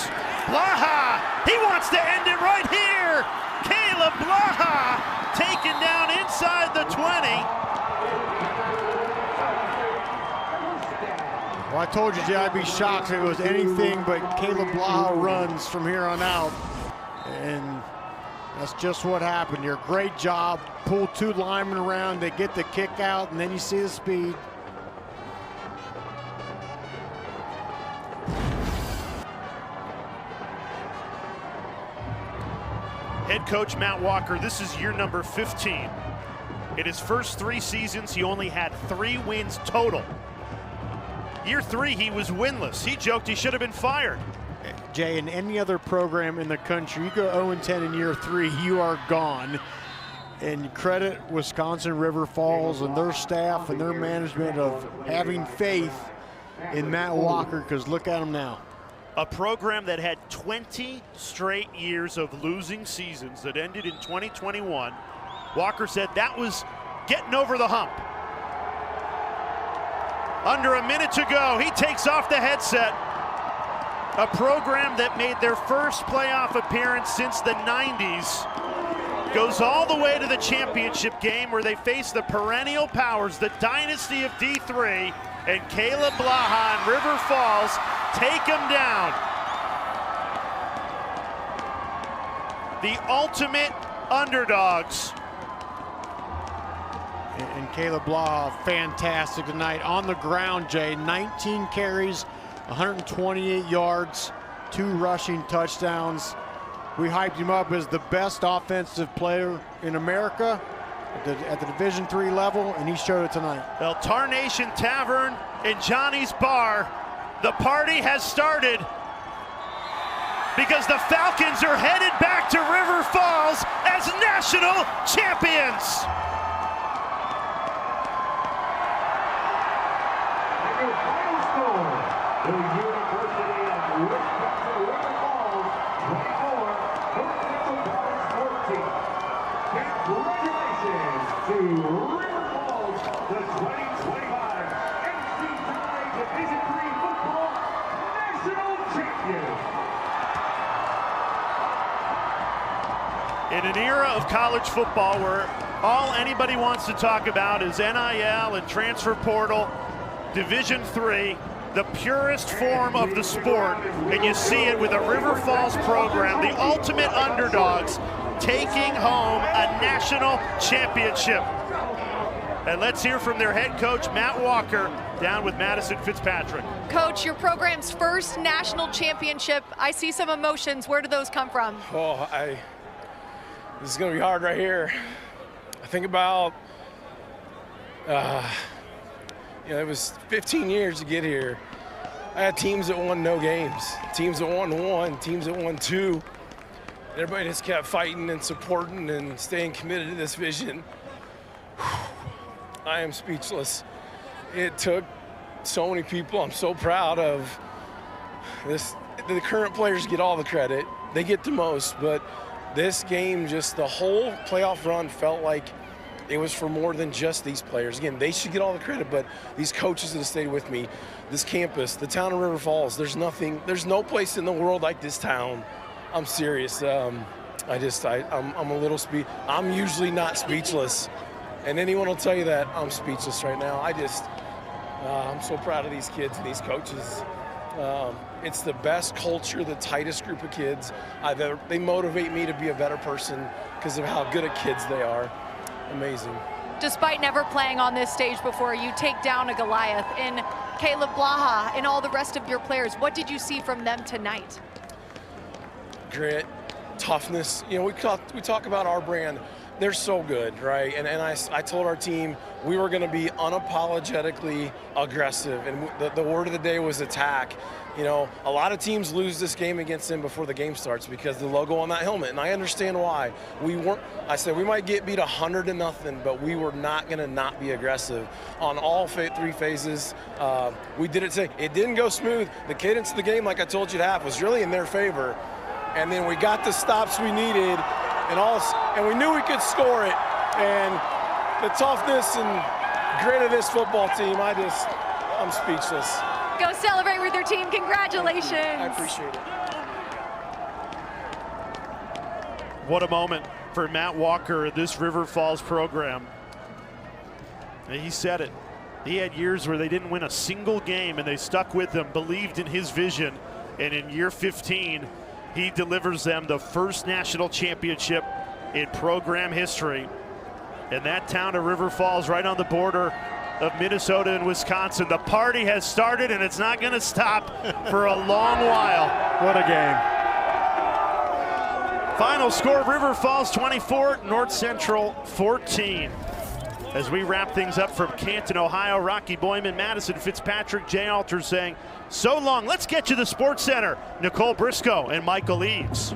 Blaha, he wants to end it right here. Caleb Blaha taken down inside the 20. Well, I told you, Jay, I'd be shocked if it was anything but Caleb Blaha runs from here on out. And that's just what happened here. Great job. Pull 2 linemen around. They get the kick out, and then you see the speed. Head coach Matt Walker, this is year number 15. In his first 3 seasons, he only had 3 wins total. Year 3, he was winless. He joked he should have been fired. Jay, in any other program in the country, you go 0-10 in year 3, you are gone. And credit Wisconsin River Falls and their staff and their management of having faith in Matt Walker, because look at him now. A program that had 20 straight years of losing seasons that ended in 2021. Walker said that was getting over the hump. Under a minute to go, he takes off the headset. A program that made their first playoff appearance since the 90s goes all the way to the championship game where they face the perennial powers, the dynasty of D3, and Caleb Blaha and River Falls take them down. The ultimate underdogs. And Caleb Blaha, fantastic tonight. On the ground, Jay, 19 carries, 128 yards, 2 rushing touchdowns. We hyped him up as the best offensive player in America at the Division III level, and he showed it tonight. Well, Tarnation Tavern and Johnny's Bar, the party has started because the Falcons are headed back to River Falls as national champions. In an era of college football where all anybody wants to talk about is NIL and transfer portal, Division III, the purest form of the sport, and you see it with a River Falls program, the ultimate underdogs, taking home a national championship. And let's hear from their head coach, Matt Walker, down with Madison Fitzpatrick. Coach, your program's first national championship. I see some emotions. Where do those come from? Oh, this is gonna be hard right here. I think about, it was 15 years to get here. I had teams that won no games, teams that won one, teams that won two. Everybody just kept fighting and supporting and staying committed to this vision. I am speechless. It took so many people. I'm so proud of this. The current players get all the credit. They get the most, but this game, just the whole playoff run felt like it was for more than just these players. Again, they should get all the credit, but these coaches that have stayed with me, this campus, the town of River Falls, there's no place in the world like this town. I'm serious. I'm a little I'm usually not speechless. And anyone will tell you that I'm speechless right now. I'm so proud of these kids and these coaches. It's the best culture, the tightest group of kids I've ever. They motivate me to be a better person because of how good at kids they are. Amazing. Despite never playing on this stage before, you take down a Goliath in Caleb Blaha and all the rest of your players. What did you see from them tonight? Grit, toughness. You know, we talk about our brand. They're so good, right? And I told our team we were going to be unapologetically aggressive, and the word of the day was attack. You know, a lot of teams lose this game against them before the game starts because the logo on that helmet, and I understand why. I said we might get beat 100-0, but we were not going to not be aggressive on all three phases. We did it today. It didn't go smooth. The cadence of the game, like I told you to have, was really in their favor, and then we got the stops we needed. And we knew we could score it. And the toughness and grit of this football team, I'm speechless. Go celebrate with your team. Congratulations. I appreciate it. What a moment for Matt Walker, this River Falls program. And he said it. He had years where they didn't win a single game, and they stuck with him, believed in his vision. And in year 15, he delivers them the first national championship in program history. And that town of River Falls, right on the border of Minnesota and Wisconsin. The party has started, and it's not going to stop for a long while. What a game. Final score, River Falls 24, North Central 14. As we wrap things up from Canton, Ohio, Rocky Boyman, Madison Fitzpatrick, Jay Alter saying, so long. Let's get you the Sports Center. Nicole Briscoe and Michael Eaves.